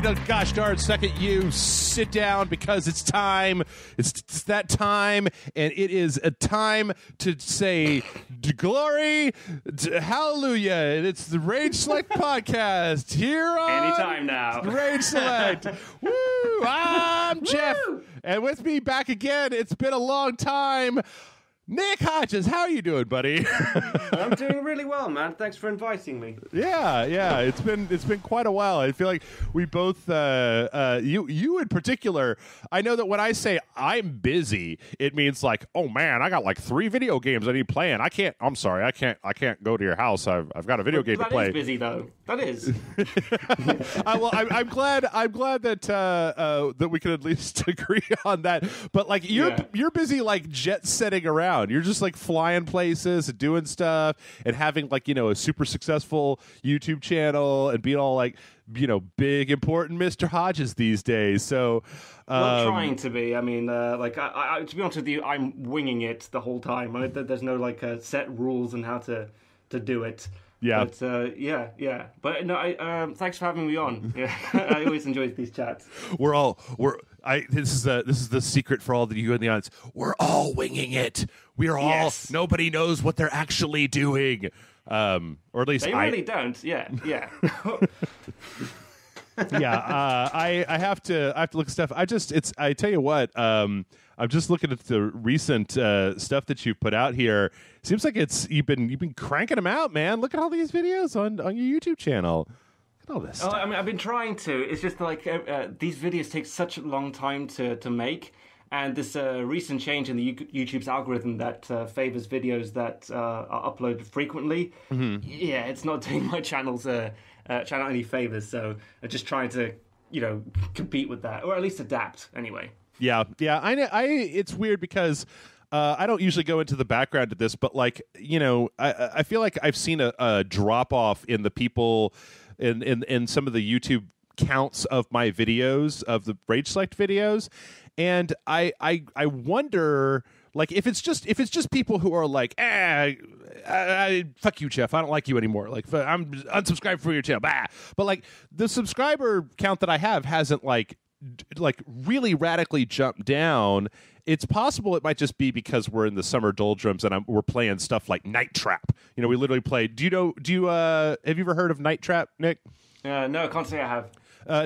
a gosh darn second, you sit down because it's time. It's that time, and it is a time to say glory, hallelujah. And it's the Rage Select podcast here on anytime now. Rage Select. Woo! I'm Jeff, and with me back again. It's been a long time. Nick Hodges, how are you doing, buddy? I'm doing really well, man. Thanks for inviting me. Yeah. It's been quite a while. I feel like we both, you in particular. I know that when I say I'm busy, it means like, oh man, I got like 3 video games I need playing. I'm sorry, I can't go to your house. I've got a video game to play. That is busy though. That is. I'm glad that we could at least agree on that. But like you're busy like jet setting around. You're just like flying places and doing stuff and having like, a super successful YouTube channel and being all like, big important Mr. Hodges these days. So, well, trying to be. I mean, I to be honest with you, I'm winging it the whole time. There's no like set rules on how to do it. Yeah. But yeah. But no, thanks for having me on. Yeah. I always enjoy these chats. This is the secret for all of you in the audience. We're all winging it. We are all. Yes. Nobody knows what they're actually doing. Or at least they really don't. Yeah. Yeah. I have to look at stuff. I tell you what. I'm just looking at the recent stuff that you've put out here. Seems like you've been cranking them out, man. Look at all these videos on your YouTube channel. Look at all this stuff. I mean, I've been trying to. It's just like these videos take such a long time to make. And this recent change in the YouTube's algorithm that favors videos that are uploaded frequently, yeah, it's not doing my channel any favors. So I'm just trying to, compete with that, or at least adapt anyway. Yeah. I it's weird because I don't usually go into the background of this, but like, I feel like I've seen a drop off in the people in some of the YouTube counts of my videos, of the Rage Select videos. And I wonder, like, if it's just people who are like, fuck you, Jeff, I don't like you anymore. Like, I'm unsubscribed from your channel. Bah. But like, the subscriber count that I have hasn't like really radically jumped down. It's possible it might just be because we're in the summer doldrums and we're playing stuff like Night Trap. We literally play. Have you ever heard of Night Trap, Nick? No, I can't say I have.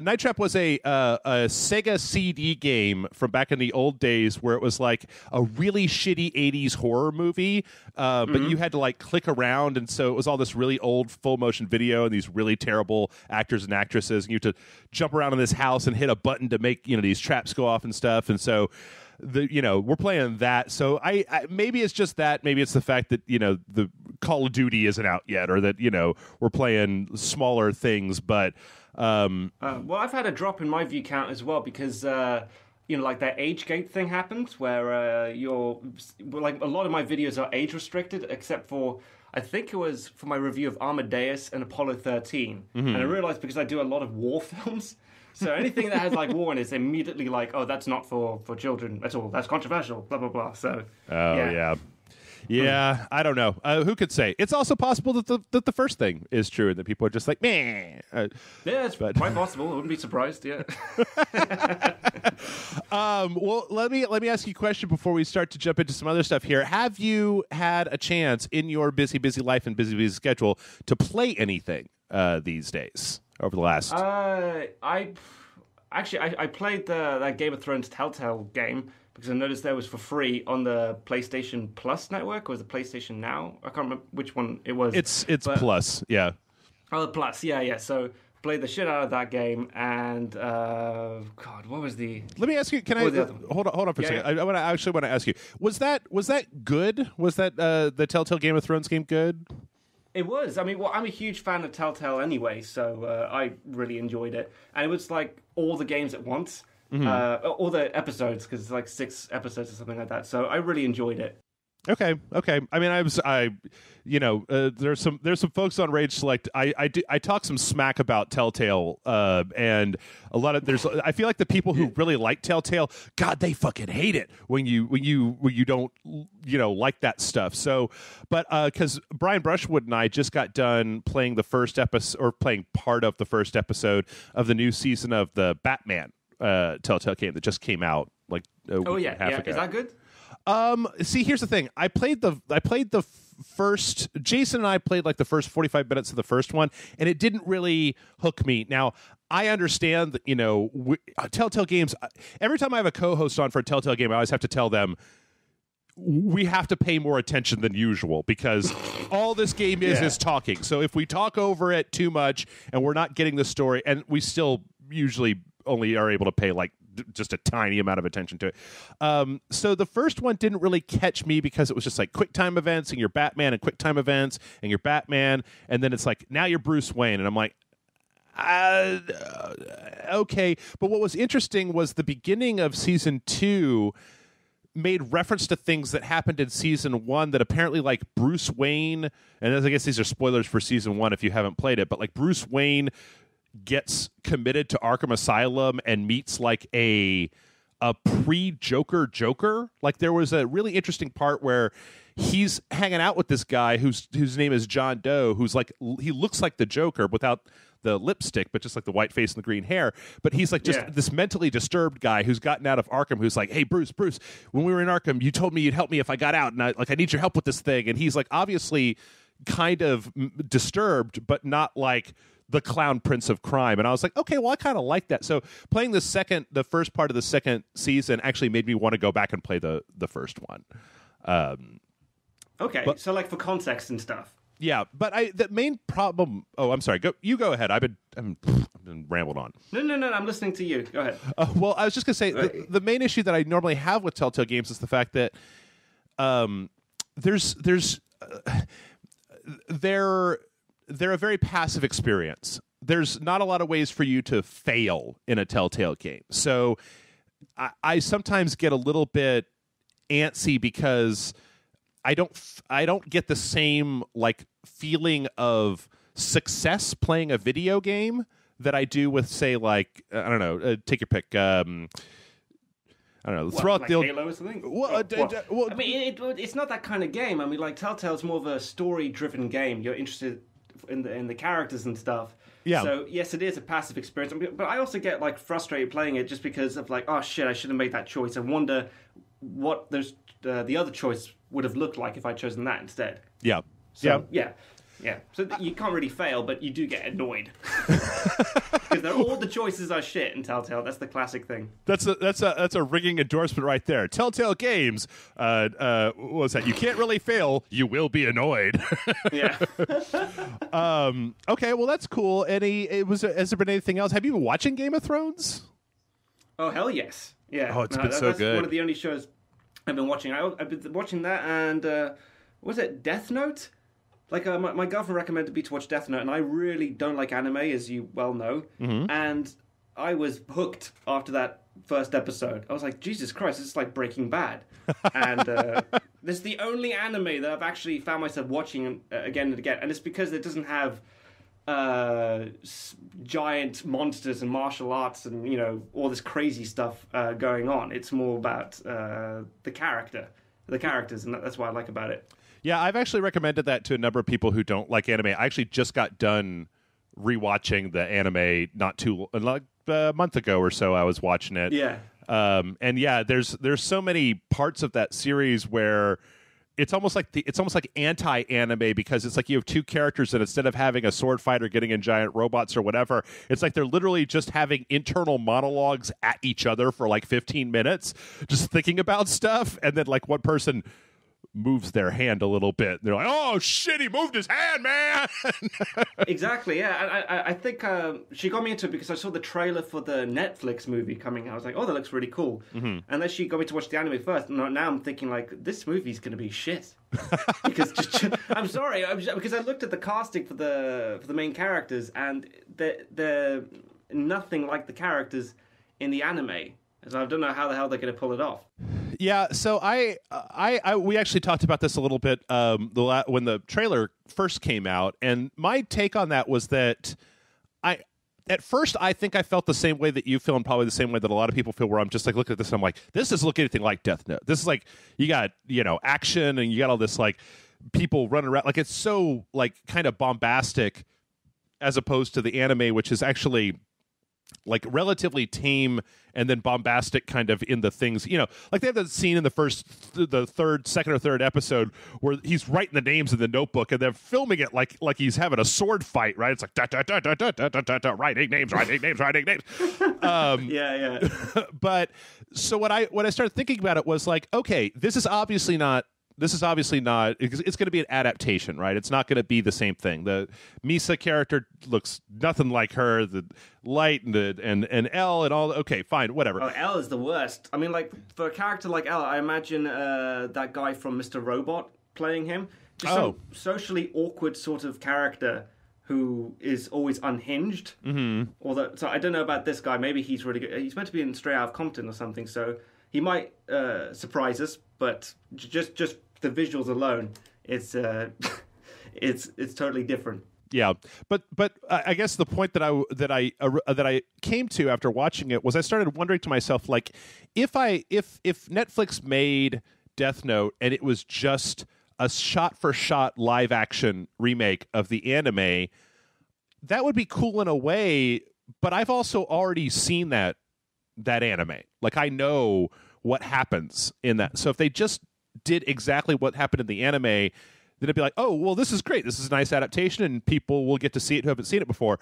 Night Trap was a Sega CD game from back in the old days where it was like a really shitty 80s horror movie, but you had to like click around, and so it was all this really old full motion video and these really terrible actors and actresses, and you had to jump around in this house and hit a button to make these traps go off and stuff, and so we're playing that. So I maybe it's just that, maybe it's the fact that the Call of Duty isn't out yet, or that we're playing smaller things, but well, I've had a drop in my view count as well because like that age gate thing happened where like a lot of my videos are age restricted except for, I think it was for my review of Amadeus and Apollo 13, and I realized because I do a lot of war films, so anything that has like war in it is immediately like, oh, that's not for children at all, that's controversial, blah blah blah. So yeah, I don't know. Who could say? It's also possible that the first thing is true and that people are just like, meh. Yeah, it's quite possible. I wouldn't be surprised. Yeah. Well, let me ask you a question before we start to jump into some other stuff here. Have you had a chance in your busy life and busy schedule to play anything these days over the last? I played that Game of Thrones Telltale game, because I noticed that was for free on the PlayStation Plus network, or was it PlayStation Now? I can't remember which one it was. It's Plus, yeah. Oh, Plus, yeah. So played the shit out of that game, and God, what was the? Let me ask you. Can I hold on for a second? Yeah. I actually want to ask you. Was that good? Was that the Telltale Game of Thrones game good? It was. I mean, well, I'm a huge fan of Telltale anyway, so I really enjoyed it, and it was like all the games at once. All the episodes, because it's like 6 episodes or something like that. So I really enjoyed it. Okay. I mean, there's some folks on Rage Select. I talk some smack about Telltale, and a lot of I feel like the people who really like Telltale, God, they fucking hate it when you don't like that stuff. So, but because Brian Brushwood and I just got done playing the first episode, or playing part of the first episode of the new season of the Batman Telltale game that just came out like a week and a half ago. Is that good? See, here's the thing. I played the first. Jason and I played like the first 45 minutes of the first one, and it didn't really hook me. Now, I understand that Telltale games. Every time I have a co-host on for a Telltale game, I always have to tell them we have to pay more attention than usual because all this game is talking. So if we talk over it too much and we're not getting the story, and we still usually only are able to pay like just a tiny amount of attention to it. So the first one didn't really catch me because it was just like quick time events and you're Batman and quick time events and you're Batman. And then it's like, now you're Bruce Wayne. And I'm like, okay. But what was interesting was the beginning of season 2 made reference to things that happened in season 1 that apparently like Bruce Wayne, and I guess these are spoilers for season 1 if you haven't played it, but like Bruce Wayne gets committed to Arkham Asylum and meets like a pre-Joker Joker. Like there was a really interesting part where he's hanging out with this guy whose name is John Doe, who's like, he looks like the Joker without the lipstick, but just like the white face and the green hair. But he's like just this mentally disturbed guy who's gotten out of Arkham, who's like, hey, Bruce, when we were in Arkham, you told me you'd help me if I got out, and I need your help with this thing. And he's like obviously kind of disturbed, but not like the clown prince of crime. And I was like, okay, well, I kind of like that. So playing the first part of the second season actually made me want to go back and play the first one. Okay, so like for context and stuff. Yeah, but the main problem. Oh, I'm sorry. Go ahead. I've been rambled on. No. I'm listening to you. Go ahead. Well, I was just gonna say the main issue that I normally have with Telltale games is the fact that they're a very passive experience. There's not a lot of ways for you to fail in a Telltale game. So I sometimes get a little bit antsy because I don't get the same like feeling of success playing a video game that I do with, say, like I don't know, take your pick. I don't know. Like Halo or something? Well, I mean, it's not that kind of game. I mean, like Telltale's more of a story-driven game. You're interested in the characters and stuff. Yeah. So yes, it is a passive experience. But I also get like frustrated playing it just because of like, oh shit, I should have made that choice. I wonder what the other choice would have looked like if I'd chosen that instead. Yeah. So, yeah. So you can't really fail, but you do get annoyed because all the choices are shit in Telltale. That's the classic thing. That's a ringing endorsement right there. Telltale Games. What was that? You can't really fail. You will be annoyed. Yeah. Okay. Well, that's cool. Has there been anything else? Have you been watching Game of Thrones? Oh hell yes. Yeah. Oh, it's been so good. That's one of the only shows I've been watching. I've been watching that, and was it Death Note? Like, my girlfriend recommended me to watch Death Note, and I really don't like anime, as you well know. Mm-hmm. And I was hooked after that first episode. I was like, Jesus Christ, this is like Breaking Bad. And this is the only anime that I've actually found myself watching again and again. And it's because it doesn't have giant monsters and martial arts and, all this crazy stuff going on. It's more about the characters, and that's what I like about it. Yeah, I've actually recommended that to a number of people who don't like anime. I actually just got done rewatching the anime like a month ago or so. I was watching it. Yeah. And yeah, there's so many parts of that series where it's almost like anti-anime because it's like you have two characters and instead of having a sword fighter getting in giant robots or whatever, it's like they're literally just having internal monologues at each other for like 15 minutes, just thinking about stuff, and then like one person moves their hand a little bit. They're like, "Oh shit, he moved his hand, man!" Exactly. Yeah, I think she got me into it because I saw the trailer for the Netflix movie coming out. I was like, "Oh, that looks really cool." Mm-hmm. And then she got me to watch the anime first. And now I'm thinking like, this movie's going to be shit. Because I'm sorry, because I looked at the casting for the main characters, and they're nothing like the characters in the anime. So I don't know how the hell they're going to pull it off. Yeah, so we actually talked about this a little bit when the trailer first came out, and my take on that was that at first I think I felt the same way that you feel, and probably the same way that a lot of people feel, where I'm just like looking at this and I'm like, this doesn't look anything like Death Note. This is like, you got, action, and you got all this like people running around, like it's so like kind of bombastic, as opposed to the anime, which is actually like relatively tame and then bombastic kind of in the things, like they have that scene in the second or third episode where he's writing the names in the notebook and they're filming it like he's having a sword fight, right? It's like writing names. Yeah. But so what I started thinking about it was like, okay, this is obviously not. It's going to be an adaptation, right? It's not going to be the same thing. The Misa character looks nothing like her. The Light and L and all. Okay, fine, whatever. Oh, L is the worst. I mean, like, for a character like L, I imagine that guy from Mr. Robot playing him. Just some socially awkward sort of character who is always unhinged. Mm-hmm. So I don't know about this guy. Maybe he's really good. He's meant to be in Straight Outta Compton or something, so he might surprise us. But just the visuals alone, it's totally different. Yeah, but I guess the point that I came to after watching it was I started wondering to myself, like, if Netflix made Death Note and it was just a shot-for-shot live-action remake of the anime, that would be cool in a way. But I've also already seen that anime. Like, I know what happens in that. So if they just did exactly what happened in the anime, then it'd be like, oh, well, this is great. This is a nice adaptation, and people will get to see it who haven't seen it before.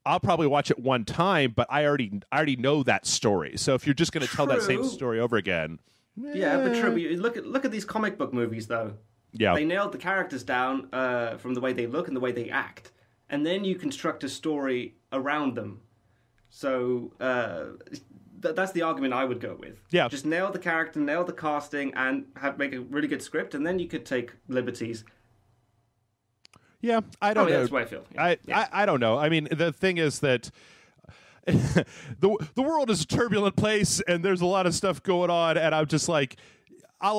I'll probably watch it one time, but I already know that story. So if you're just going to tell that same story over again, yeah, but true. Look at these comic book movies, though. Yeah, they nailed the characters down from the way they look and the way they act, and then you construct a story around them. So that's the argument I would go with. Yeah. Just nail the character, nail the casting, and make a really good script, and then you could take liberties. Yeah, I don't know. That's the way I feel. Yeah. I don't know. I mean, the thing is that the world is a turbulent place, and there's a lot of stuff going on, and I'm just like, I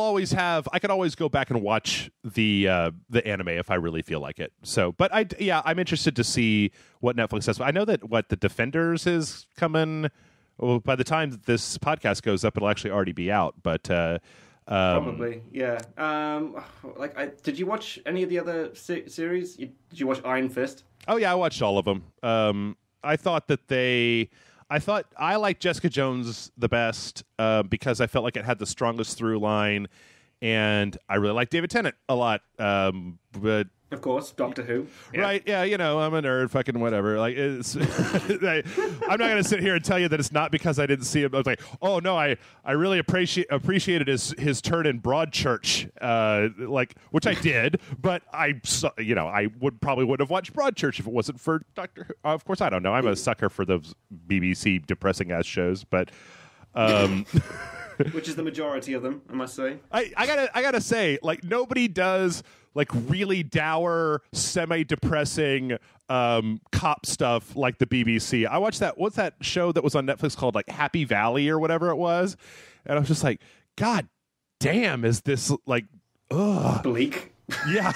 can always go back and watch the anime if I really feel like it. So, but I'm interested to see what Netflix says. I know that The Defenders is coming. Well, by the time that this podcast goes up, it'll actually already be out. But probably, yeah. Did you watch any of the other series? Did you watch Iron Fist? Oh yeah, I watched all of them. I thought I liked Jessica Jones the best because I felt like it had the strongest through line, and I really liked David Tennant a lot. But of course, Doctor Who. Yeah. Right, yeah, I'm a nerd, fucking whatever. Like, it's, I'm not going to sit here and tell you that it's not because I didn't see him. I was like, oh, no, I really appreciated his turn in Broadchurch, which I did, but I probably wouldn't have watched Broadchurch if it wasn't for Doctor Who. Of course, I don't know. I'm a sucker for those BBC depressing-ass shows, but... which is the majority of them, I must say. I gotta say, like, nobody does like really dour, semi-depressing cop stuff like the BBC. I watched what's that show that was on Netflix called like Happy Valley or whatever it was, and I was just like, God damn, is this like bleak? Yeah.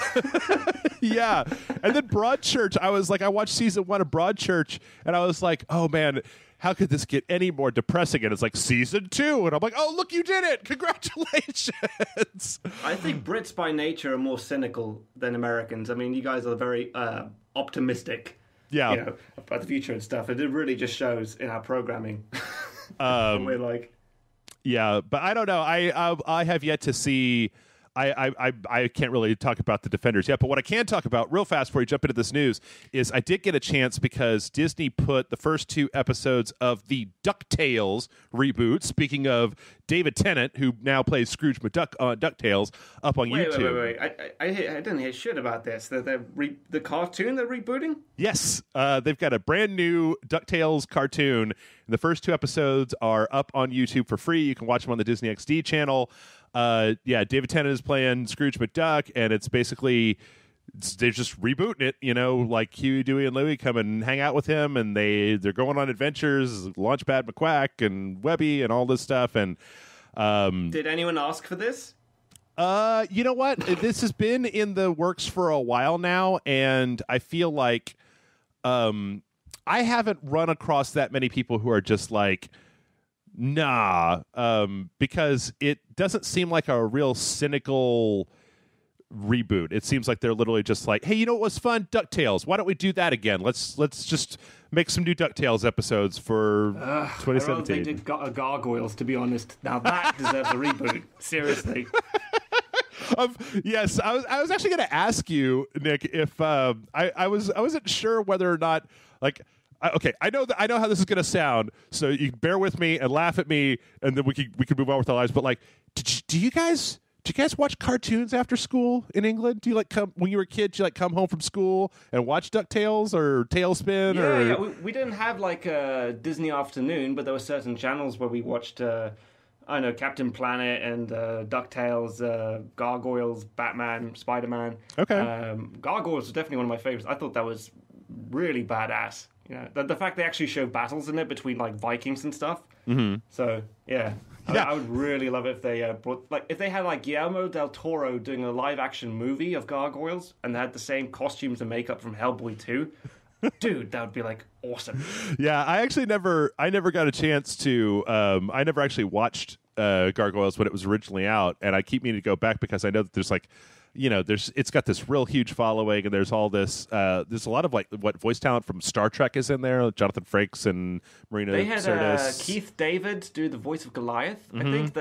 Yeah. And then Broadchurch, I watched season 1 of Broadchurch, and I was like, oh man, how could this get any more depressing? And it's like season 2, and I'm like, oh, look, you did it! Congratulations! I think Brits by nature are more cynical than Americans. I mean, you guys are very optimistic, yeah, about the future and stuff. And it really just shows in our programming. We're like, yeah, but I don't know. I have yet to see. I can't really talk about the Defenders yet, but what I can talk about real fast before you jump into this news is I did get a chance because Disney put the first 2 episodes of the Ducktales reboot, speaking of David Tennant, who now plays Scrooge McDuck on Ducktales, up on YouTube. Wait. I didn't hear shit about this. The cartoon they're rebooting? Yes. They've got a brand new Ducktales cartoon. The first 2 episodes are up on YouTube for free. You can watch them on the Disney XD channel. David Tennant is playing Scrooge McDuck, and it's basically they're just rebooting it, like Huey, Dewey, and Louie come and hang out with him, and they're going on adventures, Launchpad McQuack and Webby and all this stuff, and Did anyone ask for this? You know what? This has been in the works for a while now, and I feel like I haven't run across that many people who are just like, nah, because it doesn't seem like a real cynical reboot. It seems like they're literally just like, hey, you know what was fun? DuckTales. Why don't we do that again? Let's just make some new DuckTales episodes for 2017. I don't think they did Gargoyles, to be honest. Now that deserves a reboot. Seriously. Yes, I was actually going to ask you, Nick, if I wasn't sure whether or not, like, okay, I know how this is going to sound, so you bear with me and laugh at me, and then we could move on with our lives. But like, do you guys watch cartoons after school in England? Do you like come when you were a kid? Do you like come home from school and watch DuckTales or Tailspin? Yeah. We didn't have like a Disney afternoon, but there were certain channels where we watched. I know Captain Planet and DuckTales, Gargoyles, Batman, Spider-Man. Okay. Gargoyles was definitely one of my favorites. I thought that was really badass. You know, the fact they actually show battles in it between like Vikings and stuff. Mm-hmm. So yeah. I would really love it if they if they had like Guillermo del Toro doing a live action movie of Gargoyles and they had the same costumes and makeup from Hellboy 2. Dude, that would be like awesome. Yeah, I never got a chance to. I never actually watched Gargoyles when it was originally out, and I keep meaning to go back because I know that there's like, you know, it's got this real huge following, and there's all this. There's a lot of like what voice talent from Star Trek is in there. Jonathan Frakes and Marina Sirtis. They had Keith David do the voice of Goliath. Mm-hmm. I think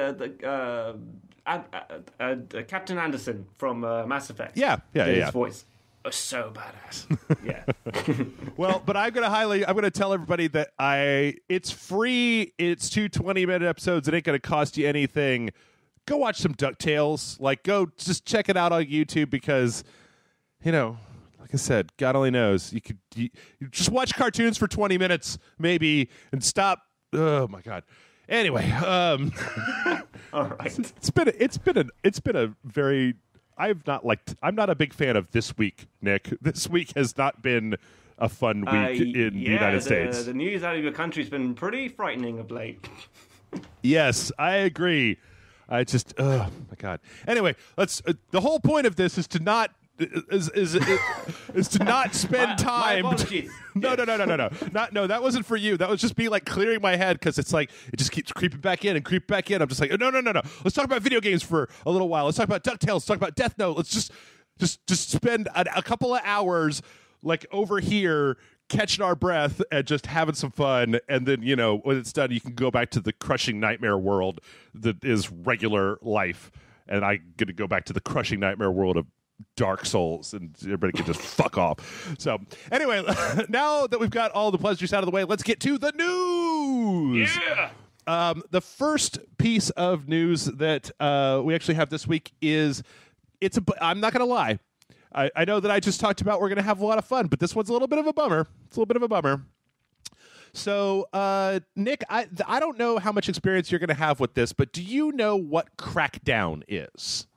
the Captain Anderson from Mass Effect. Yeah. His voice. So badass. Yeah. Well, but I'm gonna tell everybody that it's free. It's 2 20-minute episodes. It ain't gonna cost you anything. Go watch some DuckTales. Like, go just check it out on YouTube because, you know, like I said, God only knows. You just watch cartoons for 20 minutes maybe and stop. Oh my God. Anyway, all right. It's been a very. I'm not a big fan of this week, Nick. This week has not been a fun week in the United States. The news out of your country's been pretty frightening of late. Yes, I agree. I just, oh my God. Anyway, the whole point of this is to not is to not spend time. My apologies. No. That wasn't for you. That was just me like clearing my head because it's like it just keeps creeping back in and creep back in. I'm just like, no. Let's talk about video games for a little while. Let's talk about DuckTales. Let's talk about Death Note. Let's just spend a couple of hours like over here catching our breath and just having some fun. And then, you know, when it's done, you can go back to the crushing nightmare world that is regular life. And I'm going to go back to the crushing nightmare world of Dark Souls, and everybody can just fuck off. So, anyway, now that we've got all the pleasantries out of the way, let's get to the news. Yeah. The first piece of news that we actually have this week is I'm not going to lie. I know that I just talked about we're going to have a lot of fun, but this one's a little bit of a bummer. It's a little bit of a bummer. So, Nick, I don't know how much experience you're going to have with this, but do you know what Crackdown is?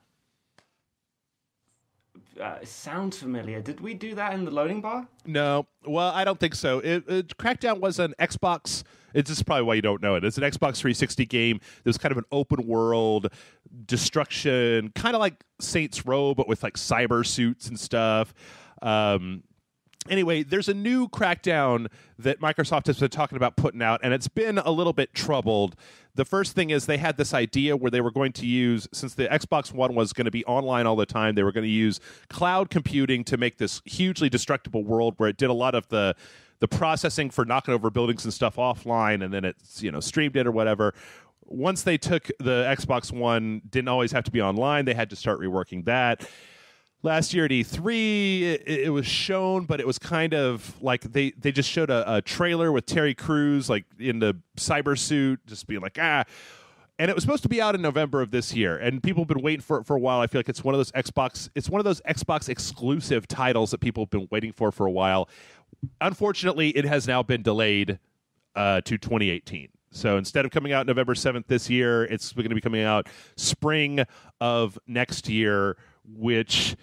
It sounds familiar. Did we do that in the loading bar? No. Well, I don't think so. Crackdown was an Xbox. This is probably why you don't know it. It's an Xbox 360 game. It was kind of an open world destruction, kind of like Saints Row, but with like cyber suits and stuff. Anyway, there's a new Crackdown that Microsoft has been talking about putting out, and it's been a little bit troubled. The first thing is they had this idea where they were going to use, since the Xbox One was going to be online all the time, they were going to use cloud computing to make this hugely destructible world where it did a lot of the processing for knocking over buildings and stuff offline, and then it's, you know, streamed it or whatever. Once they took the Xbox One, didn't always have to be online. They had to start reworking that. Last year at E3, it was shown, but it was kind of like they just showed a trailer with Terry Crews like in the cyber suit, just being like, And it was supposed to be out in November of this year, and people have been waiting for it for a while. I feel like it's one of those Xbox exclusive titles that people have been waiting for a while. Unfortunately, it has now been delayed to 2018. So instead of coming out November 7th this year, it's going to be coming out spring of next year, which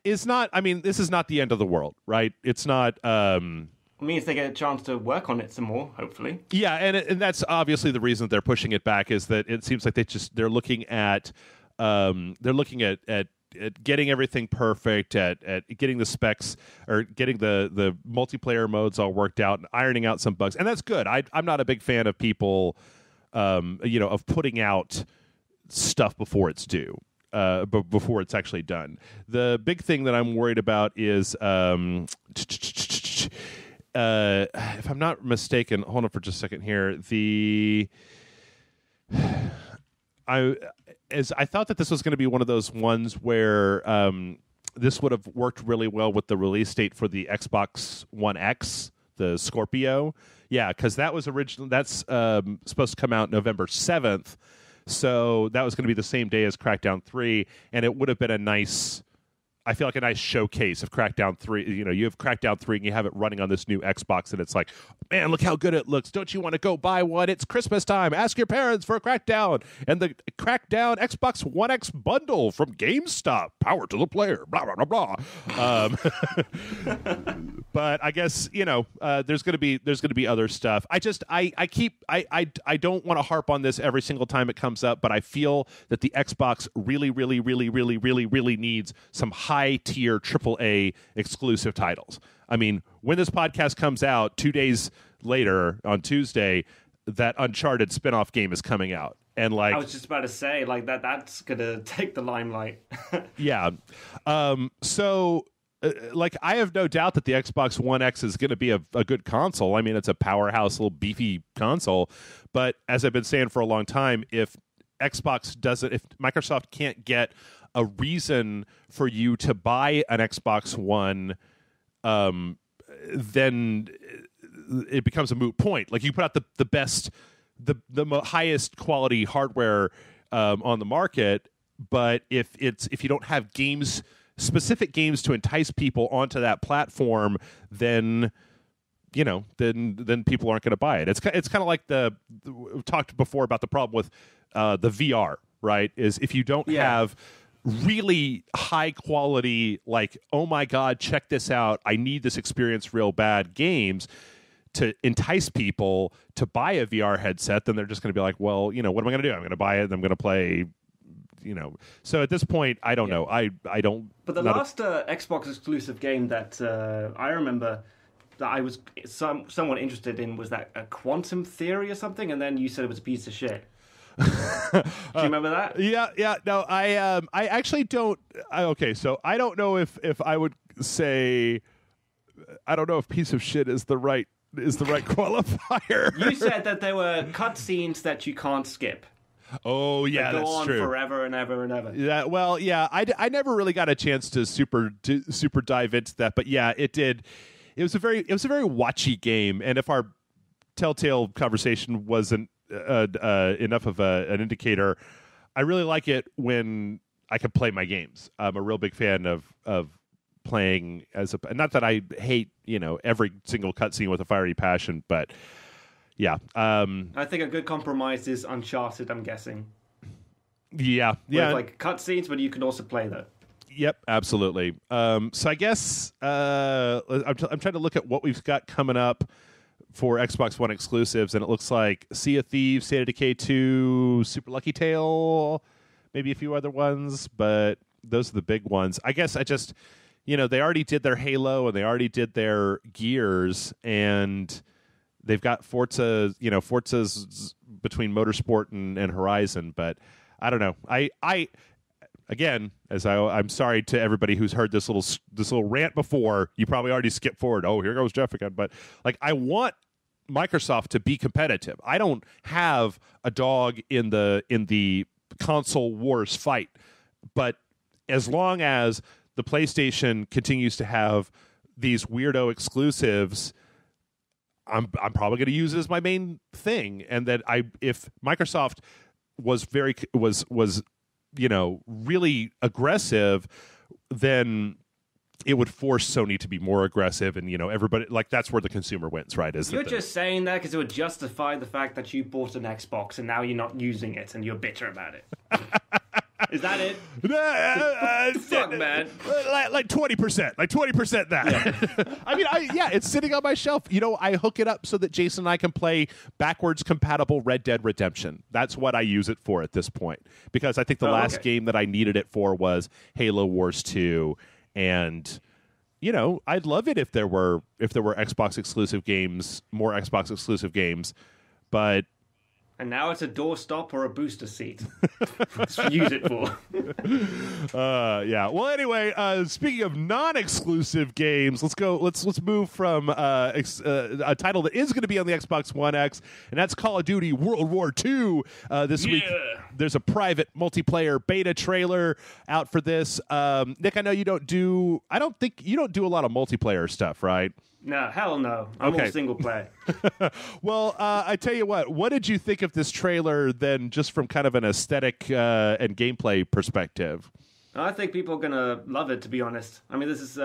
is not, I mean, this is not the end of the world, right? It's not, means they get a chance to work on it some more, hopefully. Yeah, and that's obviously the reason that they're pushing it back, is that it seems like they're looking at getting everything perfect, at getting the specs, or getting the multiplayer modes all worked out and ironing out some bugs, and that's good. I'm not a big fan of people, of putting out stuff before it's due. Before it's actually done. The big thing that I'm worried about is, if I'm not mistaken, hold on for just a second here. I thought that this was going to be one of those ones where this would have worked really well with the release date for the Xbox One X, the Scorpio. Yeah, because that was that's supposed to come out November 7th. So that was going to be the same day as Crackdown 3, and it would have been a nice showcase of Crackdown 3. You have Crackdown 3 and you have it running on this new Xbox, and it's like, man, look how good it looks. Don't you want to go buy one? It's Christmas time. Ask your parents for a Crackdown. And the Crackdown Xbox One X bundle from GameStop. Power to the player. Blah, blah, blah, blah. But I guess, there's going to be other stuff. I don't want to harp on this every single time it comes up, but I feel that the Xbox really, really, really, really, really, really needs some high-tier AAA exclusive titles. I mean, when this podcast comes out 2 days later on Tuesday, that Uncharted spin-off game is coming out. And I was just about to say, that's going to take the limelight. Yeah. I have no doubt that the Xbox One X is going to be a good console. I mean, it's a powerhouse, little beefy console. But as I've been saying for a long time, if Microsoft can't get a reason for you to buy an Xbox One, then it becomes a moot point. Like, you put out the best, the highest quality hardware on the market, but if you don't have specific games to entice people onto that platform, then then people aren't going to buy it. It's kind of like we've talked before about the problem with the VR, right? Is if you don't have really high quality, like, oh my God, check this out, I need this experience real bad games to entice people to buy a VR headset, then they're just going to be like, well, what am I going to do? I'm going to buy it and I'm going to play. So at this point, I don't know. I don't. But the last Xbox exclusive game that I remember that I was somewhat interested in was that a Quantum Theory or something, and then you said it was a piece of shit. Do you remember that? Yeah. No, I actually don't. Okay, so I don't know if I would say, I don't know if piece of shit is the right qualifier. You said that there were cutscenes that you can't skip. Oh yeah, that's true. Go on forever and ever and ever. Yeah, well, yeah, I never really got a chance to super dive into that, but yeah, it did. It was a very watchy game, and if our Telltale conversation wasn't enough of an indicator, I really like it when I can play my games. I'm a real big fan of playing not that I hate every single cutscene with a fiery passion, but. Yeah. I think a good compromise is Uncharted, I'm guessing. Yeah. With cutscenes, but you can also play that. Yep, absolutely. So I guess I'm trying to look at what we've got coming up for Xbox One exclusives, and it looks like Sea of Thieves, State of Decay 2, Super Lucky Tale, maybe a few other ones, but those are the big ones. I guess I just, they already did their Halo and they already did their Gears, and they've got Forza's between Motorsport and Horizon, but I don't know. I again, I'm sorry to everybody who's heard this little rant before. You probably already skipped forward. Oh, here goes Jeff again. But I want Microsoft to be competitive. I don't have a dog in the console wars fight, but as long as the PlayStation continues to have these weirdo exclusives, I'm probably going to use it as my main thing, and that if Microsoft was really aggressive, then it would force Sony to be more aggressive, and everybody, that's where the consumer wins, right? You're just saying that because it would justify the fact that you bought an Xbox and now you're not using it and you're bitter about it. Is that it? Fuck, man. Like 20%. Like 20% that. Yeah. I mean, it's sitting on my shelf. You know, I hook it up so that Jason and I can play backwards compatible Red Dead Redemption. That's what I use it for at this point. Because I think the last game that I needed it for was Halo Wars 2. And, you know, I'd love it if there were Xbox exclusive games, more Xbox exclusive games. But and now it's a doorstop or a booster seat. Use it for. Yeah. Well, anyway, speaking of non-exclusive games, let's move from a title that is going to be on the Xbox One X, and that's Call of Duty World War II. This week, there's a private multiplayer beta trailer out for this. Nick, I know you don't do a lot of multiplayer stuff, right? No, hell no. I'm all single player. Well, I tell you what did you think of this trailer then, just from kind of an aesthetic and gameplay perspective? I think people are going to love it, to be honest. I mean, this is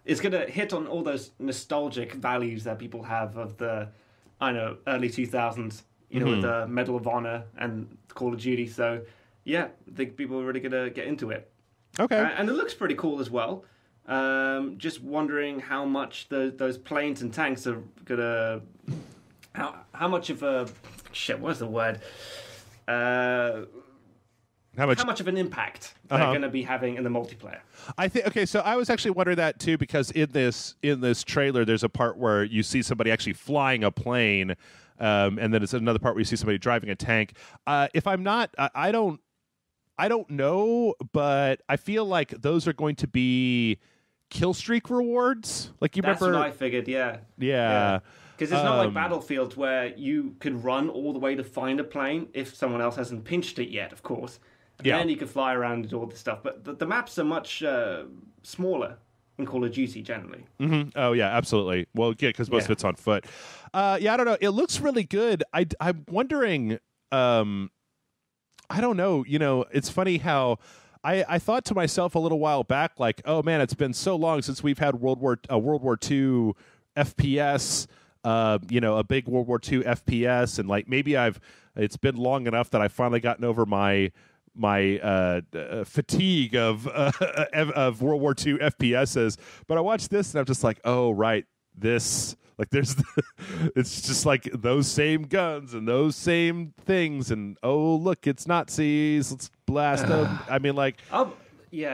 it's going to hit on all those nostalgic values that people have of the, early 2000s, with the Medal of Honor and Call of Duty. So, yeah, I think people are really going to get into it. Okay. And it looks pretty cool as well. Just wondering how much those planes and tanks are gonna, how much of a what's the word? How much of an impact they're going to be having in the multiplayer? I think so I was actually wondering that too, because in this trailer there's a part where you see somebody actually flying a plane, and then it's another part where you see somebody driving a tank. If I'm not, I don't know, but I feel like those are going to be kill streak rewards. Like, you That's remember? What I figured, yeah. Yeah. Because it's not like Battlefield where you could run all the way to find a plane if someone else hasn't pinched it yet, of course. And then you can fly around and do all this stuff. But the maps are much smaller in Call of Duty generally. Mm-hmm. Oh, yeah, absolutely. Well, yeah, because most of it's on foot. I don't know. It looks really good. I'm wondering, I don't know. It's funny how I thought to myself a little while back, like, oh man, it's been so long since we've had World War II FPS, a big World War II FPS, and like maybe it's been long enough that I've finally gotten over my fatigue of World War II FPSs. But I watched this and I'm just like, oh right, this. Like, it's just like those same guns and those same things, and oh look, it's Nazis. Let's blast them. I mean, like, I'll be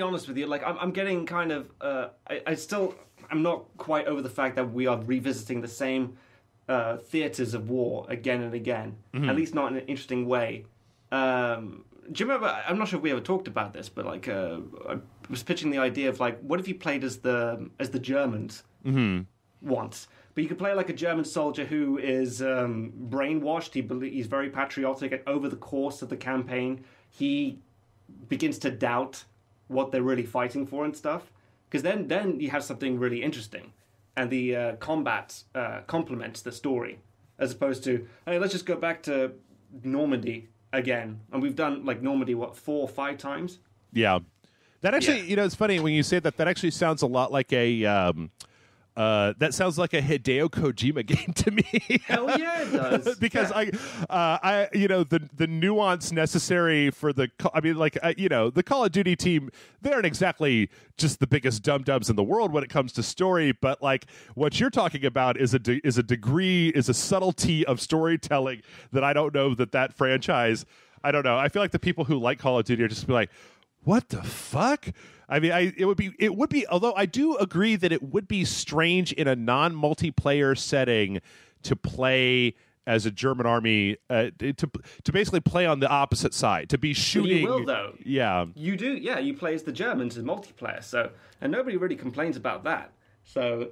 honest with you. Like, I'm getting kind of. I'm not quite over the fact that we are revisiting the same theaters of war again and again. Mm-hmm. At least not in an interesting way. Do you remember? I'm not sure if we ever talked about this, but like, I was pitching the idea of like, what if you played as the Germans? Mm-hmm. Once, but you could play like a German soldier who is brainwashed. He's very patriotic, and over the course of the campaign, he begins to doubt what they're really fighting for and stuff. Because then you have something really interesting, and the combat complements the story, as opposed to, hey, let's just go back to Normandy again, and we've done like Normandy 4 or 5 times. Yeah, that actually, it's funny when you say that. That actually sounds a lot like a. That sounds like a Hideo Kojima game to me. Hell yeah, it does. Because the nuance necessary for the Call of Duty team, they aren't exactly just the biggest dum-dums in the world when it comes to story, but like what you're talking about is a subtlety of storytelling that I don't know that franchise. I don't know. I feel like the people who like Call of Duty are just be like, what the fuck? I mean, it would be. Although I do agree that it would be strange in a non-multiplayer setting to play as a German army, to basically play on the opposite side, to be shooting. But you will, though. Yeah, you do. Yeah, you play as the Germans in multiplayer. So, and nobody really complains about that. So,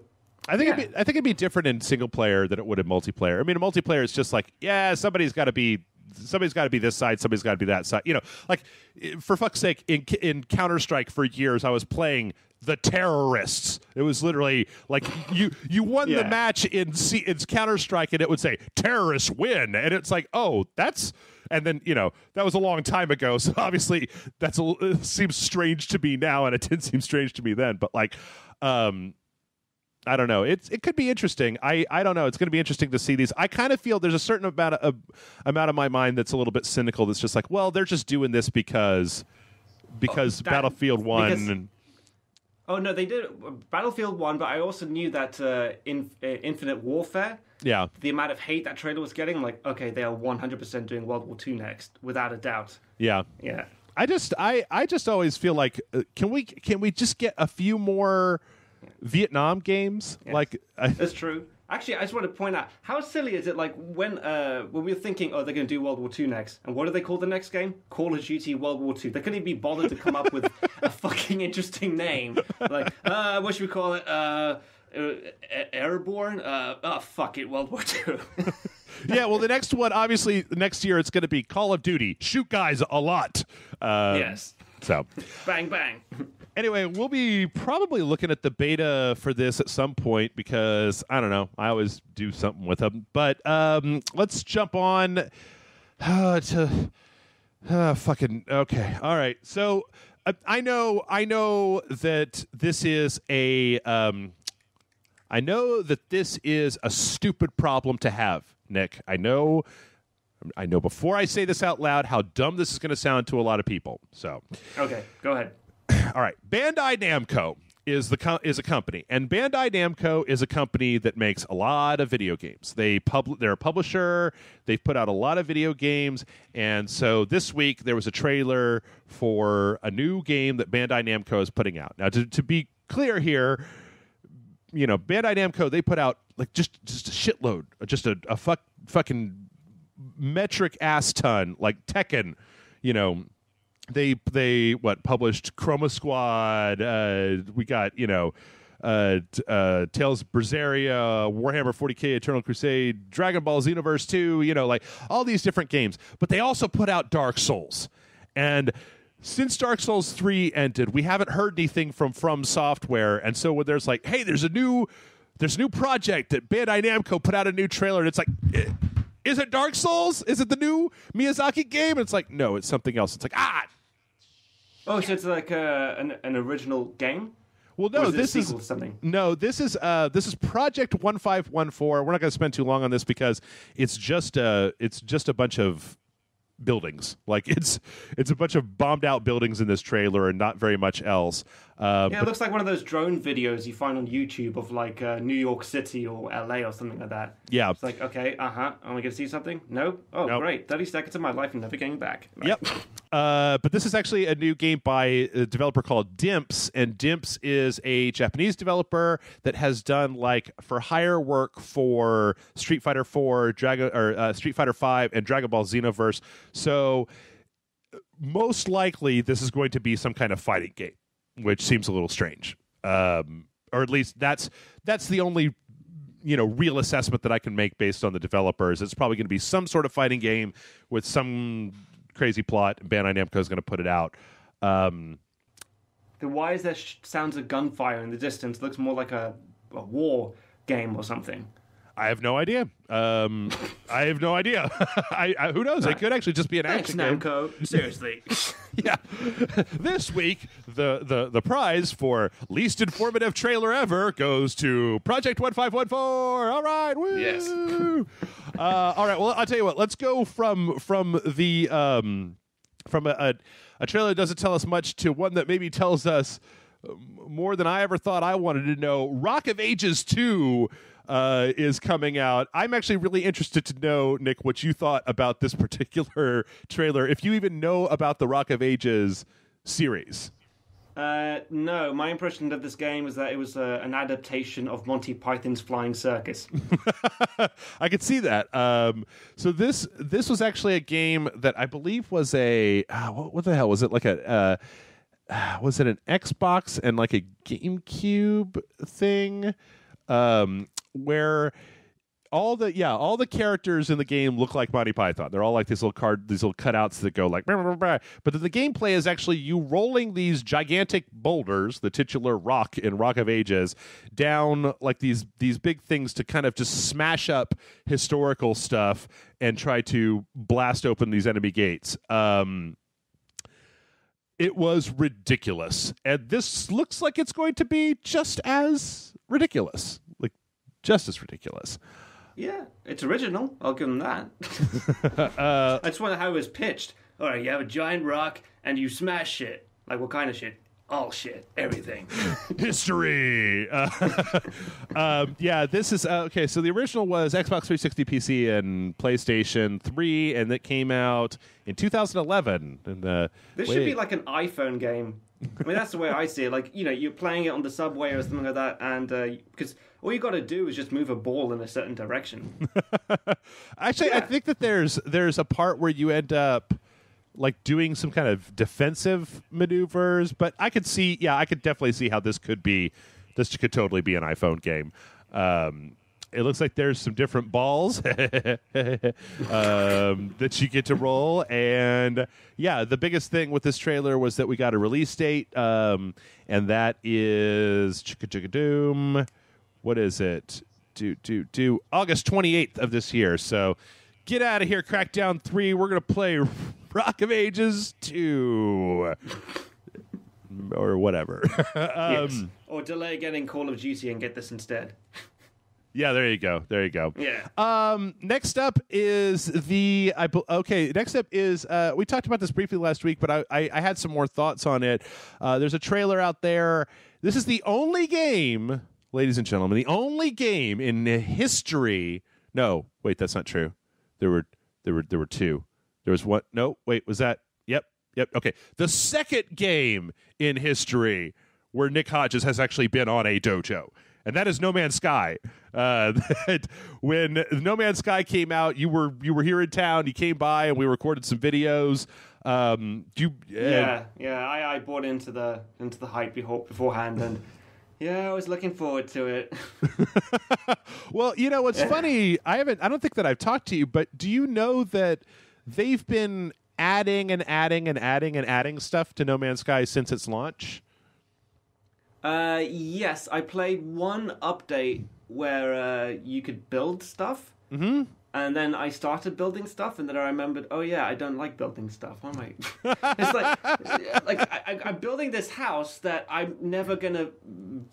I think it'd be different in single player than it would in multiplayer. I mean, in multiplayer, it's just like, yeah, somebody's got to be this side, somebody's got to be that side. Like, for fuck's sake, in Counter-Strike for years, I was playing the terrorists. It was literally like you won the match in Counter-Strike, and it would say terrorists win, and it's like, oh, that's. And then that was a long time ago, so obviously it seems strange to me now, and it didn't seem strange to me then. But like, I don't know. It could be interesting. I don't know. It's going to be interesting to see these. I kind of feel there's a certain amount of my mind that's a little bit cynical. That's just like, well, they're just doing this because Battlefield 1. Oh no, they did Battlefield 1, but I also knew that Infinite Warfare. Yeah. The amount of hate that trailer was getting, I'm like, okay, they are 100% doing World War II next, without a doubt. Yeah. Yeah. I just always feel like can we just get a few more Vietnam games? Yes. Like that's true. Actually, I just want to point out, how silly is it, like, when we were thinking, oh, they're going to do World War II next, and what do they call the next game? Call of Duty World War II. They couldn't even be bothered to come up with a fucking interesting name. Like, what should we call it? Airborne? Fuck it, World War II. Yeah, well, the next one, obviously, next year, it's going to be Call of Duty. Shoot guys a lot. Yes. So. Bang, bang. Anyway, we'll be probably looking at the beta for this at some point because, I don't know, I always do something with them. But let's jump on to fucking... Okay, all right. So I know that this is a... I know that this is a stupid problem to have, Nick. I know before I say this out loud how dumb this is going to sound to a lot of people. So, okay, go ahead. All right, Bandai Namco is a company, and Bandai Namco is a company that makes a lot of video games. They're a publisher. They've put out a lot of video games, and so this week there was a trailer for a new game that Bandai Namco is putting out. Now, to be clear here, you know, Bandai Namco, they put out like just a shitload, just a fucking metric ass ton, like Tekken, you know. They published Chroma Squad. We got, you know, Tales of Berseria, Warhammer 40K, Eternal Crusade, Dragon Ball Xenoverse 2, you know, like all these different games. But they also put out Dark Souls. And since Dark Souls 3 ended, we haven't heard anything from Software. And so when there's like, hey, there's a new project that Bandai Namco put out a new trailer, and it's like, is it Dark Souls? Is it the new Miyazaki game? And it's like, no, it's something else. It's like, Oh, so it's like an original game? Well, no, this is something. No, this is Project 1514. We're not going to spend too long on this because it's just a bunch of buildings. Like it's a bunch of bombed out buildings in this trailer and not very much else. It looks like one of those drone videos you find on YouTube of like New York City or LA or something like that. Yeah. It's like, okay, am I going to see something? No? Oh, nope. Great. 30 seconds of my life and never getting back. Yep. But this is actually a new game by a developer called Dimps, and Dimps is a Japanese developer that has done like for hire work for Street Fighter 4, Street Fighter 5, and Dragon Ball Xenoverse. So most likely this is going to be some kind of fighting game, which seems a little strange. Or at least that's the only, you know, real assessment that I can make based on the developers. It's probably going to be some sort of fighting game with some crazy plot. Bandai Namco is going to put it out. Then why is there sounds of gunfire in the distance? It looks more like a war game or something. I have no idea. Who knows? It could actually just be an action game. Namco. Seriously. Yeah. This week, the prize for least informative trailer ever goes to Project 1514. All right. Woo! Yes. All right. Well, I'll tell you what. Let's go from the from a trailer that doesn't tell us much to one that maybe tells us more than I ever thought I wanted to know. Rock of Ages 2 is coming out. I'm actually really interested to know, Nick, what you thought about this particular trailer, if you even know about the Rock of Ages series. No, my impression of this game was that it was an adaptation of Monty Python's Flying Circus. I could see that. So this was actually a game that I believe was a what the hell was it, like a was it an Xbox and like a GameCube thing, where all the characters in the game look like Monty Python. They're all like these little cutouts that go like, blah, blah, blah. But the gameplay is actually you rolling these gigantic boulders, the titular rock in Rock of Ages, down like these big things to kind of just smash up historical stuff and try to blast open these enemy gates. It was ridiculous. And this looks like it's going to be just as ridiculous. Like, just as ridiculous. Yeah, it's original. I'll give them that. I just wonder how it was pitched. All right, you have a giant rock and you smash shit. Like, what kind of shit? All shit. Everything. History. Yeah, this is... okay, so the original was Xbox 360, PC, and PlayStation 3, and it came out in 2011. And, this should be like an iPhone game. I mean, that's the way I see it. Like, you know, you're playing it on the subway or something like that, and because all you got to do is just move a ball in a certain direction. Actually, yeah. I think that there's a part where you end up like doing some kind of defensive maneuvers, but I could definitely see how this could totally be an iPhone game. It looks like there's some different balls that you get to roll. And yeah, the biggest thing with this trailer was that we got a release date. And that is Doom. What is it? August 28th of this year. So get out of here, Crackdown 3. We're going to play Rock of Ages 2. Or whatever. Yes. Or delay getting Call of Duty and get this instead. Yeah, there you go. Yeah. Next up is we talked about this briefly last week, but I had some more thoughts on it. There's a trailer out there. This is the only game, ladies and gentlemen, the only game in history. No, wait, that's not true. There were two. There was one. No, wait, was that? Yep. Okay. The second game in history where Nick Hodges has actually been on a dojo. And that is No Man's Sky. When No Man's Sky came out, you were here in town. You came by, and we recorded some videos. I bought into the hype beforehand, and yeah, I was looking forward to it. Well, you know what's funny? I don't think that I've talked to you, but do you know that they've been adding stuff to No Man's Sky since its launch? Yes, I played one update where you could build stuff, and then I started building stuff, and then I remembered, oh yeah, I don't like building stuff. I'm like, it's like I'm building this house that I'm never gonna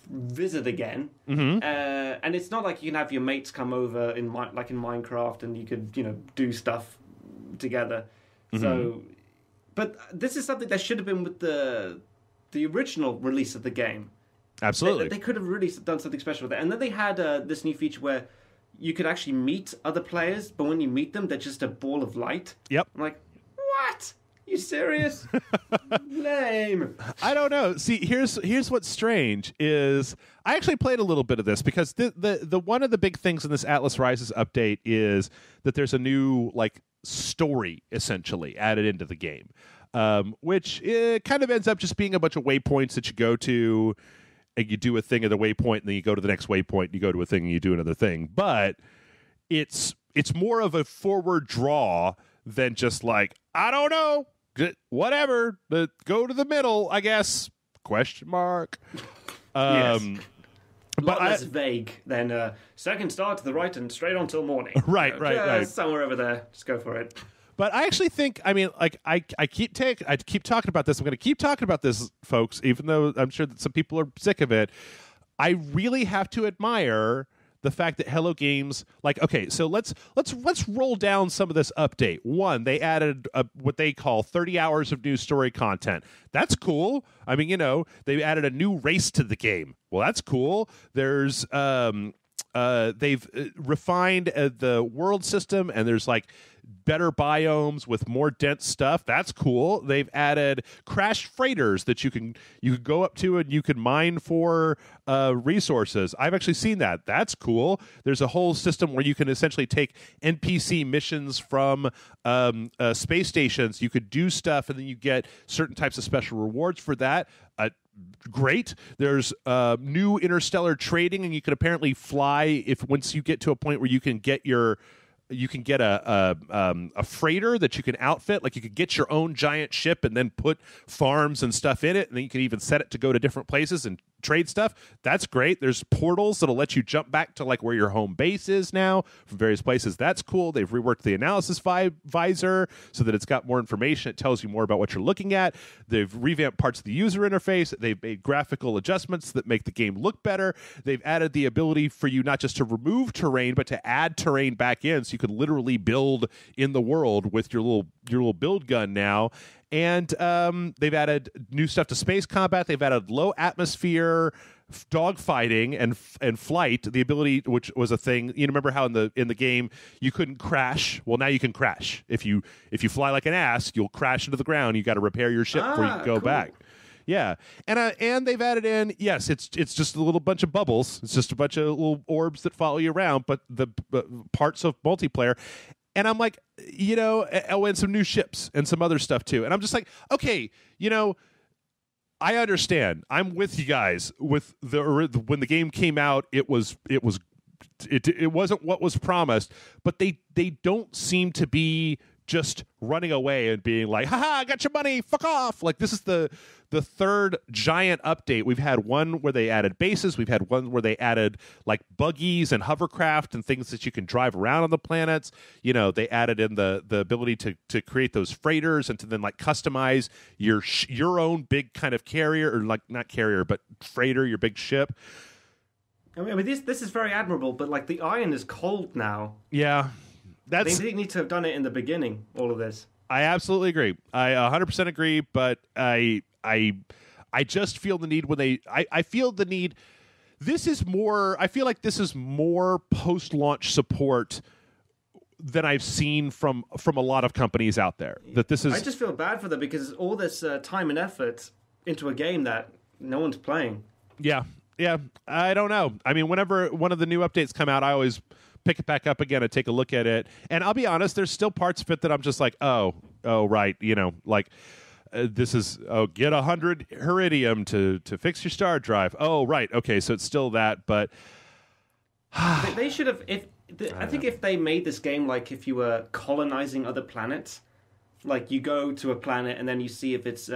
visit again, and it's not like you can have your mates come over in Minecraft, and you could do stuff together. So, but this is something that should have been with the original release of the game. Absolutely. They could have really done something special with it. And then they had this new feature where you could actually meet other players, but when you meet them, they're just a ball of light. Yep. I'm like, what? You serious? Lame. I don't know. See, here's what's strange is I actually played a little bit of this because the one of the big things in this Atlas Rises update is that there's a new story essentially added into the game. Which kind of ends up just being a bunch of waypoints that you go to, and you do a thing at the waypoint, and then you go to the next waypoint, and you go to a thing, and you do another thing. But it's more of a forward draw than just like, I don't know, whatever, go to the middle, I guess, question mark. Yes. A lot less vague than second start to the right and straight on till morning. Right. Somewhere over there. Just go for it. But I actually think, I keep talking about this. I'm going to keep talking about this, folks, even though I'm sure that some people are sick of it. I really have to admire the fact that Hello Games, so let's roll down some of this update. One, they added what they call 30 hours of new story content. That's cool. I mean, they added a new race to the game. Well, that's cool. There's they've refined the world system, and there's better biomes with more dense stuff. That's cool. They've added crashed freighters that you can go up to, and you can mine for resources. I've actually seen that. That's cool. There's a whole system where you can essentially take NPC missions from space stations. You could do stuff, and then you get certain types of special rewards for that. Great. There's new interstellar trading, and you can apparently fly once you get to a point where you can get a freighter that you can outfit. You could get your own giant ship and then put farms and stuff in it, and then you can even set it to go to different places and trade stuff. That's great. There's portals that'll let you jump back to like where your home base is now from various places. That's cool. They've reworked the analysis visor so that it's got more information. It tells you more about what you're looking at. They've revamped parts of the user interface. They've made graphical adjustments that make the game look better. They've added the ability for you not just to remove terrain, but to add terrain back in, so you can literally build in the world with your little build gun now. And they've added new stuff to space combat. They've added low atmosphere dogfighting and flight, the ability, which was a thing. You remember how in the game you couldn't crash? Well, now you can crash. If you fly like an ass, you'll crash into the ground. You got to repair your ship before you can go back. Yeah, and they've added in, yes, it's just a little bunch of bubbles. It's just a bunch of little orbs that follow you around, but the parts of multiplayer. And I'm like, and some new ships and some other stuff too. And I'm just like, okay, I understand. I'm with you guys. With when the game came out, it wasn't what was promised, but they don't seem to be just running away and being like, haha, I got your money, fuck off. Like, this is the third giant update. We've had one where they added bases. We've had one where they added like buggies and hovercraft and things that you can drive around on the planets. They added in the ability to create those freighters and to then like customize your own big kind of carrier, or like not carrier, but freighter, your big ship. I mean, this is very admirable, but like the iron is cold now. Yeah. They need to have done it in the beginning, all of this. I absolutely agree. I 100% agree, but I just feel the need when I feel the need. This is more, I feel like this is more post-launch support than I've seen from a lot of companies out there. That this is. I just feel bad for them because all this time and effort into a game that no one's playing. Yeah. I don't know. I mean, whenever one of the new updates come out, I always pick it back up again and take a look at it. And I'll be honest, there's still parts of it that I'm just like, oh, right, this is, get 100 Iridium to fix your star drive. Oh, right, okay, so it's still that, but they should have. I think if they made this game like if you were colonizing other planets, like you go to a planet and then you see if it's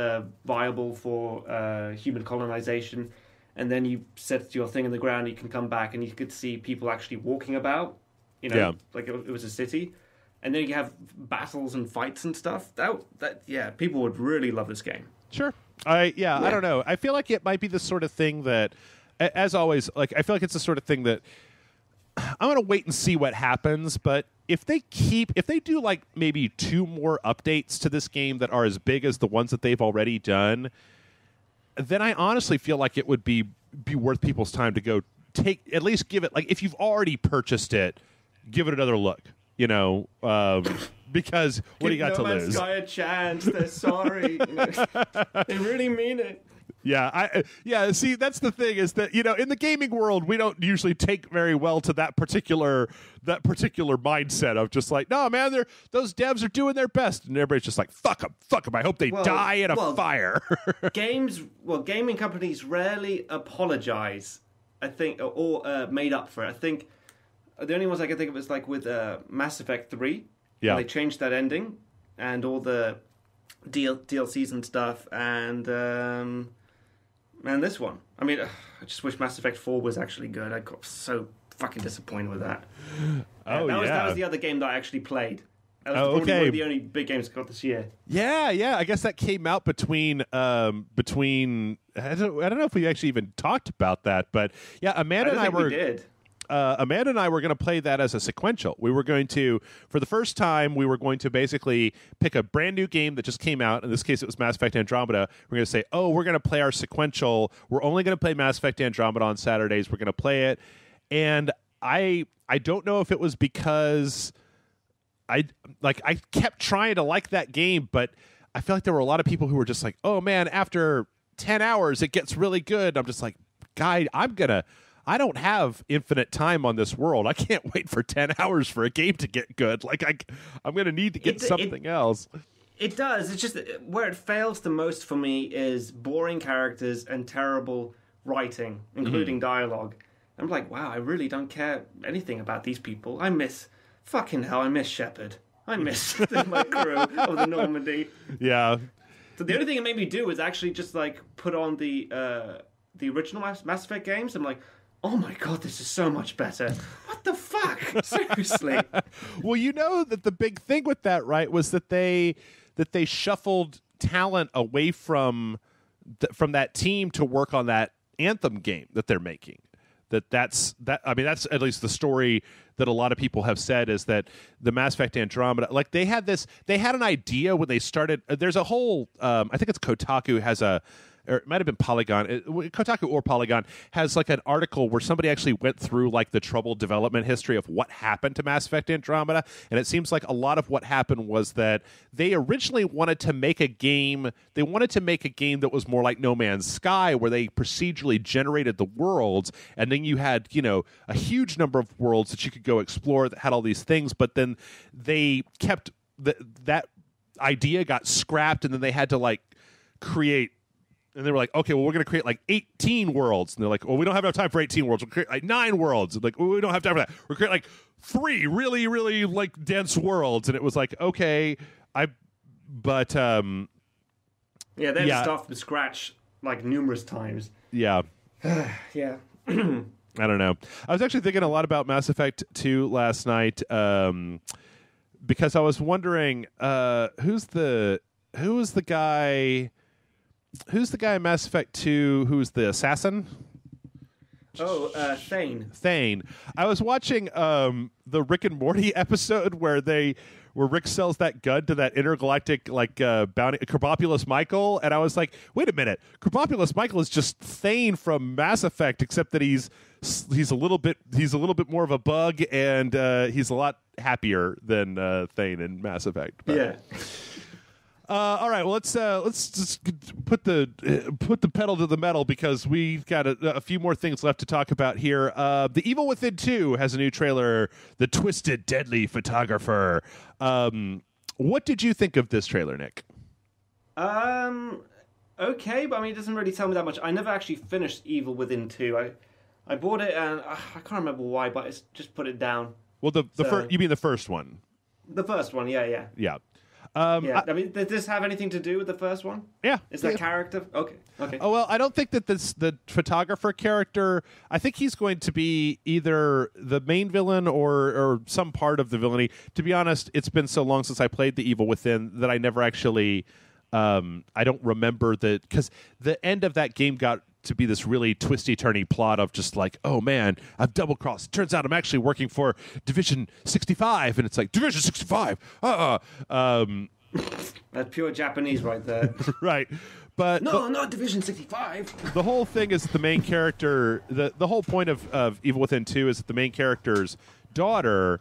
viable for human colonization. And then you set your thing in the ground, you can come back and you could see people actually walking about, like it was a city. And then you have battles and fights and stuff. That people would really love this game. Sure. I don't know. I feel like it might be the sort of thing that, as always, like I feel like it's the sort of thing that I'm going to wait and see what happens. But if they do like maybe 2 more updates to this game that are as big as the ones that they've already done, then I honestly feel like it would be worth people's time to go at least give it, like, if you've already purchased it, give it another look, because what do you got to lose? Give No Man's Sky a chance. They're sorry. They really mean it. Yeah. See, that's the thing is that, in the gaming world, we don't usually take very well to that particular mindset of just like, no, man, those devs are doing their best, and everybody's just like, fuck them. I hope they die in a fire. Gaming companies rarely apologize, I think, or made up for it. I think the only ones I can think of is like with Mass Effect 3. Yeah, they changed that ending and all the DLCs and stuff, and this one. I mean, I just wish Mass Effect 4 was actually good. I got so fucking disappointed with that. That was the other game that I actually played. That was probably one of the only big games I got this year. Yeah. I guess that came out between. I don't know if we actually even talked about that, but yeah, Amanda and I were. We did. Amanda and I were going to play that as a sequential. We were going to, for the first time, basically pick a brand new game that just came out. In this case, it was Mass Effect Andromeda. We're going to say, we're going to play our sequential. We're only going to play Mass Effect Andromeda on Saturdays. We're going to play it. And I don't know if it was because I kept trying to like that game, but I feel like there were a lot of people who were just like, oh man, after 10 hours, it gets really good. I'm just like, guy, I don't have infinite time on this world. I can't wait for 10 hours for a game to get good. Like, I'm going to need to get something else. It does. It's just where it fails the most for me is boring characters and terrible writing, including dialogue. I'm like, wow, I really don't care anything about these people. I miss Shepard. I miss my crew of the Normandy. Yeah. So the only thing it made me do was actually just like put on the the original Mass Effect games, I'm like, oh my god, this is so much better. What the fuck? Seriously. Well, you know that the big thing with that, right, was that they shuffled talent away from that team to work on that Anthem game that they're making. That's at least the story that a lot of people have said, is that the Mass Effect Andromeda, like they had an idea when they started. There's a whole I think it's Kotaku has or it might have been Polygon. Kotaku or Polygon has like an article where somebody actually went through like the troubled development history of what happened to Mass Effect Andromeda, and it seems like a lot of what happened was that they originally wanted to make a game. They wanted to make a game that was more like No Man's Sky, where they procedurally generated the worlds, and then you had, you know, a huge number of worlds that you could go explore that had all these things. But then they kept that idea got scrapped, and then they had to like create. And they were like, okay, well, we're going to create like 18 worlds. And they're like, well, we don't have enough time for 18 worlds. We'll create like 9 worlds. And like, well, we don't have time for that. We'll create like 3 really, really like dense worlds. And it was like, okay, yeah, they had to start from scratch like numerous times. Yeah. Yeah. I don't know. I was actually thinking a lot about Mass Effect 2 last night because I was wondering who's the guy in Mass Effect 2 who's the assassin? Oh, Thane. Thane. I was watching the Rick and Morty episode where Rick sells that gun to that intergalactic like bounty Carbopulous Michael, and I was like, wait a minute, Carbopulous Michael is just Thane from Mass Effect, except that he's a little bit more of a bug, and he's a lot happier than Thane in Mass Effect. But, yeah. All right, well, let's just put the pedal to the metal because we've got a few more things left to talk about here. The Evil Within 2 has a new trailer, The Twisted Deadly Photographer. What did you think of this trailer, Nick? Okay, but I mean, it doesn't really tell me that much. I never actually finished Evil Within 2. I bought it and I can't remember why, but I just put it down. Well, you mean the first one? The first one, yeah. Yeah. I mean, does this have anything to do with the first one? Yeah. Is that character? Okay. Oh, well, I don't think that the photographer character, I think he's going to be either the main villain or some part of the villainy. To be honest, it's been so long since I played The Evil Within that I never actually, I don't remember because the end of that game got to be this really twisty-turny plot of just like, oh man, I've double-crossed. Turns out I'm actually working for Division 65, and it's like, Division 65? That's pure Japanese right there. Right. But not Division 65. The whole thing is the main character, the whole point of Evil Within 2 is that the main character's daughter,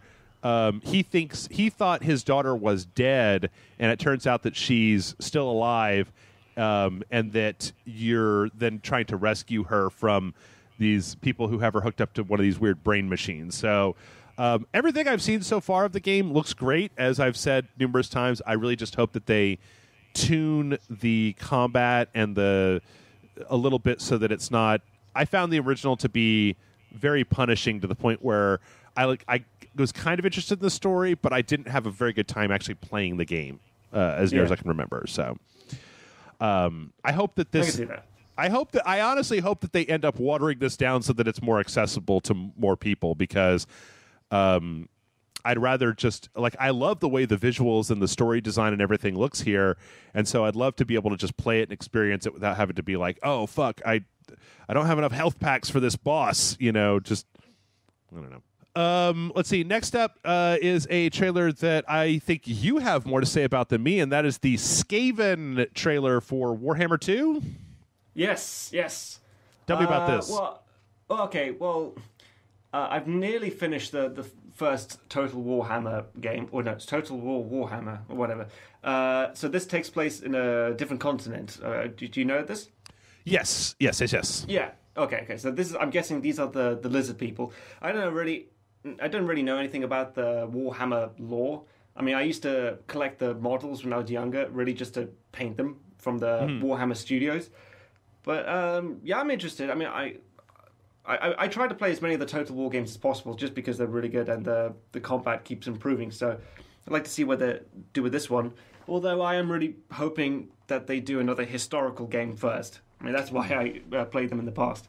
he thought his daughter was dead, and it turns out that she's still alive. And that you're then trying to rescue her from these people who have her hooked up to one of these weird brain machines. So everything I've seen so far of the game looks great. As I've said numerous times, I really just hope that they tune the combat and a little bit so that it's not... I found the original to be very punishing to the point where I was kind of interested in the story, but I didn't have a very good time actually playing the game as near as I can remember. So... I hope that this. I honestly hope that they end up watering this down so that it's more accessible to more people because I'd rather just I love the way the visuals and the story design and everything looks here, and so I'd love to be able to just play it and experience it without having to be like, oh fuck, I don't have enough health packs for this boss, just I don't know. Let's see. Next up is a trailer that I think you have more to say about than me, and that is the Skaven trailer for Warhammer 2. Yes. Tell me about this. I've nearly finished the first Total Warhammer game, or no, it's Total War Warhammer or whatever. So this takes place in a different continent. Do you know this? Yes. Yeah. Okay. So this is. I'm guessing these are the lizard people. I don't really know anything about the Warhammer lore. I mean, I used to collect the models when I was younger, really just to paint them from the Warhammer studios. But yeah, I'm interested. I mean, I try to play as many of the Total War games as possible, just because they're really good and the combat keeps improving. So I'd like to see what they do with this one. Although I am really hoping that they do another historical game first. I mean, that's why I played them in the past.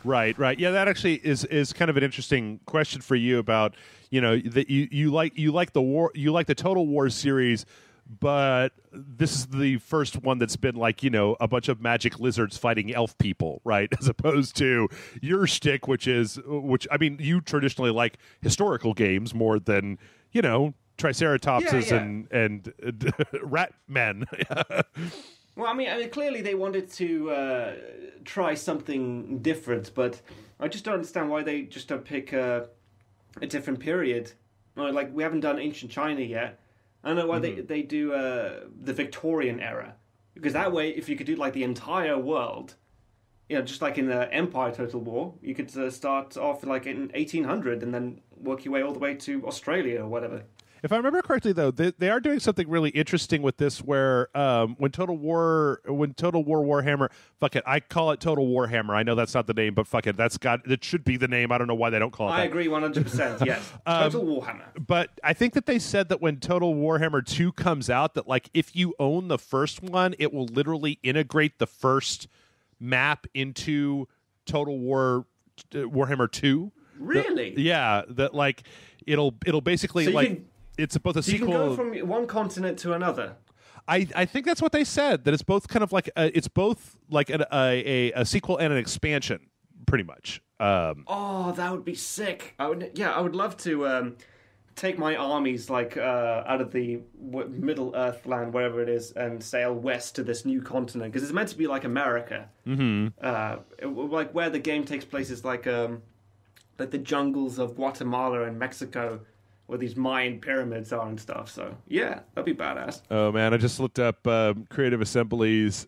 Right. Yeah, that actually is kind of an interesting question for you about, that you like the Total War series, but this is the first one that's been like, a bunch of magic lizards fighting elf people, right? As opposed to your shtick, which I mean, you traditionally like historical games more than, Triceratopses and rat men. Well, I mean, clearly they wanted to try something different, but I just don't understand why they just don't pick a different period. Like, we haven't done ancient China yet. I don't know why they do the Victorian era. Because that way, if you could do, like, the entire world, just like in the Empire Total War, you could start off, like, in 1800 and then work your way all the way to Australia or whatever. If I remember correctly, though, they are doing something really interesting with this, where when Total War Warhammer, fuck it, I call it Total Warhammer. I know that's not the name, but fuck it, it should be the name. I don't know why they don't call it that. I agree 100%. Yes, Total Warhammer. But I think that they said that when Total Warhammer 2 comes out, that like if you own the first one, it will literally integrate the first map into Total Warhammer 2. Really? That like it'll basically so it's both a sequel. You can go from one continent to another. I think that's what they said. That it's both kind of like a sequel and an expansion, pretty much. Oh, that would be sick. I would love to take my armies like out of the Middle Earth land, wherever it is, and sail west to this new continent because it's meant to be like America. Like where the game takes place is like the jungles of Guatemala and Mexico, where these Mayan pyramids are and stuff. So, yeah, that'd be badass. Oh, man, I just looked up Creative Assembly's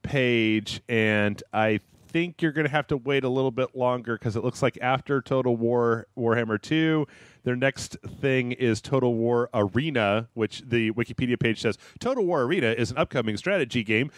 page, and I think you're going to have to wait a little bit longer because it looks like after Total War Warhammer 2, their next thing is Total War Arena, which the Wikipedia page says Total War Arena is an upcoming strategy game.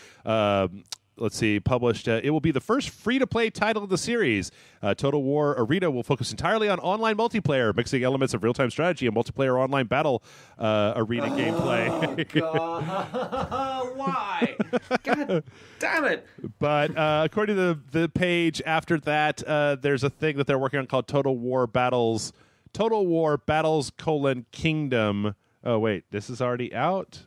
Let's see, published. It will be the first free-to-play title of the series. Total War Arena will focus entirely on online multiplayer, mixing elements of real-time strategy and multiplayer online battle arena gameplay. God. Why? God damn it. But according to the page after that, there's a thing that they're working on called Total War Battles, Kingdom. Oh, wait, this is already out?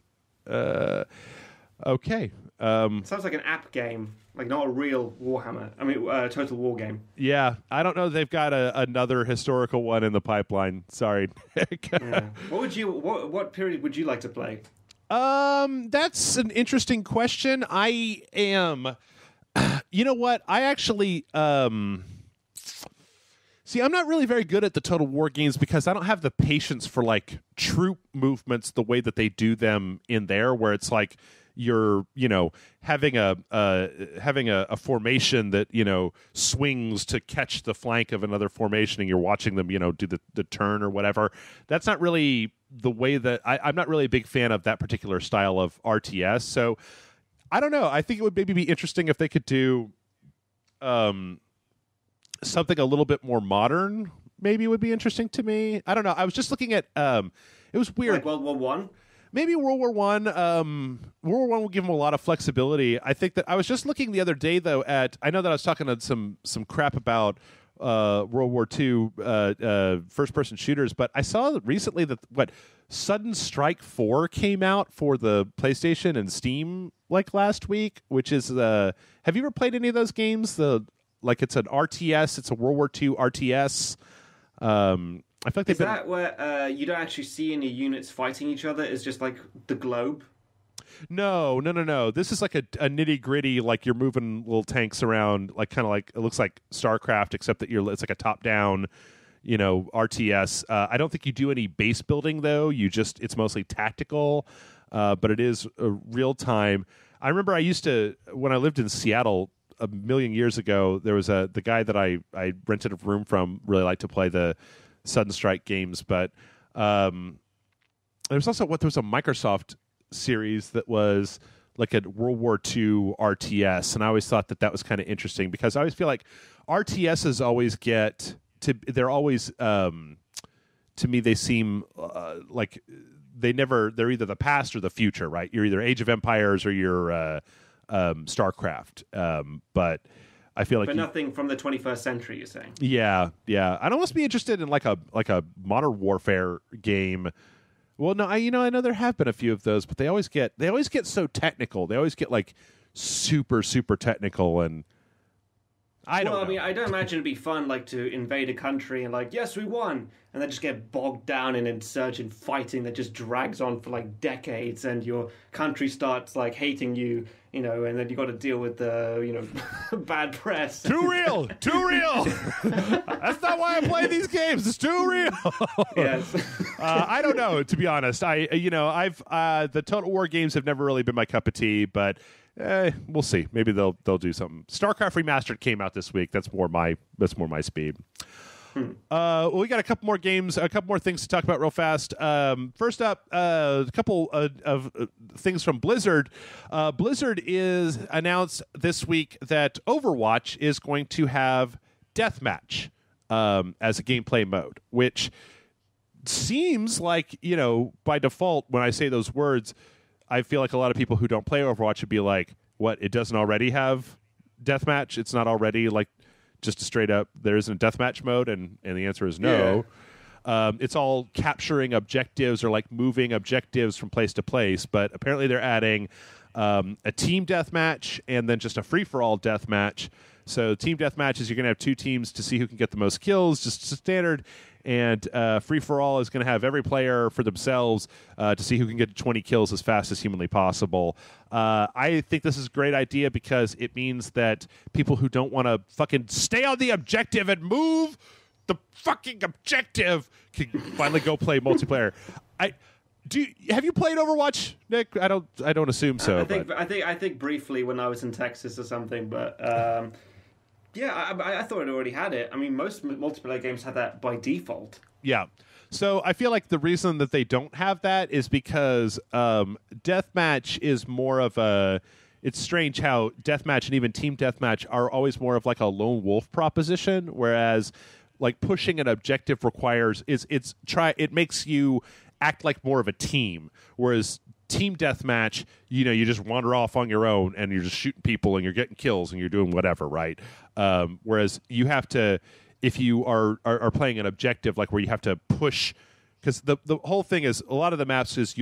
Okay. Sounds like an app game, like not a real Warhammer. I mean, Total War game. Yeah, I don't know. They've got another historical one in the pipeline. Sorry, Nick. Yeah. What period would you like to play? That's an interesting question. I am. You know what? I actually. See, I'm not really very good at the Total War games because I don't have the patience for like troop movements the way that they do them in there, where it's like you're having a formation that swings to catch the flank of another formation, and you're watching them do the turn or whatever. That's not really the way that I'm not really a big fan of that particular style of RTS. So I don't know. I think it would maybe be interesting if they could do something a little bit more modern. Maybe it would be interesting to me. I don't know. I was just looking at it was weird. Like World War One. Maybe World War One. World War One will give them a lot of flexibility. I think that I was just looking the other day though at. I know that I was talking to some crap about World War II first person shooters, but I saw recently that Sudden Strike 4 came out for the PlayStation and Steam like last week, which is have you ever played any of those games? It's an RTS. It's a World War II RTS. I feel like is that where you don't actually see any units fighting each other? It's just like the globe? No. This is like a nitty-gritty, like you're moving little tanks around, like kind of like, it looks like StarCraft, except that it's like a top-down, RTS. I don't think you do any base building, though. It's mostly tactical, but it is real-time. I remember when I lived in Seattle a million years ago, there was the guy that I rented a room from really liked to play the Sudden Strike games, but there's also there was a Microsoft series that was like a World War II RTS, and I always thought that was kind of interesting because I always feel like RTSs always they're always to me they seem like they're either the past or the future, right? You're either Age of Empires or you're StarCraft. But I feel like nothing from the 21st century. You're saying? Yeah. I'd almost be interested in like a Modern Warfare game. Well, no, I know there have been a few of those, but they always get so technical. They always get like super technical, and I don't know. I mean, I don't imagine it'd be fun like to invade a country and like, yes, we won, and then just get bogged down in insurgent fighting that just drags on for like decades, and your country starts like hating you, and then you got to deal with the bad press. Too real. That's not why I play these games. It's too real. Yes. I don't know, to be honest. I've the Total War games have never really been my cup of tea, but we'll see. Maybe they'll do something. StarCraft Remastered came out this week. That's more my speed. Well, we got a couple more games, a couple more things to talk about real fast. First up, a couple of things from Blizzard. Blizzard is announced this week that Overwatch is going to have deathmatch as a gameplay mode, which seems like, by default, when I say those words, I feel like a lot of people who don't play Overwatch would be like, what, it doesn't already have deathmatch? It's not already like just a straight up, there isn't a deathmatch mode? And the answer is no. Yeah. It's all capturing objectives or like moving objectives from place to place, but apparently they're adding a team deathmatch and then just a free-for-all deathmatch. So team deathmatch is you're going to have two teams to see who can get the most kills, just standard. And free-for-all is going to have every player for themselves to see who can get to 20 kills as fast as humanly possible. I think this is a great idea because it means that people who don't want to fucking stay on the objective and move the fucking objective can finally go play multiplayer. Have you played Overwatch, Nick? I don't assume so. I think briefly when I was in Texas or something, but. Yeah, I thought it already had it. I mean, most multiplayer games have that by default. Yeah. So I feel like the reason that they don't have that is because deathmatch is more of a... It's strange how deathmatch and even team deathmatch are always more of like a lone wolf proposition, whereas like pushing an objective requires... It makes you act like more of a team, whereas... Team deathmatch, you just wander off on your own and you're just shooting people and you're getting kills and you're doing whatever, right? Whereas you have to, if you are playing an objective like where you have to push, because the whole thing is a lot of the maps is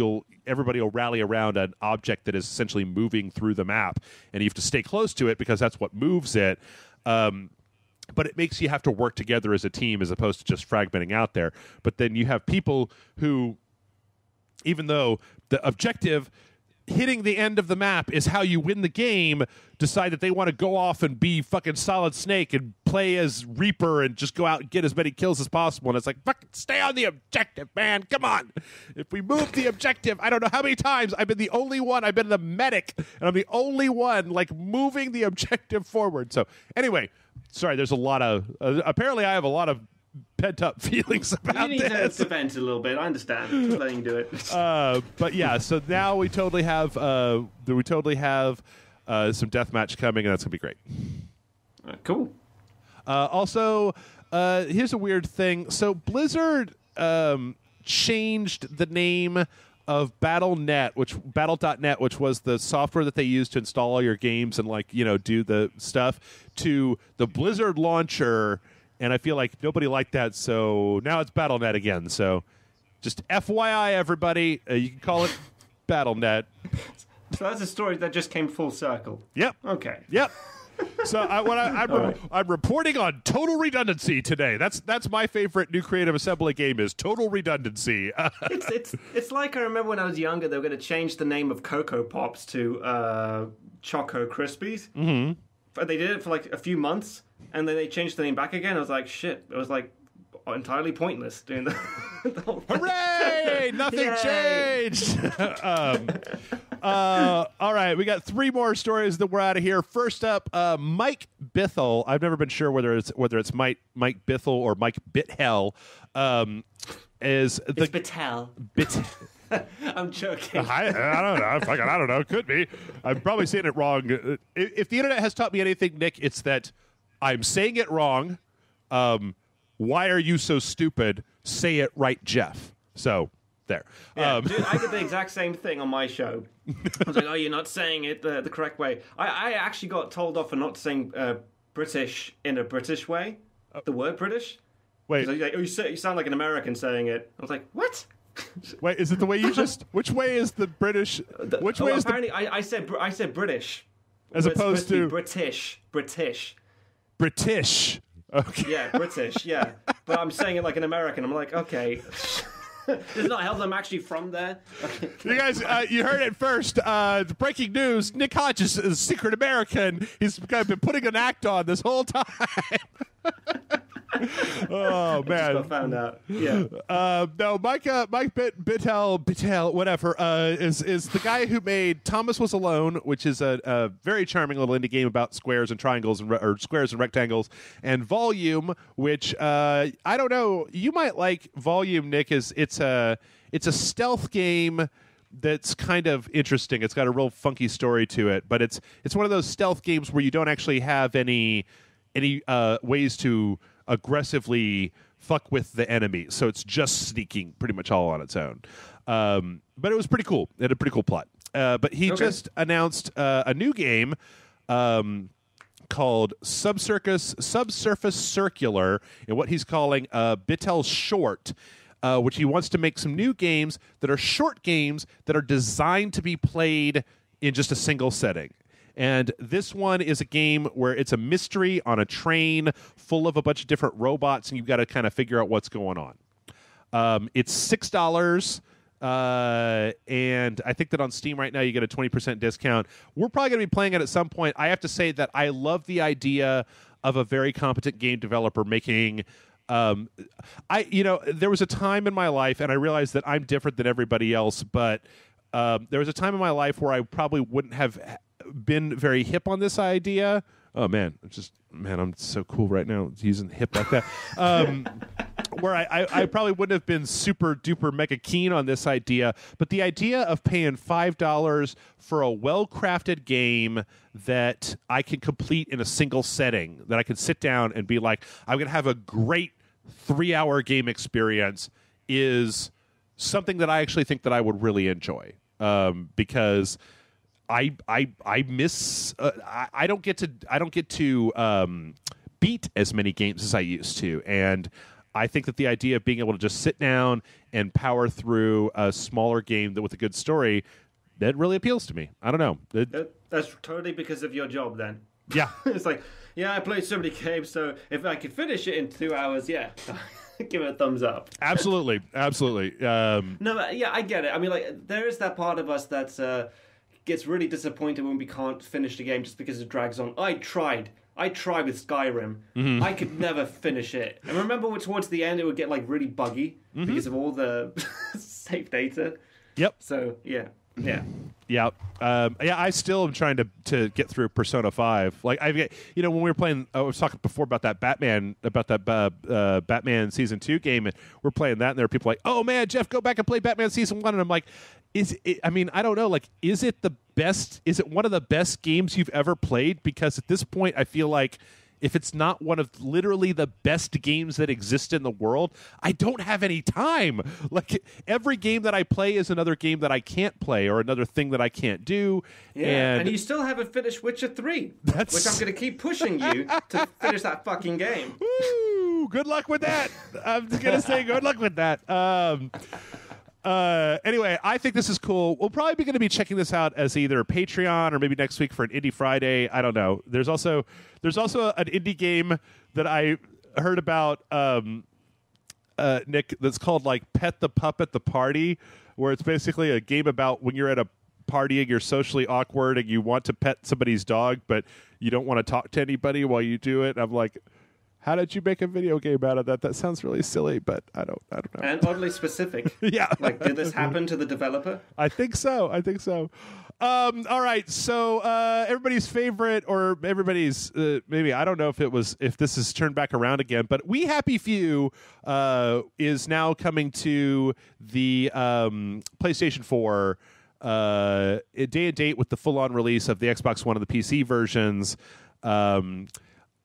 everybody will rally around an object that is essentially moving through the map, and you have to stay close to it because that's what moves it. But it makes you have to work together as a team as opposed to just fragmenting out there. But then you have people who, even though the objective hitting the end of the map is how you win the game, decide that they want to go off and be fucking Solid Snake and play as Reaper and just go out and get as many kills as possible. And it's like, fucking stay on the objective, man. Come on. If we move the objective, I don't know how many times I've been the only one. I've been the medic, and I'm the only one like moving the objective forward. So anyway, sorry, there's a lot of... apparently I have a lot of pent-up feelings about this. You need to vent a little bit. I understand. Just letting you do it. But yeah, so now we totally have some deathmatch coming, and that's gonna be great. Cool. Also, here's a weird thing. So Blizzard changed the name of Battle.net, which was the software that they used to install all your games and do the stuff, to the Blizzard launcher. And I feel like nobody liked that, so now it's Battle.net again. So just FYI, everybody, you can call it Battle.net. So that's a story that just came full circle. Yep. Okay. Yep. So I'm reporting on total redundancy today. That's my favorite new Creative Assembly game is Total Redundancy. It's like I remember when I was younger, they were going to change the name of Cocoa Pops to Choco Krispies. Mm-hmm. But they did it for like a few months, and then they changed the name back again. I was like, shit. It was like entirely pointless doing the whole thing. Hooray! Nothing changed. All right, we got three more stories that we're out of here. First up, Mike Bithell. I've never been sure whether it's Mike Bithell or Mike Bithell. It's Bithell. I'm joking. I don't know. I don't know. Could be. I'm probably saying it wrong. If the internet has taught me anything, Nick, it's that I'm saying it wrong. Why are you so stupid? Say it right, Jeff. So There. Yeah, dude, I did the exact same thing on my show. I was like, oh, you're not saying it the correct way. I actually got told off for not saying British in a British way. The word British. Wait. Like, oh, you sound like an American saying it. I was like, what? Wait, is it the way you just... Which way is the British... Which way is apparently, I said British. As opposed to... British. British. Okay. Yeah, British, yeah. But I'm saying it like an American. I'm like, okay. Does not help them actually from there. Okay. You guys, you heard it first. The breaking news, Nick Hodges is a secret American. He's kind of been putting an act on this whole time. Oh, man. Just got found out. Yeah. No, Mike Bittel, whatever, is the guy who made Thomas Was Alone, which is a very charming little indie game about squares and triangles or squares and rectangles, and Volume, which I don't know, you might like Volume, Nick. It's a stealth game that's kind of interesting. It's got a real funky story to it, but it's one of those stealth games where you don't actually have any ways to aggressively fuck with the enemy, so it's just sneaking pretty much all on its own. But it was pretty cool. It had a pretty cool plot. But he just announced a new game called Subsurface Circular, and what he's calling Bittel Short, which he wants to make some new games that are short games that are designed to be played in just a single setting. And this one is a game where it's a mystery on a train full of a bunch of different robots, and you've got to kind of figure out what's going on. It's $6, and I think that on Steam right now you get a 20% discount. We're probably going to be playing it at some point. I have to say that I love the idea of a very competent game developer making... there was a time in my life, and I realized that I'm different than everybody else, but there was a time in my life where I probably wouldn't have been very hip on this idea. Oh man, I'm so cool right now using hip like that. Where I probably wouldn't have been super duper mega keen on this idea, but the idea of paying $5 for a well-crafted game that I can complete in a single setting, that I can sit down and be like, I'm going to have a great 3-hour game experience, is something that I actually think that I would really enjoy, because I miss I don't get to beat as many games as I used to, and I think that the idea of being able to just sit down and power through a smaller game with a good story, that really appeals to me. I don't know. That's totally because of your job then. Yeah. It's like, yeah, I played so many games, so if I could finish it in 2 hours, yeah, give it a thumbs up. Absolutely. No, yeah, I get it. I mean, like, there is that part of us that gets really disappointed when we can't finish the game just because it drags on. I tried with Skyrim. Mm-hmm. I could never finish it. And remember towards the end it would get like really buggy because of all the save data. Yep. So yeah. I still am trying to get through Persona 5. Like when we were playing, I was talking before about that Batman Batman Season 2 game, and we're playing that, and there are people like, "Oh man, Jeff, go back and play Batman Season 1," and I'm like, I don't know, like, is it the best? Is it one of the best games you've ever played? Because at this point, I feel like if it's not one of literally the best games that exist in the world, I don't have any time. Like, every game that I play is another game that I can't play or another thing that I can't do. Yeah, and you still haven't finished Witcher 3, which I'm going to keep pushing you to finish that fucking game. Woo! Good luck with that. I'm just going to say good luck with that. Anyway, I think this is cool. We'll probably be going to be checking this out as either Patreon or maybe next week for an Indie Friday. I don't know. There's also an indie game that I heard about, Nick, that's called like Pet the Pup at the Party, where it's basically a game about when you're at a party and you're socially awkward and you want to pet somebody's dog, but you don't want to talk to anybody while you do it. I'm like, how did you make a video game out of that? That sounds really silly, but I don't know. And oddly specific. Yeah. Like, did this happen to the developer? I think so. All right. So everybody's favorite, or everybody's maybe, I don't know if this is turned back around again, but We Happy Few is now coming to the PlayStation 4 day and date with the full-on release of the Xbox One and the PC versions.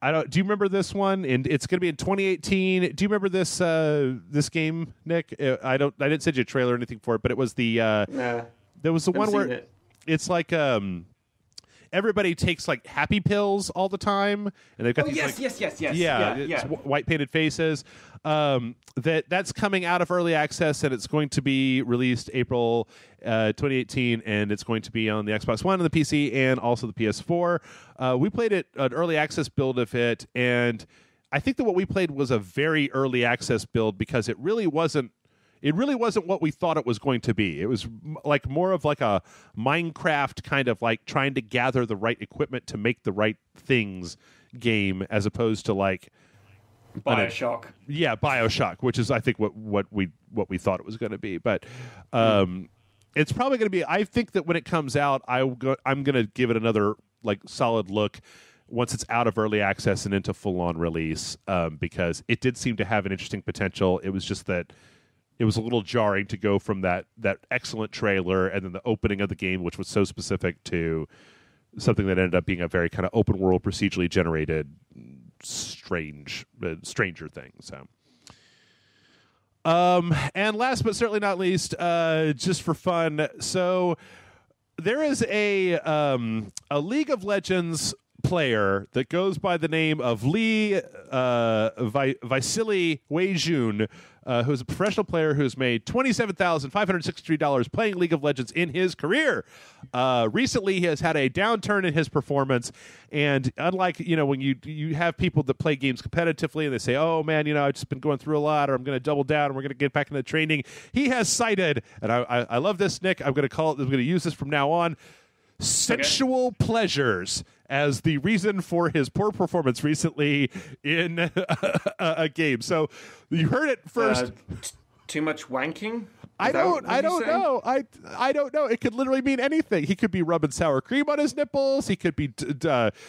I don't. Do you remember this one? And it's going to be in 2018. Do you remember this game, Nick? I don't. I didn't send you a trailer or anything for it, but it was the. Nah. There was the one where it's like everybody takes like happy pills all the time, and they've got these yes. Yeah. White painted faces. That's coming out of early access, and it's going to be released April 2018, and it's going to be on the Xbox One and the PC and also the PS4. We played an early access build of it, and I think that what we played was a very early access build because it really wasn't what we thought it was going to be. It was like more of like a Minecraft kind of like trying to gather the right equipment to make the right things game, as opposed to like BioShock. Yeah, BioShock, which is I think what we thought it was going to be. But it's probably going to be. I think that when it comes out, I'm going to give it another like solid look once it's out of early access and into full on release, because it did seem to have an interesting potential. It was just that. It was a little jarring to go from that excellent trailer and then the opening of the game, which was so specific, to something that ended up being a very kind of open world, procedurally generated, stranger thing. So, and last but certainly not least, just for fun, so there is a League of Legends player that goes by the name of Lee Vasily Wei-jun, who's a professional player who's made $27,563 playing League of Legends in his career. Recently, he has had a downturn in his performance, and unlike when you have people that play games competitively and they say, "Oh man, I've just been going through a lot," or "I'm going to double down and we're going to get back into training," he has cited, and I love this, Nick. I'm going to use this from now on. Sensual pleasures as the reason for his poor performance recently in a game. So you heard it first. Too much wanking? I don't know. I don't know. It could literally mean anything. He could be rubbing sour cream on his nipples. He could be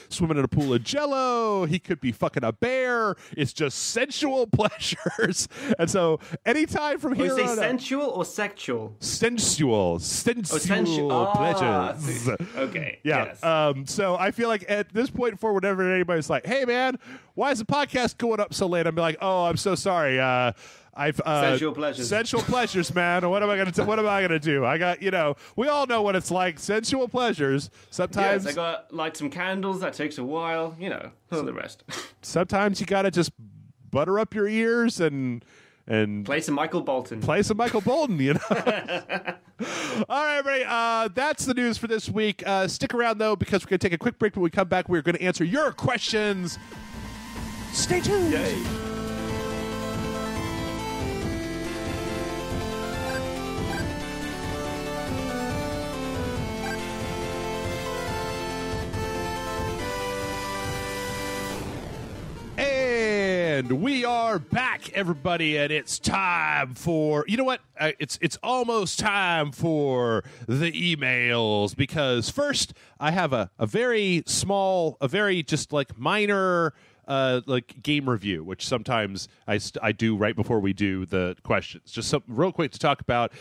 swimming in a pool of Jello. He could be fucking a bear. It's just sensual pleasures. And so anytime from here on out, sensual or sexual? Sensual pleasures. Okay. Yeah. Yes. So I feel like at this point forward, whenever anybody's like, "Hey man, why is the podcast going up so late?" I'm like, "Oh, I'm so sorry. Sensual pleasures. Sensual pleasures, man. What am I gonna do? I got, we all know what it's like. Sensual pleasures. Sometimes I got light some candles. That takes a while. All the rest. Sometimes you gotta just butter up your ears and play some Michael Bolton. All right, everybody. That's the news for this week. Stick around though, because we're gonna take a quick break. When we come back, we're gonna answer your questions. Stay tuned. Yay. And we are back, everybody, and it's time for, it's almost time for the emails, because first I have a very small, a very just like minor like game review, which sometimes I do right before we do the questions. Just something real quick to talk about,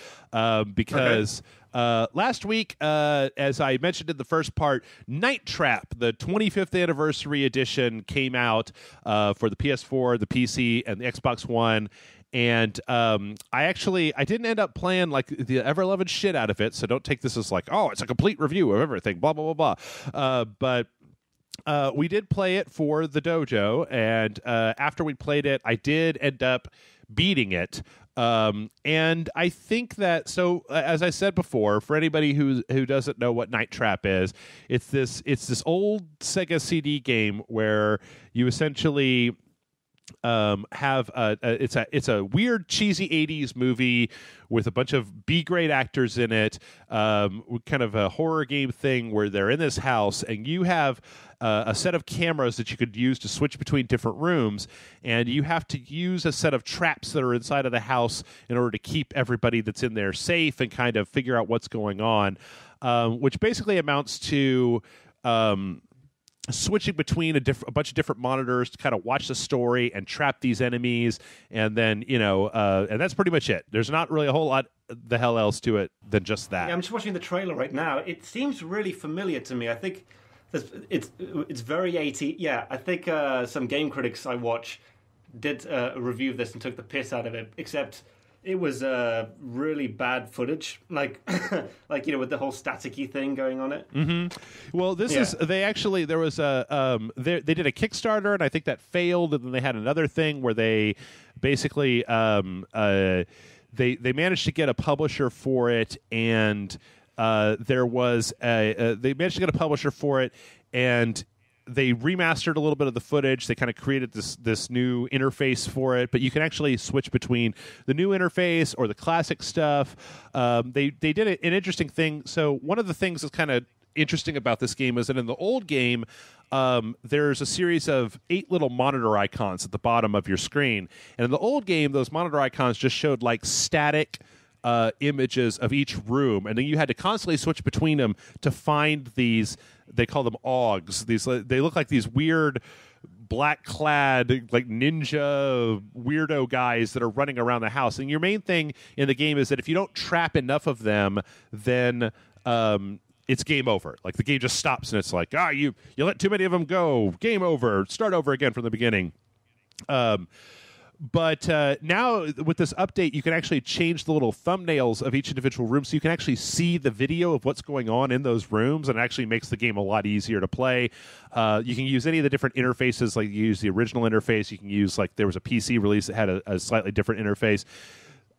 because last week, as I mentioned in the first part, Night Trap, the 25th anniversary edition, came out for the PS4, the PC, and the Xbox One. And I didn't end up playing like the ever-loving shit out of it, so don't take this as like, oh, it's a complete review of everything, blah, blah, blah, blah. But we did play it for the dojo, and after we played it, I did end up beating it. And I think that, so as I said before, for anybody who doesn't know what Night Trap is, it's this old Sega CD game where you essentially have it's a weird cheesy 80s movie with a bunch of B-grade actors in it, kind of a horror game thing where they're in this house and you have a set of cameras that you could use to switch between different rooms, and you have to use a set of traps that are inside of the house in order to keep everybody that's in there safe and kind of figure out what's going on, which basically amounts to switching between a bunch of different monitors to kind of watch the story and trap these enemies, and then and that's pretty much it. There's not really a whole lot the hell else to it than just that. Yeah, I'm just watching the trailer right now. It seems really familiar to me. I think It's very 80. Yeah, I think some game critics I watch did a review of this and took the piss out of it, except it was really bad footage, like like with the whole staticky thing going on it. Mm-hmm. Well, there was they did a Kickstarter, and I think that failed, and then they had another thing where they basically they managed to get a publisher for it, and they managed to get a publisher for it, and they remastered a little bit of the footage. They kind of created this new interface for it, but you can actually switch between the new interface or the classic stuff. They did an interesting thing. So one of the things that's kind of interesting about this game is that in the old game, there's a series of 8 little monitor icons at the bottom of your screen. And in the old game, those monitor icons just showed like static images of each room, and then you had to constantly switch between them to find these. They call them augs. They look like these weird black-clad, like ninja weirdo guys that are running around the house. And your main thing in the game is that if you don't trap enough of them, then it's game over. Like the game just stops, and it's like, you let too many of them go. Game over. Start over again from the beginning. But now with this update, you can actually change the little thumbnails of each individual room, so you can actually see the video of what's going on in those rooms, and it actually makes the game a lot easier to play. You can use any of the different interfaces, like you use the original interface. You can use, like, there was a PC release that had a slightly different interface.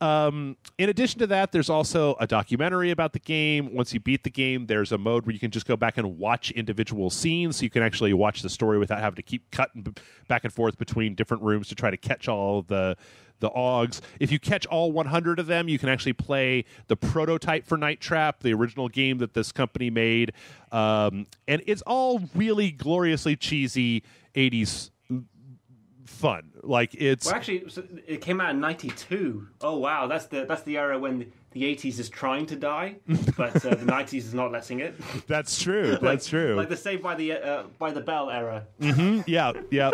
In addition to that, there's also a documentary about the game. Once you beat the game, there's a mode where you can just go back and watch individual scenes, so you can actually watch the story without having to keep cutting back and forth between different rooms to try to catch all of the augs. If you catch all 100 of them, you can actually play the prototype for Night Trap, the original game that this company made. And it's all really gloriously cheesy 80s fun. Like, it's actually, it came out in 92. Oh wow, that's the era when the 80s is trying to die, but the 90s is not letting it. That's true. That's true. Like the Saved by the Bell era. Mm-hmm. Yeah.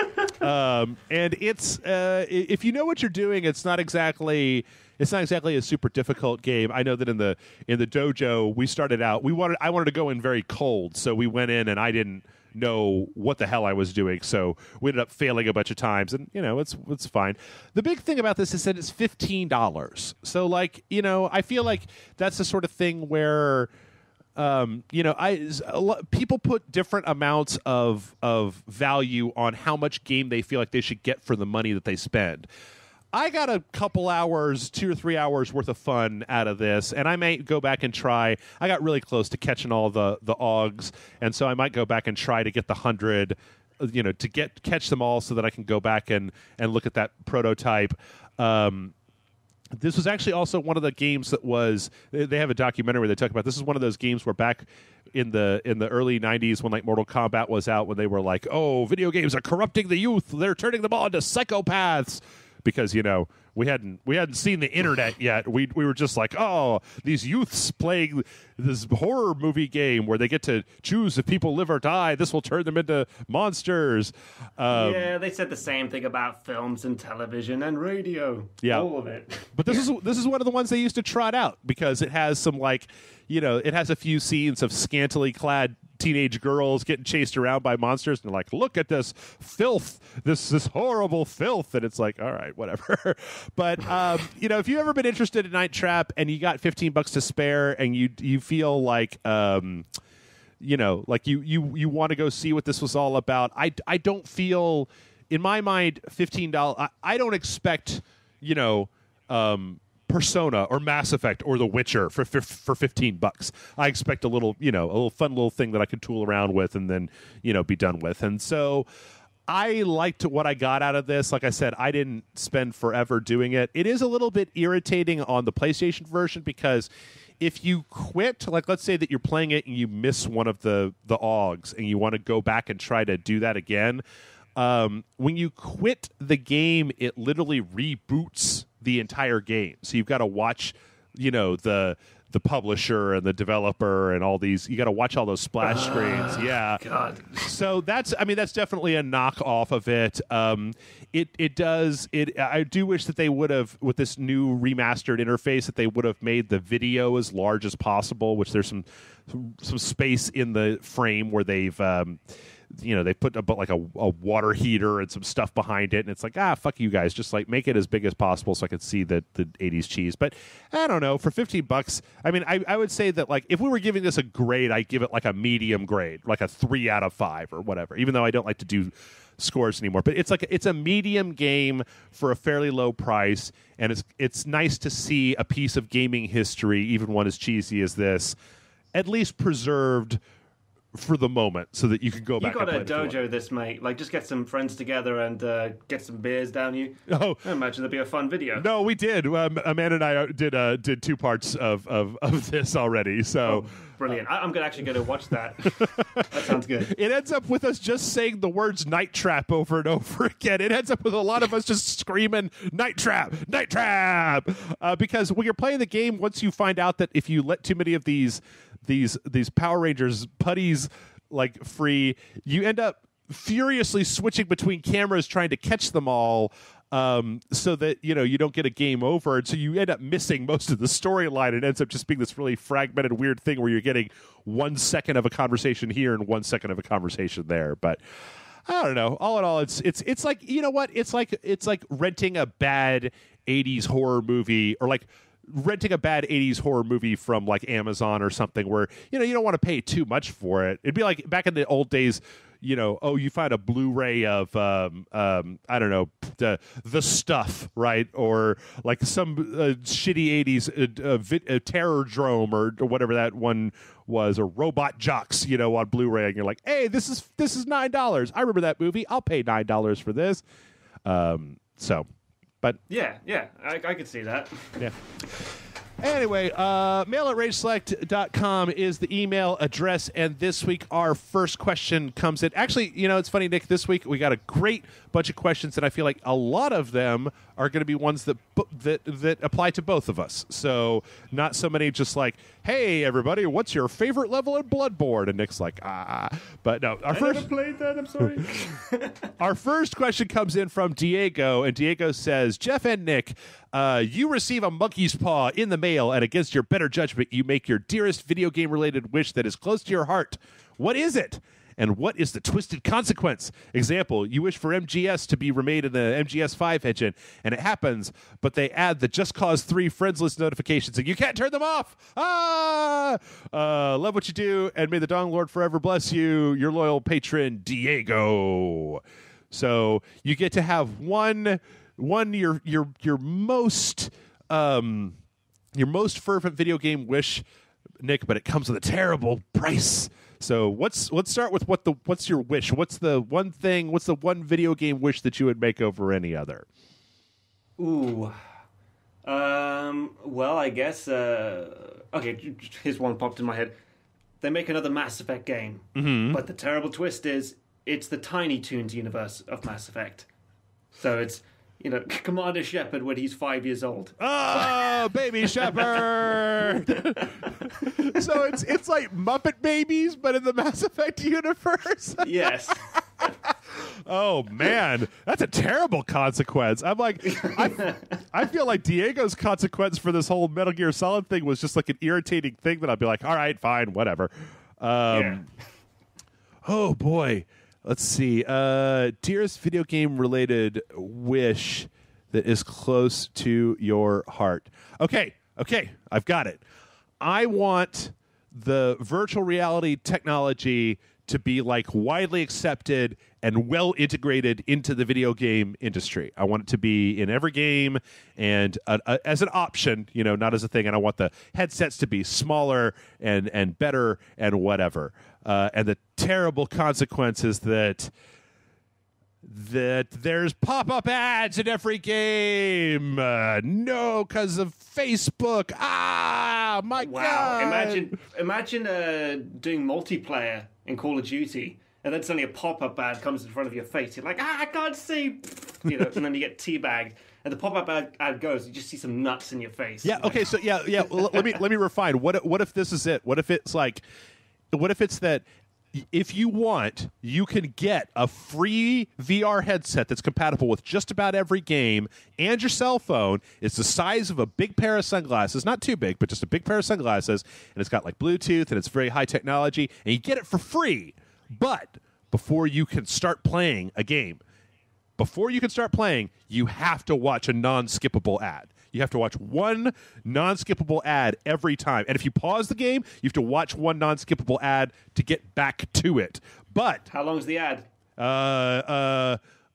And it's if you know what you're doing, it's not exactly a super difficult game. I know that in the dojo we started out. I wanted to go in very cold, so we went in and I didn't know what the hell I was doing, so we ended up failing a bunch of times, and it's fine. The big thing about this is that it's $15, so like I feel like that's the sort of thing where people put different amounts of value on how much game they feel like they should get for the money that they spend. I got a couple hours, 2 or 3 hours worth of fun out of this, and I might go back and try. I got really close to catching all the augs, and so I might go back and try to get the 100, to catch them all, so that I can go back and look at that prototype. This was actually also one of the games that they have a documentary where they talk about, this is one of those games where back in the early 90s when like Mortal Kombat was out, when they were like, oh, video games are corrupting the youth, they're turning them all into psychopaths. Because we hadn't seen the internet yet. We were just like, oh, these youths playing this horror movie game where they get to choose if people live or die. This will turn them into monsters. Yeah, they said the same thing about films and television and radio. Yeah, all of it. But this is one of the ones they used to trot out because it has some it has a few scenes of scantily clad teenage girls getting chased around by monsters, and they're like, look at this filth, this horrible filth, and it's like, all right, whatever. But if you've ever been interested in Night Trap and you got $15 to spare, and you feel like like you want to go see what this was all about, I don't feel, in my mind, $15, I don't expect Persona or Mass Effect or The Witcher for $15. I expect a little fun little thing that I could tool around with and then be done with. And so I liked what I got out of this. Like I said, I didn't spend forever doing it. It is a little bit irritating on the PlayStation version because if you quit, like let's say that you're playing it and you miss one of the augs and you want to go back and try to do that again, when you quit the game, it literally reboots the entire game. So you've got to watch, the the publisher and the developer and all these. You got to watch all those splash screens. Yeah. God. So that's definitely a knockoff of it. I do wish that they would have, with this new remastered interface, that they would have made the video as large as possible, which there's some space in the frame where they've they put a water heater and some stuff behind it, and it's like, fuck you guys, just like make it as big as possible so I could see the 80s cheese. But I don't know, for $15, I would say that, like, if we were giving this a grade, I'd give it like a medium grade, like a 3 out of 5 or whatever, even though I don't like to do scores anymore. But it's a medium game for a fairly low price, and it's nice to see a piece of gaming history, even one as cheesy as this, at least preserved for the moment, so that you can go back. You got to dojo this, mate. Like, just get some friends together and get some beers down you. Oh, I imagine there'd be a fun video. No, we did. Amanda and I did 2 parts of this already. So brilliant! I'm actually going to watch that. That sounds good. It ends up with us just saying the words "night trap" over and over again. It ends up with a lot of us just screaming "night trap, night trap," because when you're playing the game, once you find out that if you let too many of these Power Rangers putties like free, you end up furiously switching between cameras trying to catch them all, so that you don't get a game over, and so you end up missing most of the storyline. It ends up just being this really fragmented, weird thing where you're getting 1 second of a conversation here and 1 second of a conversation there. But I don't know. All in all, it's like, you know what? It's like renting a bad 80s horror movie, or like renting a bad 80s horror movie from like Amazon or something, where you don't want to pay too much for it. It'd be like back in the old days, you find a Blu-ray of I don't know, the Stuff, right? Or like some shitty 80s Terror Drome or whatever that one was, or Robot Jocks, on Blu-ray, and you're like, hey, this is $9. I remember that movie. I'll pay $9 for this. But yeah, I could see that. Yeah. Anyway, mail@rageselect.com is the email address, and this week our first question comes in. Actually, it's funny, Nick, this week we got a great bunch of questions, and I feel like a lot of them are going to be ones that apply to both of us. So not so many just like, hey, everybody, what's your favorite level in Bloodborne? And Nick's like, But no, I never played that, I'm sorry. Our first question comes in from Diego, and Diego says, Jeff and Nick, you receive a monkey's paw in the mail, and against your better judgment, you make your dearest video game-related wish that is close to your heart. What is it? And what is the twisted consequence? Example, you wish for MGS to be remade in the MGS5 engine, and it happens, but they add the Just Cause 3 friends list notifications, and you can't turn them off. Love what you do, and may the Dong Lord forever bless you, your loyal patron, Diego. So you get to have your most fervent video game wish, Nick, but it comes with a terrible price. So let's start with what's your wish? What's the one video game wish that you would make over any other? Ooh. Well, I guess okay, here's one popped in my head. They make another Mass Effect game. Mm-hmm. But the terrible twist is it's the Tiny Toons universe of Mass Effect. So it's Commander Shepard when he's 5 years old. Oh, baby Shepard! So it's like Muppet Babies, but in the Mass Effect universe. Yes. Oh man, that's a terrible consequence. I'm like, I feel like Diego's consequence for this whole Metal Gear Solid thing was just like an irritating thing that I'd be like, all right, fine, whatever. Yeah. Oh boy. Let's see. Dearest video game related wish that is close to your heart. Okay, I've got it. I want the virtual reality technology to be like widely accepted and well integrated into the video game industry. I want it to be in every game and as an option, not as a thing. And I want the headsets to be smaller and better and whatever. And the terrible consequences that there's pop-up ads in every game. No, because of Facebook. My God. Imagine doing multiplayer in Call of Duty, and then suddenly a pop-up ad comes in front of your face. You're like, I can't see. and then you get teabagged, and the pop-up ad goes, you just see some nuts in your face. Yeah. Okay. So yeah. Well, let me refine. What if this is it? What if it's that if you want, you can get a free VR headset that's compatible with just about every game and your cell phone. It's the size of a big pair of sunglasses, not too big, but just a big pair of sunglasses, and it's got like Bluetooth and it's very high technology, and you get it for free. But before you can start playing a game, you have to watch a non-skippable ad. You have to watch one non-skippable ad every time. And if you pause the game, you have to watch one non-skippable ad to get back to it. But how long is the ad?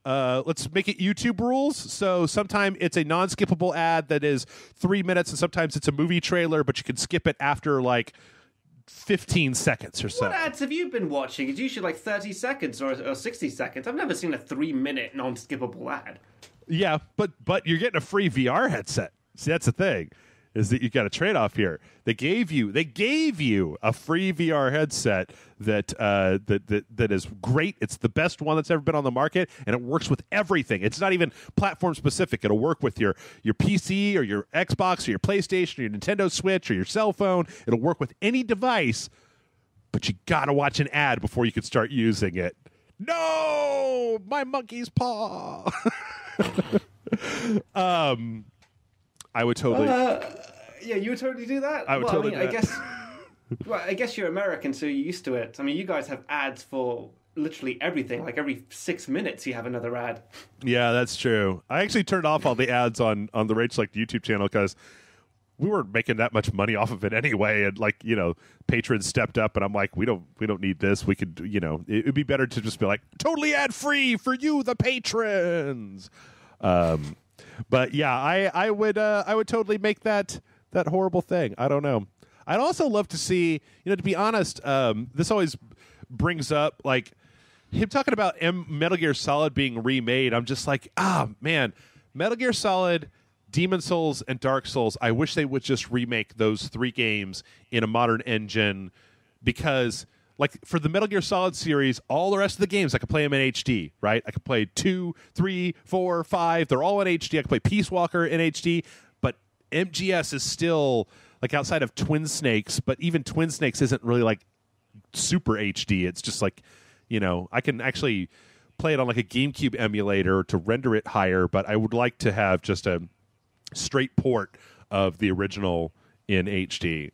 Let's make it YouTube rules. So sometimes it's a non-skippable ad that is 3 minutes, and sometimes it's a movie trailer, but you can skip it after like 15 seconds or so. What ads have you been watching? It's usually like 30 seconds or 60 seconds. I've never seen a 3-minute non-skippable ad. Yeah, but you're getting a free VR headset. See, that's the thing, is that you got a trade-off here. They gave you a free VR headset that is great. It's the best one that's ever been on the market, and it works with everything. It's not even platform specific. It'll work with your PC or your Xbox or your PlayStation or your Nintendo Switch or your cell phone. It'll work with any device, but you got to watch an ad before you can start using it. No, my monkey's paw. I would totally. Yeah, you would totally do that. I would totally. Do that. I guess you're American, so you're used to it. I mean, you guys have ads for literally everything. Like every 6 minutes, you have another ad. Yeah, that's true. I actually turned off all the ads on the Rage Select YouTube channel because we weren't making that much money off of it anyway, and patrons stepped up, and I'm like, we don't need this. We could, it'd be better to just be like totally ad free for you, the patrons. But yeah, I would totally make that horrible thing. I don't know. I'd also love to see, to be honest, this always brings up like him talking about Metal Gear Solid being remade. I'm just like, man, Metal Gear Solid, Demon Souls, and Dark Souls, I wish they would just remake those 3 games in a modern engine, because like for the Metal Gear Solid series, all the rest of the games, I could play them in HD, right? I could play 2, 3, 4, 5. They're all in HD. I could play Peace Walker in HD, but MGS is still like outside of Twin Snakes, but even Twin Snakes isn't really like super HD. It's just like, I can actually play it on like a GameCube emulator to render it higher, but I would like to have just a straight port of the original in HD.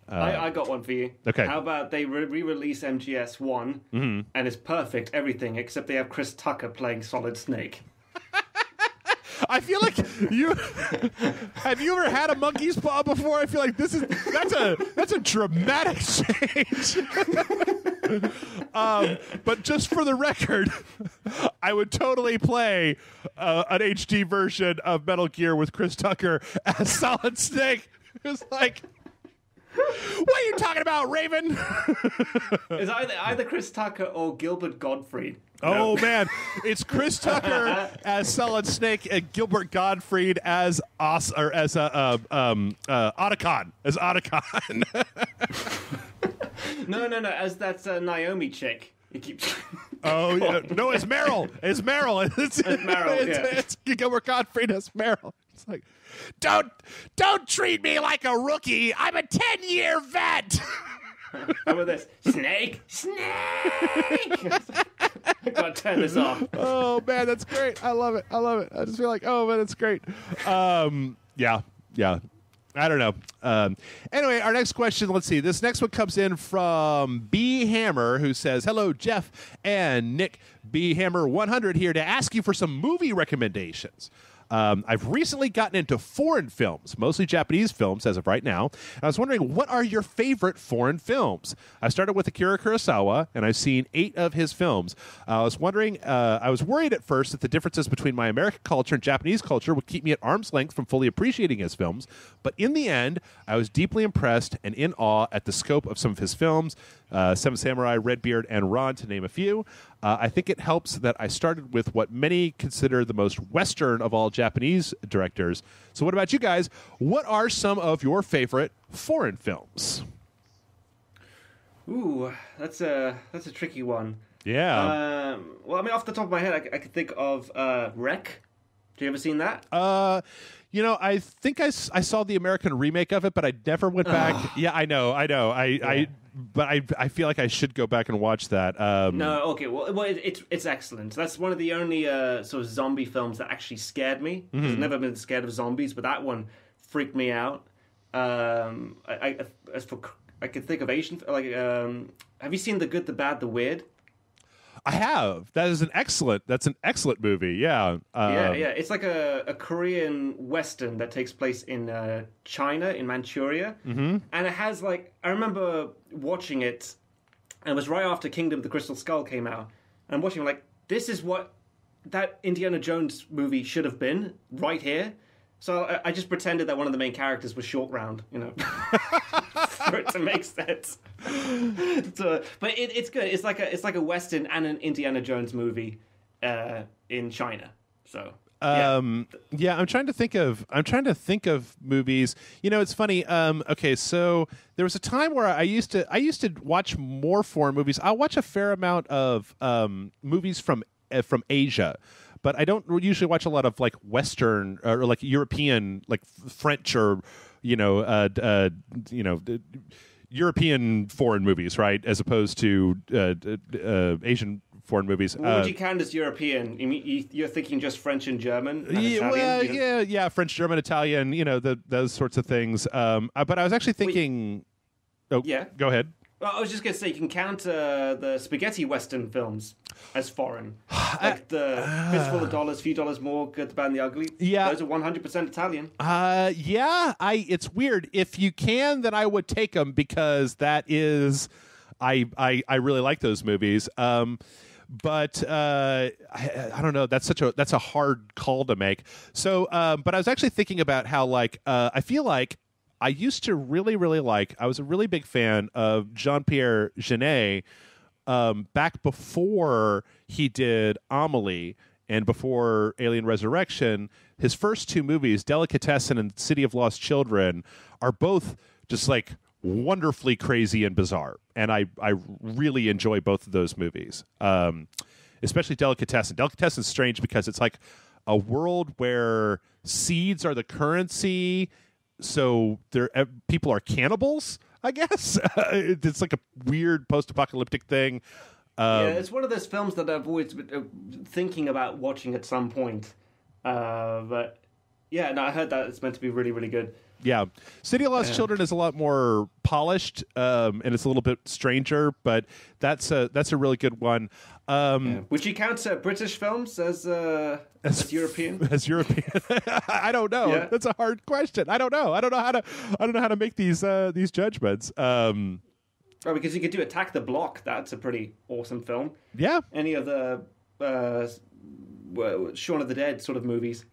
I got one for you. Okay. How about they re-release MGS 1 and it's perfect, everything, except they have Chris Tucker playing Solid Snake. I feel like have you ever had a monkey's paw before? I feel like that's a dramatic change. But just for the record, I would totally play an HD version of Metal Gear with Chris Tucker as Solid Snake. It's like, what are you talking about, Raven? It's either Chris Tucker or Gilbert Gottfried. Oh, man. It's Chris Tucker as Solid Snake and Gilbert Gottfried as Otacon. As Otacon. No. As that's Naomi chick. You keep. Oh, yeah. No, it's Meryl. It's Meryl. It's Meryl, it's Gilbert Gottfried as Meryl. It's like, don't treat me like a rookie. I'm a 10-year vet. How about this? Snake! I gotta turn this off. Oh, man, that's great. I love it. I just feel like, oh, man, that's great. Yeah. I don't know. Anyway, our next question, let's see. This next one comes in from B Hammer, who says, hello, Jeff and Nick. B Hammer 100 here to ask you for some movie recommendations. I've recently gotten into foreign films, mostly Japanese films as of right now. I was wondering, what are your favorite foreign films? I started with Akira Kurosawa, and I've seen 8 of his films. I was worried at first that the differences between my American culture and Japanese culture would keep me at arm's length from fully appreciating his films. But in the end, I was deeply impressed and in awe at the scope of some of his films, Seven Samurai, Redbeard, and Ron, to name a few. I think it helps that I started with what many consider the most Western of all Japanese directors. So what about you guys? What are some of your favorite foreign films? Ooh, that's a tricky one. Yeah. Well, I mean, off the top of my head, I could think of Wreck. Have you ever seen that? I think I saw the American remake of it, but I never went back. Yeah, I know. But I feel like I should go back and watch that. No, okay. Well, it's excellent. That's one of the only sort of zombie films that actually scared me. I've never been scared of zombies, but that one freaked me out. I could think of Asian, have you seen The Good, the Bad, the Weird? I have. That's an excellent movie. Yeah. Yeah. It's like a Korean Western that takes place in China, in Manchuria. And it has I remember watching it, and it was right after Kingdom of the Crystal Skull came out. And I'm watching this is what that Indiana Jones movie should have been, right here. So I just pretended that one of the main characters was Short Round, for it to make sense. But it's good. It's like a Western and an Indiana Jones movie in China. So yeah, I'm trying to think of movies. It's funny. Okay, so there was a time where I used to watch more foreign movies. I'll watch a fair amount of movies from Asia. But I don't usually watch a lot of Western or European, French or European foreign movies, right? As opposed to Asian foreign movies. What would you count as European? You're thinking just French and German? And Italian, yeah, French, German, Italian. Those sorts of things. But I was actually thinking. Yeah. Go ahead. Well, I was just going to say, you can count the spaghetti Western films as foreign. Like the Fistful of Dollars, Few Dollars More, Good, the Bad, and the Ugly. Yeah. Those are 100% Italian. Yeah. It's weird. If you can, then I would take them because that is... I really like those movies. But I don't know. That's a hard call to make. So, but I was actually thinking about how I feel like I used to really, really I was a really big fan of Jean-Pierre Jeunet back before he did Amélie and before Alien Resurrection. His first two movies, Delicatessen and City of Lost Children, are both just wonderfully crazy and bizarre. And I really enjoy both of those movies, especially Delicatessen. Delicatessen's strange because it's a world where seeds are the currency. So people are cannibals, I guess. It's a weird post-apocalyptic thing. Yeah, it's one of those films that I've always been thinking about watching at some point. But yeah, no, I heard that it's meant to be really, really good. Yeah. City of Lost Children is a lot more polished, and it's a little bit stranger, but that's a really good one. Would you count British films as European? As European, I don't know. Yeah. That's a hard question. I don't know. I don't know how to make these judgments. Because you could do Attack the Block. That's a pretty awesome film. Yeah. Any of the Shaun of the Dead sort of movies.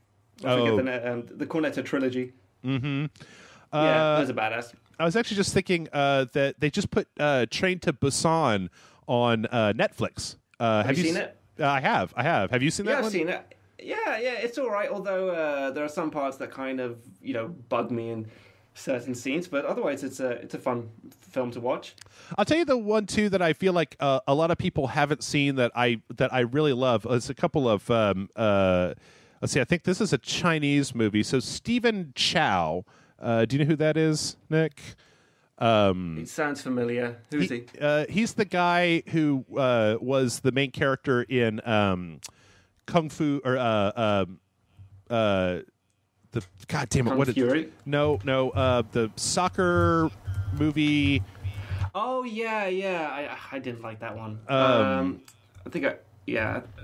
I forget the Cornetto trilogy. Mm-hmm. Yeah, that was a badass. I was actually just thinking that they just put Train to Busan on Netflix. Have you seen it? I have. Have you seen that one? Yeah, I've seen it. Yeah, it's all right. Although there are some parts that kind of bug me in certain scenes, but otherwise it's a fun film to watch. I'll tell you the one too that I feel like a lot of people haven't seen that I really love. It's a couple of let's see. I think this is a Chinese movie. So Stephen Chow. Do you know who that is, Nick? It sounds familiar. Who's he? He's the guy who was the main character in Kung Fu or the God damn it! Kung Fury? No. The soccer movie. Oh yeah. I didn't like that one. I think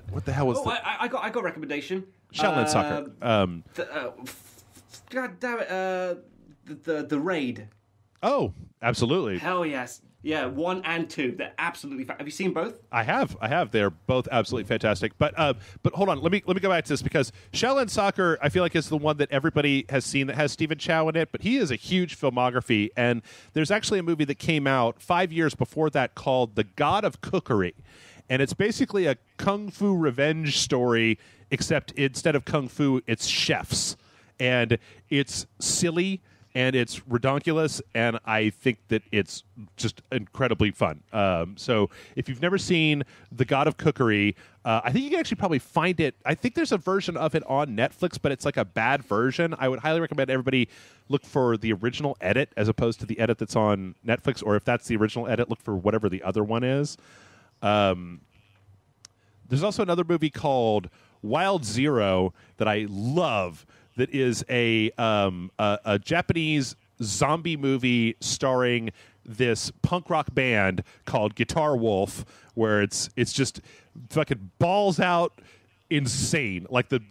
What the hell was that? I got a recommendation. Shaolin Soccer. God damn it! The Raid. Oh, absolutely. Hell yes. Yeah, 1 and 2. They're absolutely have you seen both? I have. They're both absolutely fantastic. But hold on. Let me go back to this because Shaolin Soccer, I feel like is the one that everybody has seen that has Stephen Chow in it. But he is a huge filmography, and there's actually a movie that came out 5 years before that called The God of Cookery, and it's basically a kung fu revenge story, except instead of kung fu, it's chefs, and it's silly. and it's redonkulous, and I think that it's just incredibly fun. So if you've never seen The God of Cookery, I think you can actually probably find it. I think there's a version of it on Netflix, but it's like a bad version. I would highly recommend everybody look for the original edit as opposed to the edit that's on Netflix, or if that's the original edit, look for whatever the other one is. There's also another movie called Wild Zero that I love that is a Japanese zombie movie starring this punk rock band called Guitar Wolf, where it's just fucking balls out insane. Like the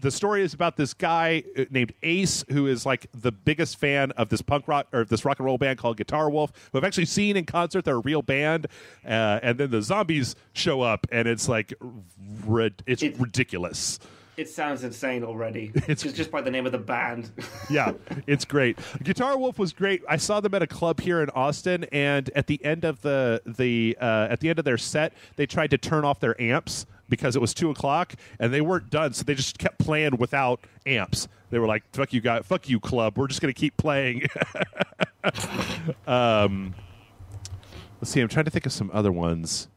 story is about this guy named Ace, who is like the biggest fan of this punk rock or this rock and roll band called Guitar Wolf, who I've actually seen in concert. They're a real band, and then the zombies show up, and it's like it's ridiculous. It sounds insane already. It's just by the name of the band. Yeah, it's great. Guitar Wolf was great. I saw them at a club here in Austin, and at the end of at the end of their set, they tried to turn off their amps because it was 2:00 and they weren't done, so they just kept playing without amps. They were like, "Fuck you, guys! Fuck you, club! We're just gonna keep playing." Let's see. I'm trying to think of some other ones.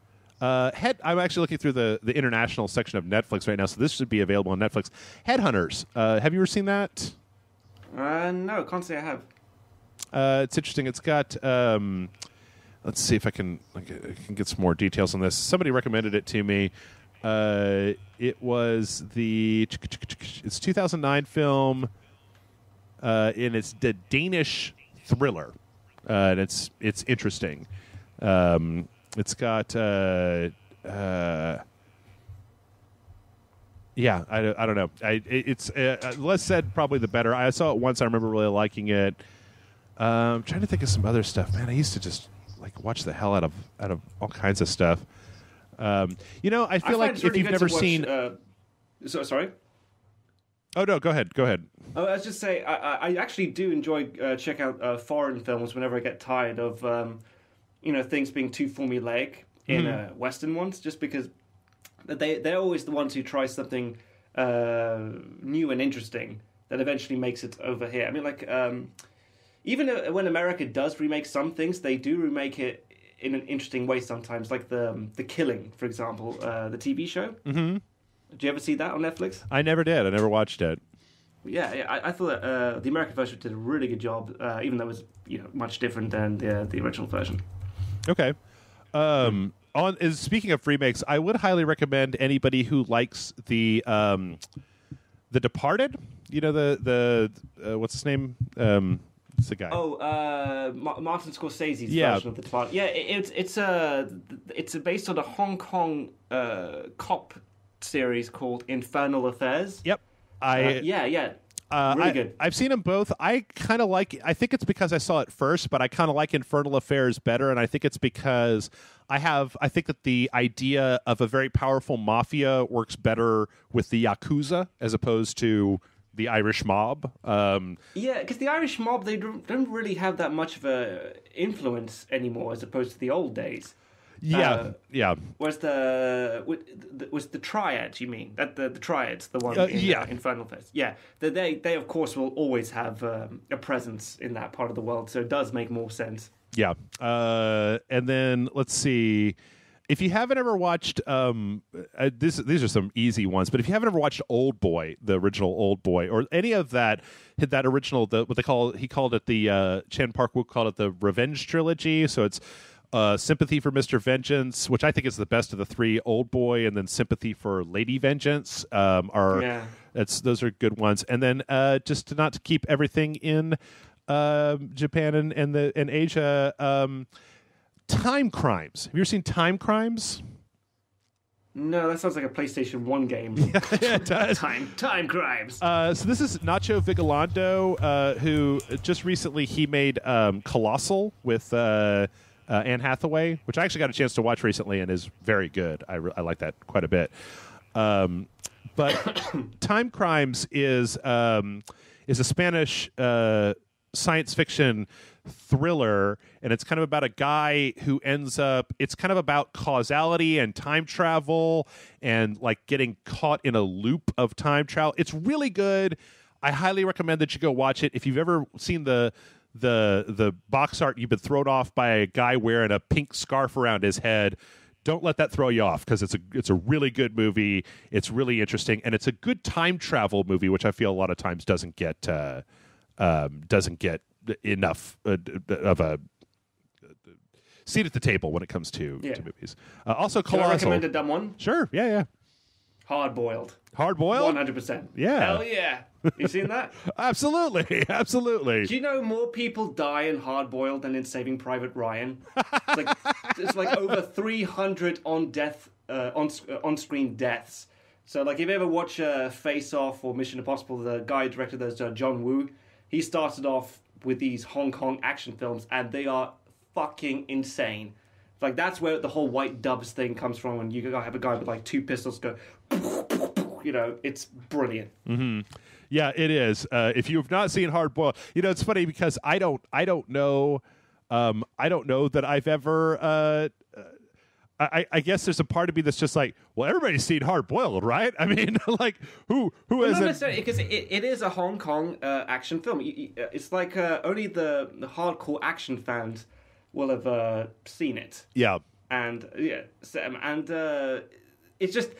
I'm actually looking through the international section of Netflix right now, so this should be available on Netflix. Headhunters. Have you ever seen that? No, can't say I have. It's interesting. It's got. Let's see if I can get some more details on this. Somebody recommended it to me. It was it's 2009 film, and it's the Danish thriller, and it's interesting. It's got I don't know. It's less said probably the better. I saw it once. I remember really liking it. I'm trying to think of some other stuff. Man, I used to just like watch the hell out of all kinds of stuff. I feel like if you've never seen, sorry. Oh no, go ahead. I was just say I actually do enjoy check out foreign films whenever I get tired of things being too formulaic in Western ones, just because they're always the ones who try something new and interesting that eventually makes it over here. I mean, like even when America does remake some things, they do remake it in an interesting way sometimes, like the Killing, for example, the TV show. Mm-hmm. Did you ever see that on Netflix? I never did. I never watched it. Yeah, I thought that the American version did a really good job, even though it was much different than the original version. Okay. Speaking of remakes, I would highly recommend anybody who likes the Departed. You know the what's his name? It's the guy. Martin Scorsese's version of the Departed. Yeah, it's based on a Hong Kong cop series called Infernal Affairs. Yep. Really good. I've seen them both. I kind of like. I think it's because I saw it first, but I kind of like Infernal Affairs better, and I think it's because I think that the idea of a very powerful mafia works better with the Yakuza as opposed to the Irish mob. Because the Irish mob, they don't really have that much of a influence anymore as opposed to the old days. Yeah. Was the Triads? You mean that the Triads, the one in Infernal Affairs? Yeah, they of course will always have a presence in that part of the world, so it does make more sense. Yeah, and then let's see. If you haven't ever watched, these are some easy ones, but if you haven't ever watched Old Boy, the original Old Boy, or any of that original, he called it the Chan Park-wook called it the Revenge Trilogy. So it's Sympathy for Mr. Vengeance, which I think is the best of the three. Old Boy, and then Sympathy for Lady Vengeance those are good ones. And then just to not to keep everything in Japan and Asia. Time Crimes. Have you ever seen Time Crimes? No, that sounds like a PlayStation 1 game. Yeah, it does. Time Crimes. So this is Nacho Vigalondo, who just recently he made Colossal with Anne Hathaway, which I actually got a chance to watch recently and is very good. I like that quite a bit. But Time Crimes is a Spanish science fiction thriller, and it's kind of about a guy who ends up, it's kind of about causality and time travel and like getting caught in a loop of time travel. It's really good. I highly recommend that you go watch it. If you've ever seen the box art, you've been thrown off by a guy wearing a pink scarf around his head. Don't let that throw you off, because it's a really good movie. It's really interesting, and it's a good time travel movie, which I feel a lot of times doesn't get enough of a seat at the table when it comes to movies. Also, Colossal. Can I recommend a dumb one? Sure, yeah. Hard boiled. Hard boiled? 100%. Yeah. Hell yeah. You seen that? Absolutely. Do you know more people die in Hard Boiled than in Saving Private Ryan? It's like over 300 on-screen deaths. So like if you ever watch Face Off or Mission Impossible, the guy who directed those, John Woo, he started off with these Hong Kong action films, and they are fucking insane. Like that's where the whole white doves thing comes from, when you have a guy with like 2 pistols go, it's brilliant. Mm-hmm. Yeah, it is. If you've not seen Hard Boiled, it's funny because I don't know that I've ever. I guess there's a part of me that's just like, well, everybody's seen Hard Boiled, right? I mean, like who well, has not necessarily, because it is a Hong Kong action film. It's like only the hardcore action fans will have seen it. Yeah, and it's just.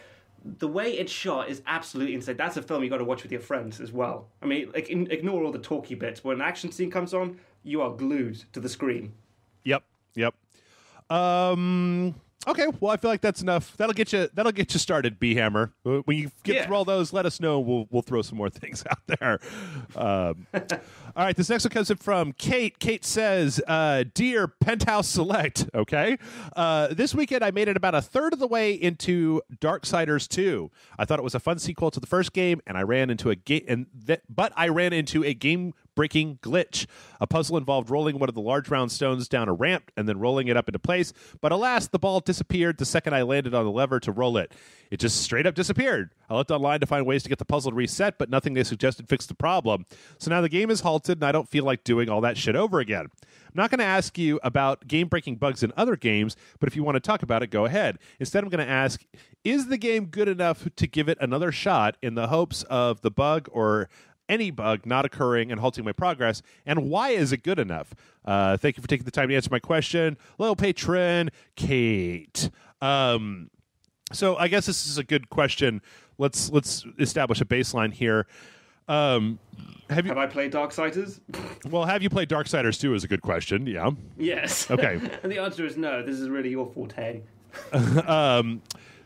The way it's shot is absolutely insane. That's a film you got to watch with your friends as well. I mean, like, ignore all the talky bits. When an action scene comes on, you are glued to the screen. Yep. Okay, well, I feel like that's enough. That'll get you started, B-Hammer. When you get through all those, let us know. We'll throw some more things out there. All right, this next one comes in from Kate. Kate says, "Dear Penthouse Select, okay, this weekend I made it about a third of the way into Darksiders 2. I thought it was a fun sequel to the first game, and I ran into a game-breaking glitch. A puzzle involved rolling one of the large round stones down a ramp and then rolling it up into place. But alas, the ball disappeared the second I landed on the lever to roll it. It just straight up disappeared. I looked online to find ways to get the puzzle to reset, but nothing they suggested fixed the problem. So now the game is halted, and I don't feel like doing all that shit over again. I'm not going to ask you about game-breaking bugs in other games, but if you want to talk about it, go ahead. Instead, I'm going to ask, is the game good enough to give it another shot in the hopes of the bug or any bug not occurring and halting my progress, and why is it good enough? Thank you for taking the time to answer my question. Little patron, Kate. So I guess this is a good question. Let's establish a baseline here. Have I played Darksiders? Well, have you played Darksiders 2 is a good question, yeah. Yes. Okay. And the answer is no. This is really your forte.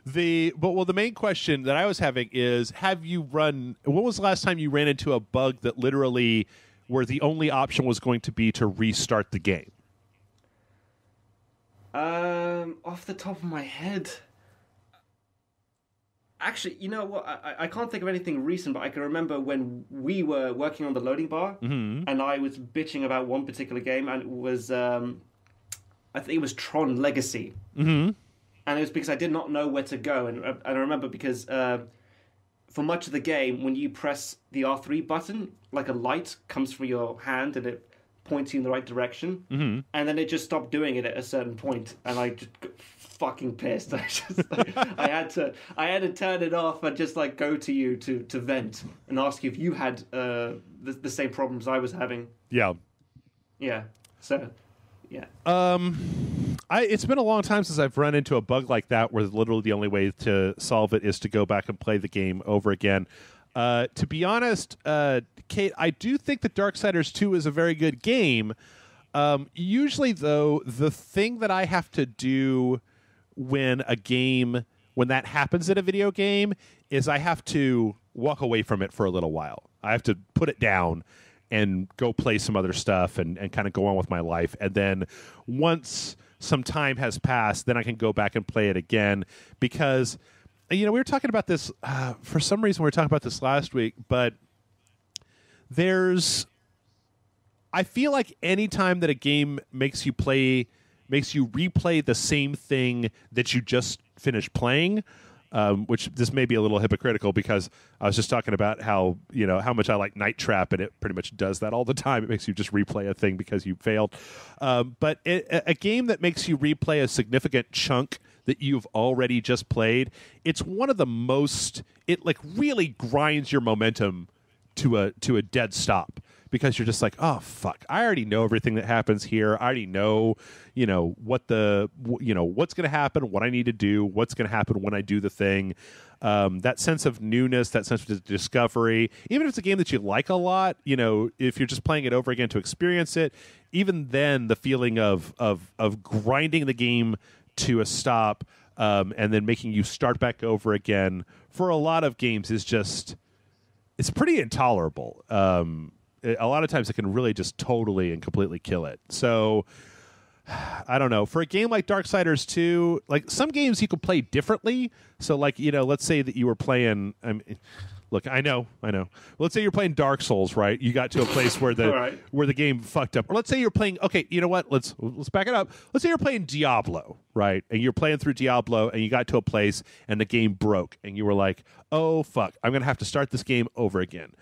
The main question that I was having is, when was the last time you ran into a bug that literally where the only option was going to be to restart the game? Off the top of my head, actually, you know what? I can't think of anything recent, but I can remember when we were working on the loading bar, and I was bitching about one particular game, and it was, I think it was Tron Legacy. Mm-hmm. And it was because I did not know where to go. And I remember because for much of the game, when you press the R3 button, like a light comes from your hand and it points you in the right direction. Mm-hmm. And then it just stopped doing it at a certain point. And I just got fucking pissed. I had to turn it off and just like go to you to vent and ask you if you had the same problems I was having. Yeah. Yeah. So, yeah. It's been a long time since I've run into a bug like that where literally the only way to solve it is to go back and play the game over again. To be honest, Kate, I do think that Darksiders 2 is a very good game. Usually, though, the thing that I have to do when that happens in a video game is I have to walk away from it for a little while. I have to put it down and go play some other stuff and kind of go on with my life. And then once some time has passed, then I can go back and play it again. Because, we were talking about this, for some reason we were talking about this last week, but I feel like any time that a game makes you replay the same thing that you just finished playing, which this may be a little hypocritical because I was just talking about how much I like Night Trap, and it pretty much does that all the time. It makes you just replay a thing because you failed. But a game that makes you replay a significant chunk that you've already just played, it's one of the most, it like really grinds your momentum to a dead stop, because you're just like, oh fuck, I already know everything that happens here. I already know, what's going to happen, what I need to do, what's going to happen when I do the thing. That sense of newness, that sense of discovery, even if it's a game that you like a lot, if you're just playing it over again to experience it, even then the feeling of grinding the game to a stop, and then making you start back over again for a lot of games is just, it's pretty intolerable. A lot of times it can really just totally and completely kill it. So I don't know. For a game like Darksiders 2, like some games you could play differently. So like, let's say that you were playing, look, I know. Let's say you're playing Dark Souls, right? You got to a place where the right. where the game fucked up. Or let's say you're playing, okay, you know what? Let's back it up. Let's say you're playing Diablo, right? And you're playing through Diablo and you got to a place and the game broke and you were like, "Oh fuck, I'm going to have to start this game over again."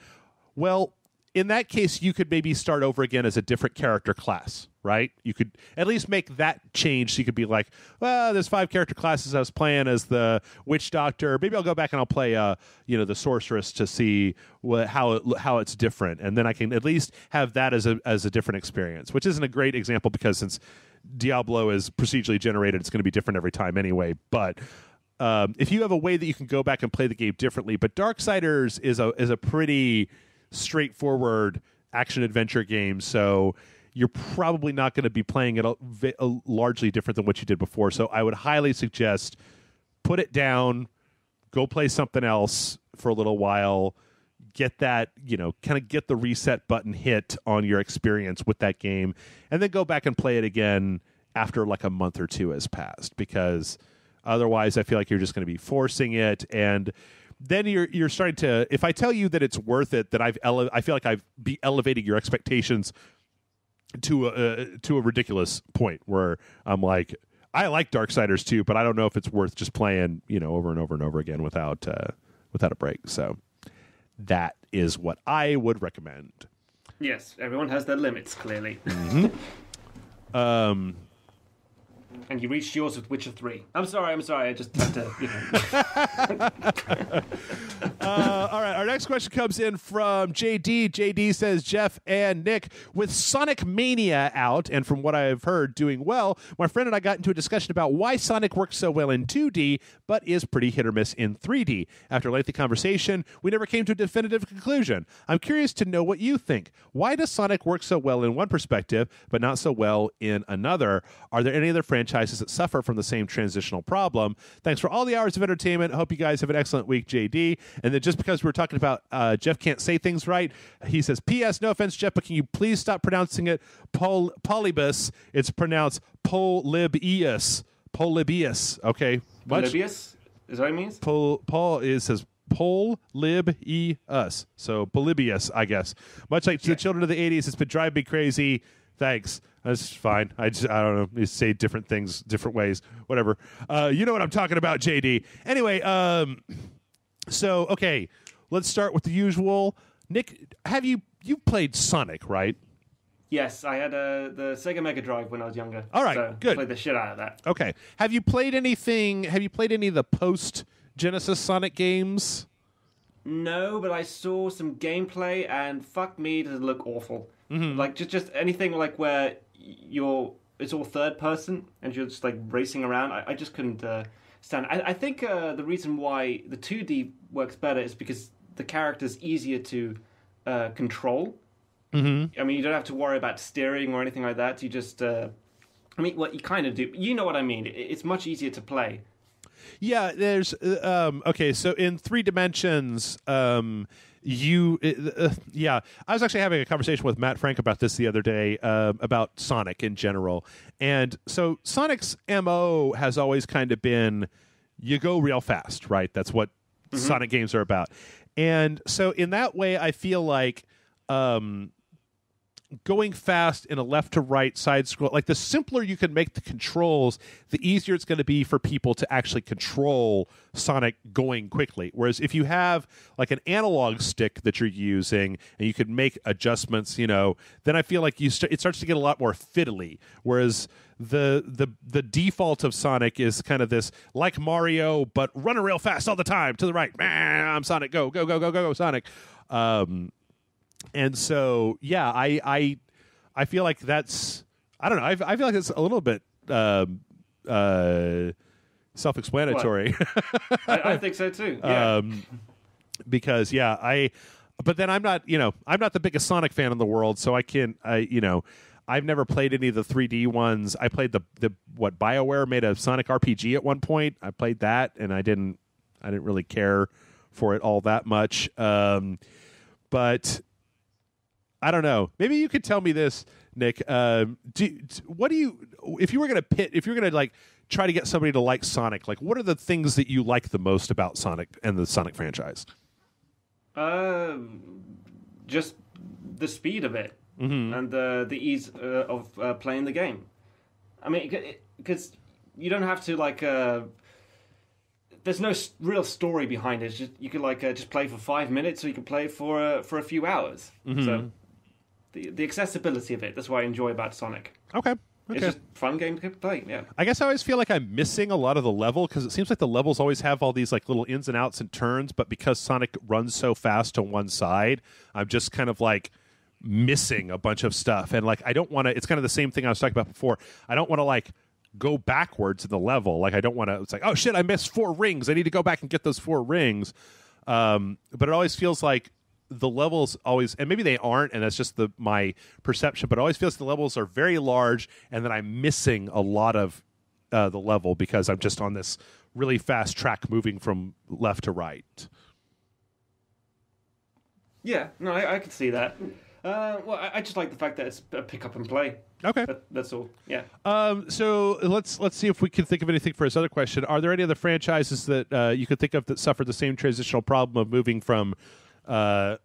Well, in that case, you could maybe start over again as a different character class, right? You could at least make that change. So you could be like, well, there's 5 character classes. I was playing as the witch doctor. Maybe I'll go back and I'll play, the sorceress to see how it's different, and then I can at least have that as a different experience. Which isn't a great example because since Diablo is procedurally generated, it's going to be different every time anyway. But if you have a way that you can go back and play the game differently, but Darksiders is a pretty straightforward action adventure game, so you're probably not going to be playing it largely different than what you did before. So I would highly suggest put it down, go play something else for a little while, get that, kind of get the reset button hit on your experience with that game, and then go back and play it again after like a month or two has passed, because otherwise I feel like you're just going to be forcing it. And then you're starting to, if I tell you that it's worth it, that I feel like I've be elevating your expectations to a ridiculous point where I'm like, I like Darksiders 2, but I don't know if it's worth just playing, over and over and over again without a break. So that is what I would recommend. Yes, everyone has their limits, clearly. Mm-hmm. And you reached yours with Witcher 3. I'm sorry. I just had to, all right, our next question comes in from JD. JD says, Jeff and Nick, with Sonic Mania out, and from what I've heard, doing well, my friend and I got into a discussion about why Sonic works so well in 2D, but is pretty hit or miss in 3D. After a lengthy conversation, we never came to a definitive conclusion. I'm curious to know what you think. Why does Sonic work so well in one perspective, but not so well in another? Are there any other franchises that suffer from the same transitional problem? Thanks for all the hours of entertainment. I hope you guys have an excellent week, JD. And then just because we're talking about Jeff can't say things right, he says, P.S. No offense, Jeff, but can you please stop pronouncing it Polybus? It's pronounced Polybius. Polybius. Okay. Polybius? Is that what it means? Says Polybius. So Polybius, I guess. Much like the children of the 80s, it's been driving me crazy. Thanks. That's fine. I don't know. You say different things different ways. Whatever. You know what I'm talking about, JD. Anyway, so okay, let's start with the usual. Nick, you've played Sonic, right? Yes, I had the Sega Mega Drive when I was younger. All right, so good. I played the shit out of that. Okay. Have you played any of the post-Genesis Sonic games? No, but I saw some gameplay, and fuck me, does it look awful. Mm-hmm. Like, just anything like where it's all third person, and you're just like racing around. I just couldn't stand it. I think the reason why the 2D works better is because the character's easier to control. Mm-hmm. I mean, you don't have to worry about steering or anything like that. You just, you kind of do. You know what I mean. It's much easier to play. Yeah, there's okay. So in 3 dimensions, I was actually having a conversation with Matt Frank about this the other day about Sonic in general, and so Sonic's MO has always kind of been you go real fast, right? That's what Sonic games are about, and so in that way, I feel like going fast in a left to right side scroll, like the simpler you can make the controls, the easier it's going to be for people to actually control Sonic going quickly. Whereas if you have like an analog stick that you're using and you can make adjustments, then I feel like it starts to get a lot more fiddly. Whereas the default of Sonic is kind of this like Mario, but running real fast all the time to the right. I'm Sonic, go, Sonic. And so, yeah, I feel like that's, I don't know, I feel like it's a little bit self-explanatory. I think so too. Yeah. Because but then I'm not the biggest Sonic fan in the world, so I've never played any of the 3D ones. I played the BioWare made a Sonic RPG at one point. I played that, and I didn't really care for it all that much. But I don't know. Maybe you could tell me this, Nick. If you were going to like try to get somebody to like Sonic, like what are the things that you like the most about Sonic and the Sonic franchise? Just the speed of it. Mm-hmm. And the ease of playing the game. I mean, because you don't have to there's no real story behind it. You could just play for 5 minutes, or you can play for a few hours. Mm-hmm. So the accessibility of it, that's what I enjoy about Sonic. Okay. It's just a fun game to play. Yeah. I guess I always feel like I'm missing a lot of the level, because it seems like the levels always have all these like little ins and outs and turns, but because Sonic runs so fast to one side, I'm just kind of like missing a bunch of stuff. And like I don't want to, it's kind of the same thing I was talking about before. I don't want to like go backwards in the level. Like I don't want to, it's like, oh shit, I missed 4 rings, I need to go back and get those 4 rings. But it always feels like the levels always, and maybe they aren't, and that's just my perception, but it always feels the levels are very large, and that I'm missing a lot of the level because I'm just on this really fast track moving from left to right. Yeah, no, I can see that. Well, I just like the fact that it's a pick up and play. Okay, that's all. Yeah. So let's see if we can think of anything for his other question. Are there any other franchises that you could think of that suffered the same transitional problem of moving from 2D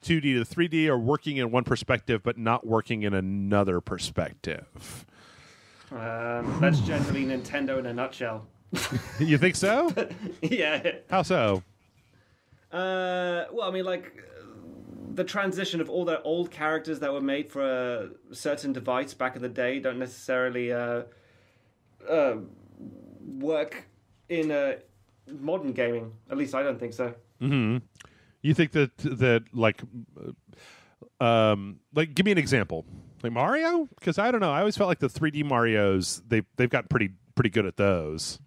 to 3D, or working in one perspective but not working in another perspective? That's generally Nintendo in a nutshell. You think so? Yeah. How so? Well, I mean, like the transition of all the old characters that were made for a certain device back in the day don't necessarily work in modern gaming. At least I don't think so. Mm-hmm. You think that like give me an example, like Mario? Because I don't know. I always felt like the 3D Marios they've got pretty good at those.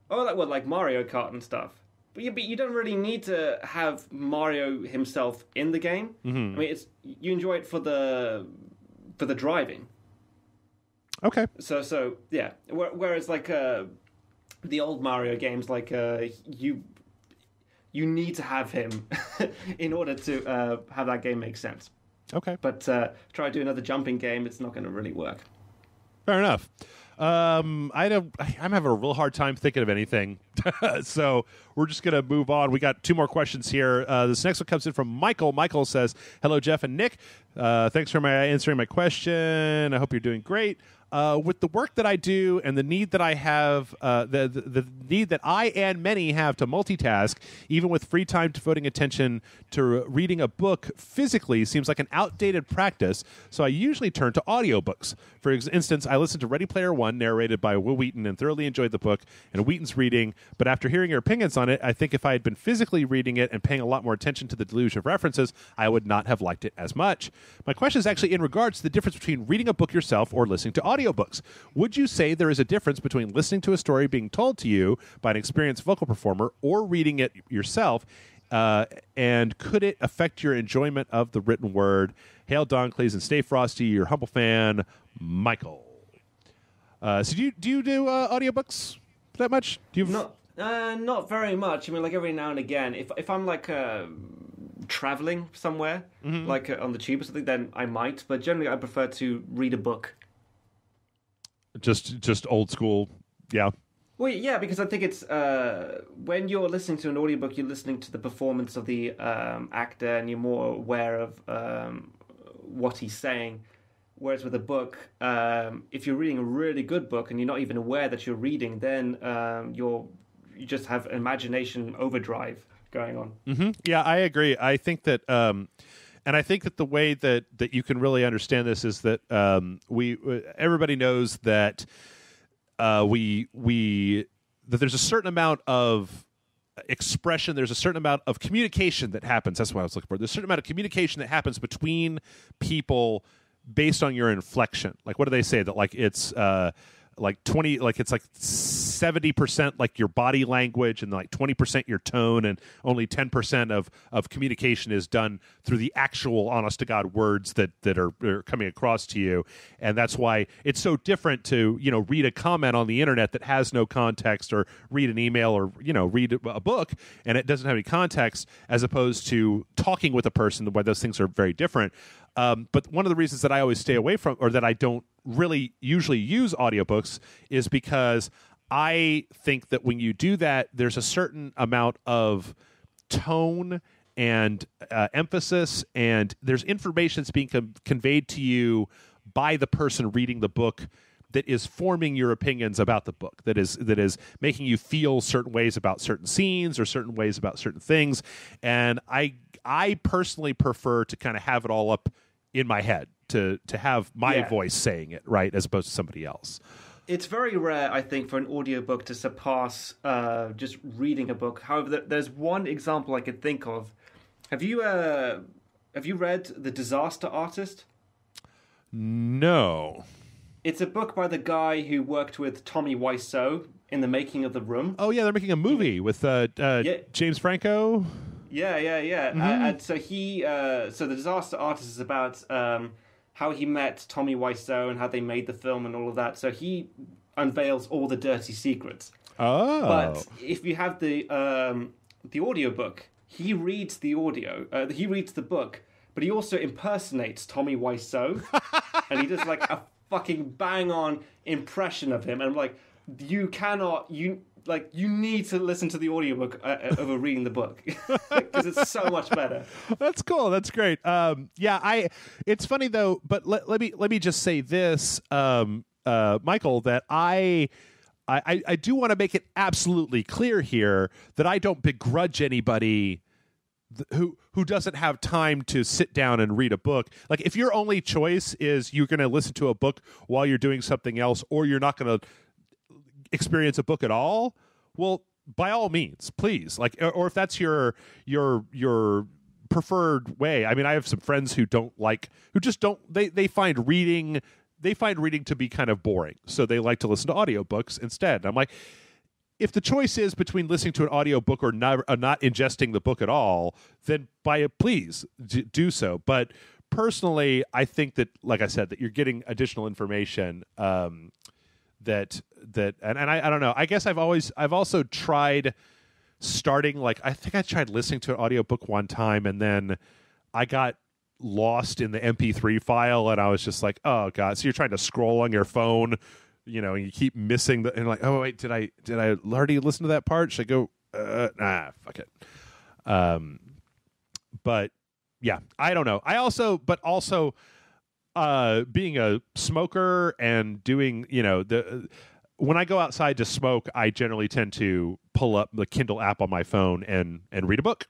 Oh, like Mario Kart and stuff. But you don't really need to have Mario himself in the game. Mm-hmm. I mean, you enjoy it for the driving. Okay. So yeah. Whereas like the old Mario games, like you need to have him in order to have that game make sense. Okay. But try to do another jumping game, it's not going to really work. Fair enough. I'm having a real hard time thinking of anything. So we're just going to move on. We got 2 more questions here. This next one comes in from Michael. Michael says, hello, Jeff and Nick. Thanks for answering my question. I hope you're doing great. With the work that I do and the need that I have, the need that I and many have to multitask, even with free time devoting attention to reading a book physically seems like an outdated practice, so I usually turn to audiobooks. For instance, I listened to Ready Player One, narrated by Will Wheaton, and thoroughly enjoyed the book and Wheaton's reading, but after hearing your opinions on it, I think if I had been physically reading it and paying a lot more attention to the deluge of references, I would not have liked it as much. My question is actually in regards to the difference between reading a book yourself or listening to audiobooks. Would you say there is a difference between listening to a story being told to you by an experienced vocal performer or reading it yourself? And could it affect your enjoyment of the written word? Hail Doncles and stay frosty, your humble fan, Michael. So do you do audiobooks that much? Do you not very much. I mean, like every now and again, if I'm like traveling somewhere, mm-hmm. like on the tube or something, then I might. But generally, I prefer to read a book. Just old school, yeah. Well, yeah, because I think it's when you're listening to an audiobook, you're listening to the performance of the actor, and you're more aware of what he's saying. Whereas with a book, if you're reading a really good book and you're not even aware that you're reading, then you just have imagination overdrive going on. Mm-hmm. Yeah, I agree. I think that, and I think that the way that you can really understand this is that everybody knows that that there's a certain amount of expression. There's a certain amount of communication that happens. That's what I was looking for. There's a certain amount of communication that happens between people based on your inflection. Like, what do they say? That like it's like 20, like it's like 70% like your body language and like 20% your tone, and only 10% of communication is done through the actual honest to God words that are coming across to you. And that's why it's so different to, read a comment on the internet that has no context, or read an email, or, read a book and it doesn't have any context, as opposed to talking with a person, why those things are very different. But one of the reasons that I always stay away from, or that I don't really usually use audiobooks, is because I think that when you do that, there's a certain amount of tone and emphasis, and there's information that's being conveyed to you by the person reading the book that is forming your opinions about the book, that is making you feel certain ways about certain scenes or certain ways about certain things. And I personally prefer to kind of have it all up in my head, to have my voice saying it, right, as opposed to somebody else. It's very rare, I think, for an audiobook to surpass just reading a book. However, there's one example I could think of. Have you read The Disaster Artist? No. It's a book by the guy who worked with Tommy Wiseau in the making of The Room. Oh, yeah, they're making a movie with James Franco. Yeah. Mm-hmm. And so so The Disaster Artist is about how he met Tommy Wiseau and how they made the film and all of that. So he unveils all the dirty secrets. Oh. But if you have the audiobook, he reads the audio. He reads the book, but he also impersonates Tommy Wiseau. And he does like a fucking bang-on impression of him. And I'm like, you need to listen to the audiobook over reading the book, because it's so much better. That's cool. That's great. It's funny though, but let me just say this, Michael, that I do want to make it absolutely clear here that I don't begrudge anybody who doesn't have time to sit down and read a book. Like, if your only choice is you're going to listen to a book while you're doing something else, or you're not going to experience a book at all, well, by all means, please. Like, or if that's your preferred way. I mean, I have some friends who they find reading to be kind of boring, so they like to listen to audiobooks instead. And I'm like, if the choice is between listening to an audiobook or not ingesting the book at all, then please do so. But personally, I think that, like I said, that you're getting additional information that I don't know. I guess I've also tried starting, like, I think I tried listening to an audiobook one time, and then I got lost in the MP3 file, and I was just like, oh god. So you're trying to scroll on your phone, and you keep missing and like, oh wait, did I already listen to that part? Should I go fuck it. But yeah, I don't know. Also being a smoker and doing, when I go outside to smoke, I generally tend to pull up the Kindle app on my phone and read a book.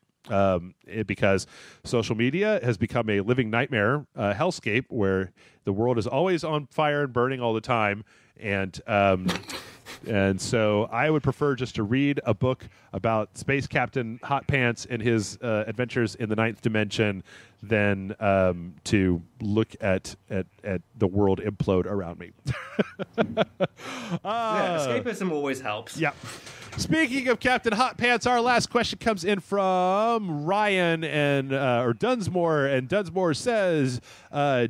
Because social media has become a living nightmare, hellscape, where the world is always on fire and burning all the time. And so I would prefer just to read a book about Space Captain Hot Pants and his adventures in the ninth dimension than to look at the world implode around me. Escapism always helps. Yeah. Speaking of Captain Hot Pants, our last question comes in from Ryan or Dunsmore, and Dunsmore says,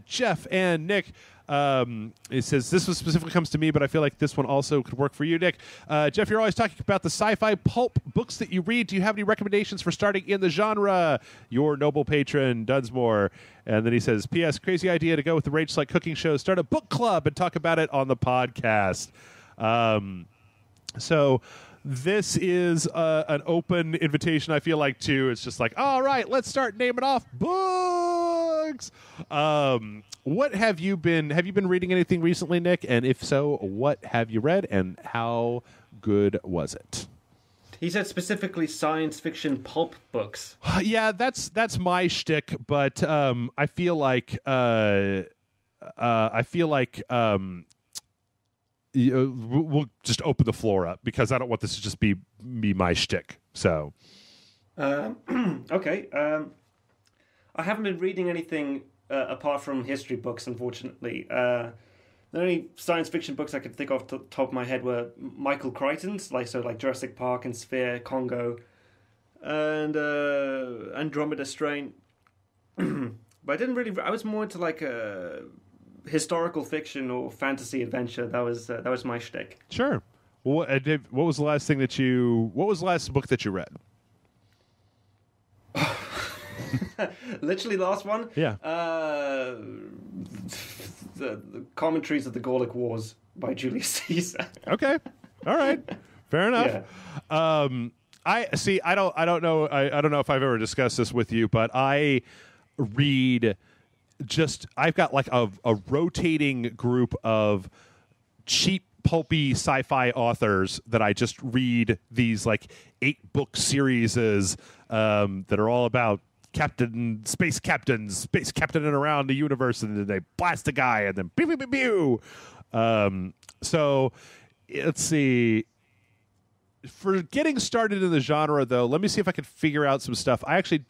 Jeff and Nick. It says, this one specifically comes to me, but I feel like this one also could work for you, Nick. Jeff, you're always talking about the sci-fi pulp books that you read. Do you have any recommendations for starting in the genre? Your noble patron, Dunsmore. And then he says, P.S. Crazy idea to go with the Rage Like cooking show. Start a book club and talk about it on the podcast. So this is an open invitation, I feel like, too. It's just like, all right, let's start naming off books. What have you been reading anything recently, Nick? And if so, what have you read and how good was it? He said specifically science fiction pulp books. Yeah, that's my shtick, but I feel like we'll just open the floor up, because I don't want this to just be my shtick. So, okay. I haven't been reading anything apart from history books, unfortunately. The only science fiction books I could think of the top of my head were Michael Crichton's, like Jurassic Park and Sphere, Congo, and Andromeda Strain. But I didn't really. I was more into like historical fiction or fantasy adventure. That was my shtick. Sure. What was the last thing that you? What was the last book that you read? Literally the last one? Yeah. The Commentaries of the Gallic Wars by Julius Caesar. Okay. All right. Fair enough. Yeah. I see. I don't know. I don't know if I've ever discussed this with you, but I read. I've got like a rotating group of cheap, pulpy sci-fi authors that I just read these like 8-book series that are all about space captains captaining around the universe, and then they blast a guy, and then pew pew pew pew. So let's see. For getting started in the genre, though, let me see if I can figure out some stuff. I actually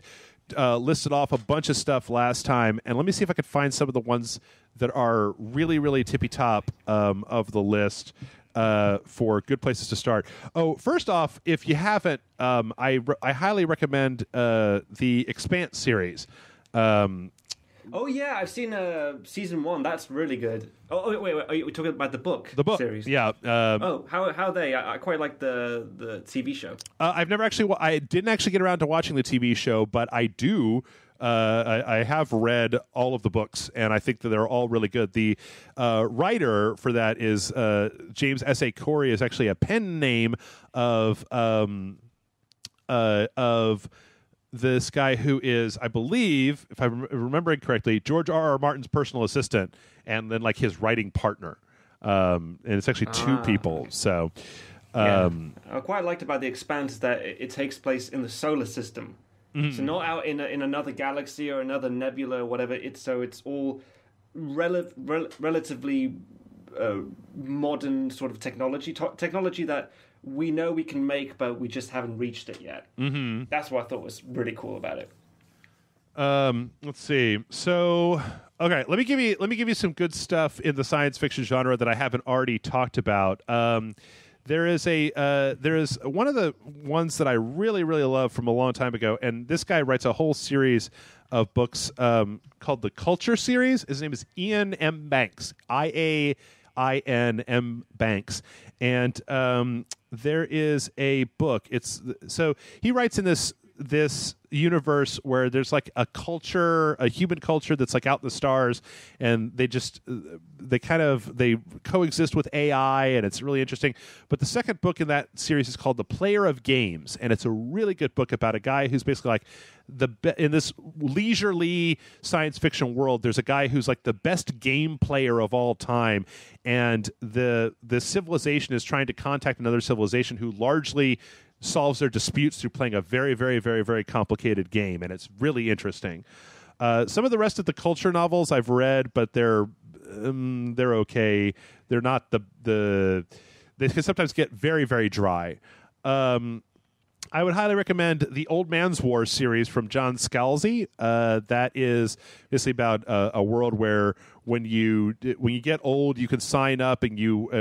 listed off a bunch of stuff last time, and let me see if I can find some of the ones that are really, really tippy top of the list for good places to start. Oh, first off, if you haven't, I highly recommend the Expanse series. Oh yeah, I've seen season 1. That's really good. Oh wait, are you talking about the book? The book series, yeah. How are they? I quite like the TV show. I've never actually. I didn't actually get around to watching the TV show, but I do. I have read all of the books, and I think that they're all really good. The writer for that is James S.A. Corey, is actually a pen name of this guy who is, I believe, if I'm remembering correctly, George R.R. Martin's personal assistant, and then like his writing partner. And it's actually two people. Okay. So, I quite liked about the Expanse is that it takes place in the solar system. Mm-hmm. So not out in another galaxy or another nebula or whatever. It's all relatively modern sort of technology that we know we can make, but we just haven't reached it yet. Mm-hmm. That's what I thought was really cool about it. Let's see. So, okay, let me give you some good stuff in the science fiction genre that I haven't already talked about. There is one of the ones that I really, really love from a long time ago, and this guy writes a whole series of books called the Culture series. His name is Ian M. Banks, IAIN Banks, and there is a book. So he writes in this universe where there's like a human culture that's like out in the stars, and they coexist with AI, and it's really interesting. But the second book in that series is called The Player of Games, and it's a really good book about a guy who's basically like in this leisurely science fiction world, there's a guy who's like the best game player of all time, and the civilization is trying to contact another civilization who largely solves their disputes through playing a very, very, very, very complicated game, and it's really interesting. Some of the rest of the Culture novels I've read, but they're okay. They're not they can sometimes get very, very dry. I would highly recommend the Old Man's War series from John Scalzi. That is basically about a world where when you get old, you can sign up, and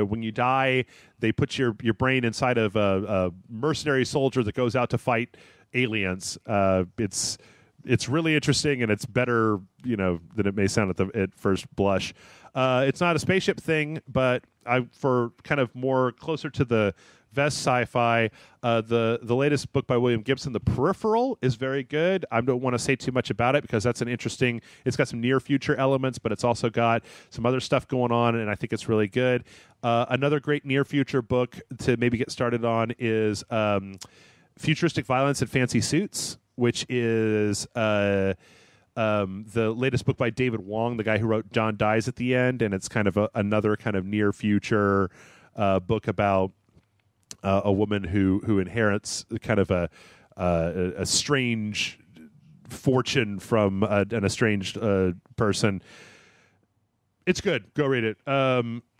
when you die, they put your brain inside of a mercenary soldier that goes out to fight aliens. It's really interesting, and it's better than it may sound at first blush. It's not a spaceship thing, but for kind of more closer to the Vest sci-fi, the latest book by William Gibson, The Peripheral, is very good. I don't want to say too much about it because that's it's got some near future elements, but it's also got some other stuff going on, and I think it's really good. Another great near future book to maybe get started on is Futuristic Violence in Fancy Suits, which is the latest book by David Wong, the guy who wrote John Dies at the End, and it's kind of another kind of near future book about a woman who inherits kind of a strange fortune from an estranged person. It's good. Go read it.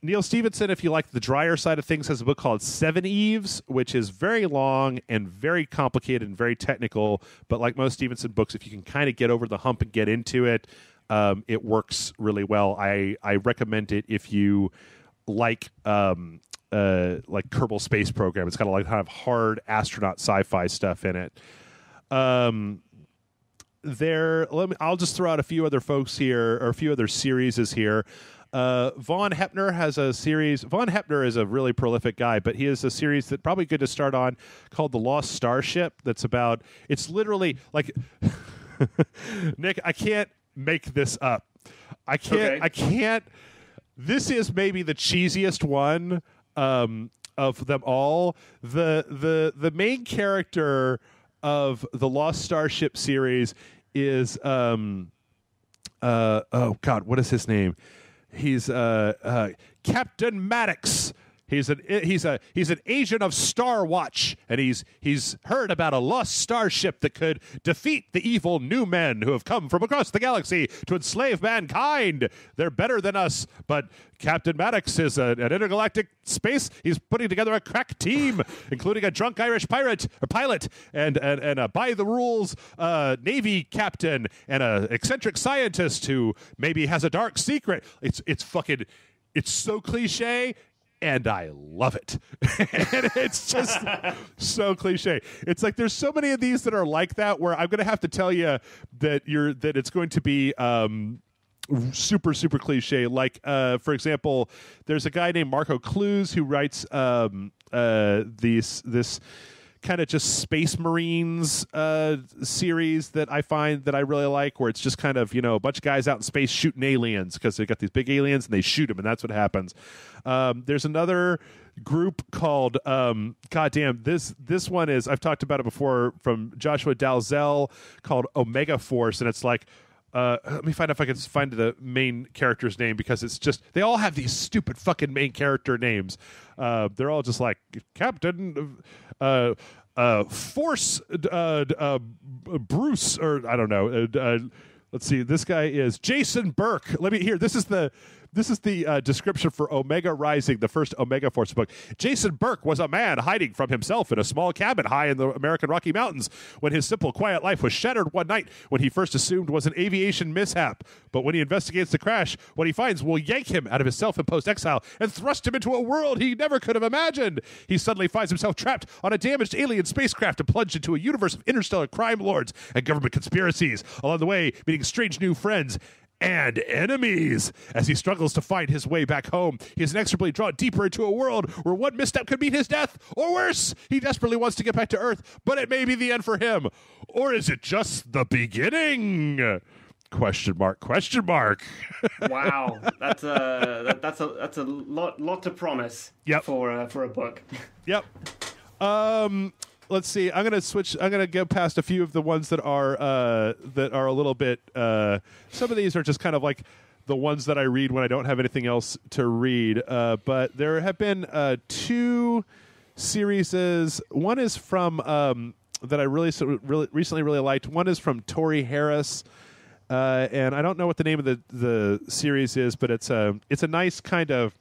Neil Stephenson, if you like the drier side of things, has a book called Seven Eves, which is very long and very complicated and very technical. But like most Stephenson books, if you can kind of get over the hump and get into it, it works really well. I recommend it if you like Kerbal Space Program. It's got a kind of hard astronaut sci-fi stuff in it. I'll just throw out a few other folks here, or a few other series here. Von Heppner has a series. Von Heppner is a really prolific guy, but he has a series that probably good to start on called The Lost Starship. That's about, it's literally like, Nick, I can't make this up. I can't. This is maybe the cheesiest one of them all. The main character of the Lost Starship series is oh God, what is his name? He's Captain Maddox. He's an agent of Star Watch, and he's heard about a lost starship that could defeat the evil new men who have come from across the galaxy to enslave mankind. They're better than us, but Captain Maddox is an intergalactic space. He's putting together a crack team, including a drunk Irish pilot, and a by the rules Navy captain, and a eccentric scientist who maybe has a dark secret. It's so cliche. And I love it. And it's just so cliche. It's like there's so many of these that are like that where I'm going to have to tell you that it's going to be super, super cliche. Like, for example, there's a guy named Marco Clues who writes this kind of just Space Marines series that I find that I really like, where it's just kind of, a bunch of guys out in space shooting aliens because they got these big aliens and they shoot them, and that's what happens. There's another group called this one is, I've talked about it before, from Joshua Dalzell, called Omega Force, and it's like, let me find if I can find the main character's name, because it's just, they all have these stupid fucking main character names. They're all just like Captain Force Bruce, or I don't know. Let's see. This guy is Jason Burke. This is the description for Omega Rising, the first Omega Force book. Jason Burke was a man hiding from himself in a small cabin high in the American Rocky Mountains when his simple, quiet life was shattered one night when he first assumed was an aviation mishap. But when he investigates the crash, what he finds will yank him out of his self-imposed exile and thrust him into a world he never could have imagined. He suddenly finds himself trapped on a damaged alien spacecraft and plunged into a universe of interstellar crime lords and government conspiracies. Along the way, meeting strange new friends and enemies. As he struggles to find his way back home, he is inexorably drawn deeper into a world where one misstep could mean his death, or worse, he desperately wants to get back to Earth, but it may be the end for him. Or is it just the beginning? Question mark. Wow, that's a lot to promise. Yep. For a book. Yep. Let's see. I'm gonna go past a few of the ones that are a little bit. Some of these are just kind of like the ones that I read when I don't have anything else to read. But there have been two series. One is from that I really recently really liked. One is from Tori Harris, and I don't know what the name of the series is, but it's a nice kind of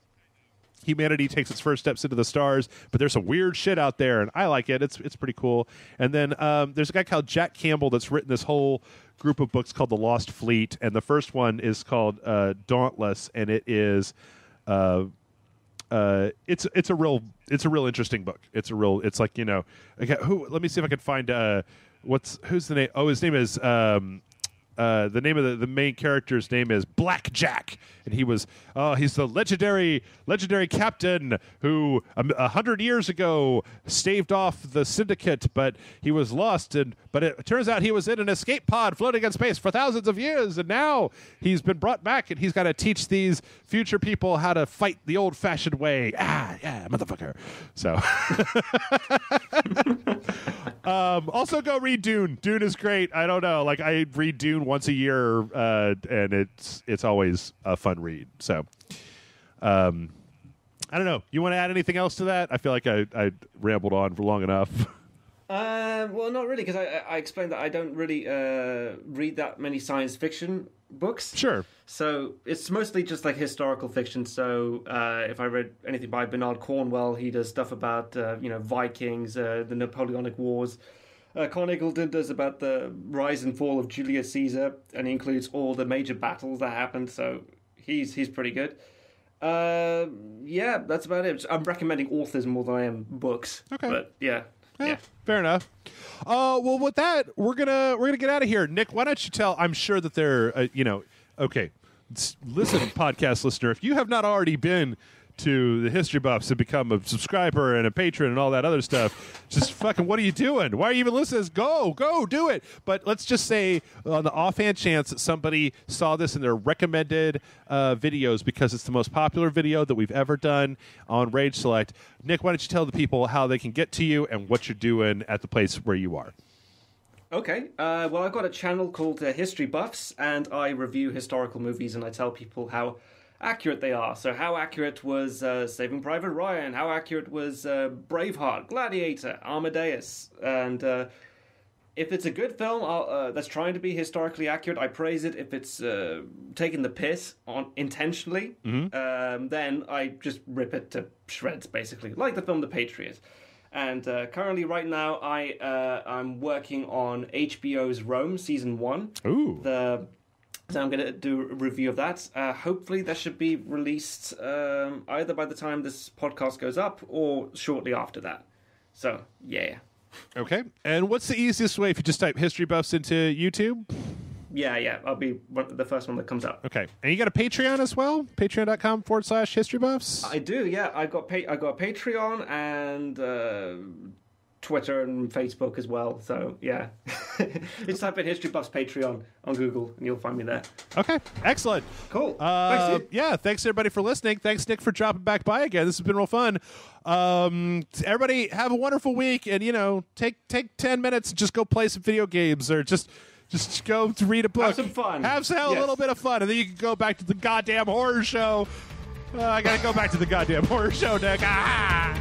humanity takes its first steps into the stars, but there's some weird shit out there, and I like it. It's pretty cool. And then there's a guy called Jack Campbell that's written this whole group of books called The Lost Fleet, and the first one is called Dauntless, and it is it's a real interesting book. It's like, let me see if I can find who's the name? Oh, his name is the name of the main character's name is Blackjack, and he's the legendary captain who 100 years ago staved off the syndicate, but he was lost, but it turns out he was in an escape pod floating in space for thousands of years, and now he's been brought back, and he's got to teach these future people how to fight the old-fashioned way. Yeah, motherfucker. So also go read Dune. Dune is great. I don't know, like, I read Dune once a year, and it's always a fun read. So I don't know. You want to add anything else to that? I feel like I rambled on for long enough. Well, not really, because I explained that I don't really read that many science fiction books. Sure. So it's mostly just like historical fiction. So if I read anything by Bernard Cornwell, he does stuff about Vikings, the Napoleonic Wars. Con Eagleton does about the rise and fall of Julius Caesar, and he includes all the major battles that happened. So he's pretty good. Yeah, that's about it. I'm recommending authors more than I am books. Okay. But yeah. Fair enough. Well, with that, we're gonna get out of here. Nick, why don't you tell? I'm sure that they're okay. Listen, podcast listener, if you have not already been to the History Buffs and become a subscriber and a patron and all that other stuff, just fucking, what are you doing? Why are you even listening? Go, do it. But let's just say, on the offhand chance that somebody saw this in their recommended videos because it's the most popular video that we've ever done on Rage Select, Nick, why don't you tell the people how they can get to you and what you're doing at the place where you are? Okay. Well, I've got a channel called History Buffs, and I review historical movies, and I tell people how accurate they are. So how accurate was Saving Private Ryan? How accurate was Braveheart, Gladiator, Amadeus? And if it's a good film that's trying to be historically accurate, I praise it. If it's taking the piss on intentionally, then I just rip it to shreds, basically, like the film The Patriot. And currently, right now, I'm working on HBO's Rome Season 1. Ooh. So I'm going to do a review of that. Hopefully that should be released either by the time this podcast goes up or shortly after that. So, yeah. Okay. And what's the easiest way if you just type History Buffs into YouTube? Yeah. I'll be the first one that comes up. Okay. And you got a Patreon as well? Patreon.com/History Buffs? I do, yeah. I got a Patreon and Twitter and Facebook as well. So, yeah. Just type in History Buffs Patreon on Google and you'll find me there. Okay. Excellent. Cool. Thanks, dude. Yeah. Thanks, everybody, for listening. Thanks, Nick, for dropping back by again. This has been real fun. Everybody, have a wonderful week. And, take 10 minutes and just go play some video games or just go to read a book. Have some fun. Have a little bit of fun. And then you can go back to the goddamn horror show. I got to go back to the goddamn horror show, Nick. Ah!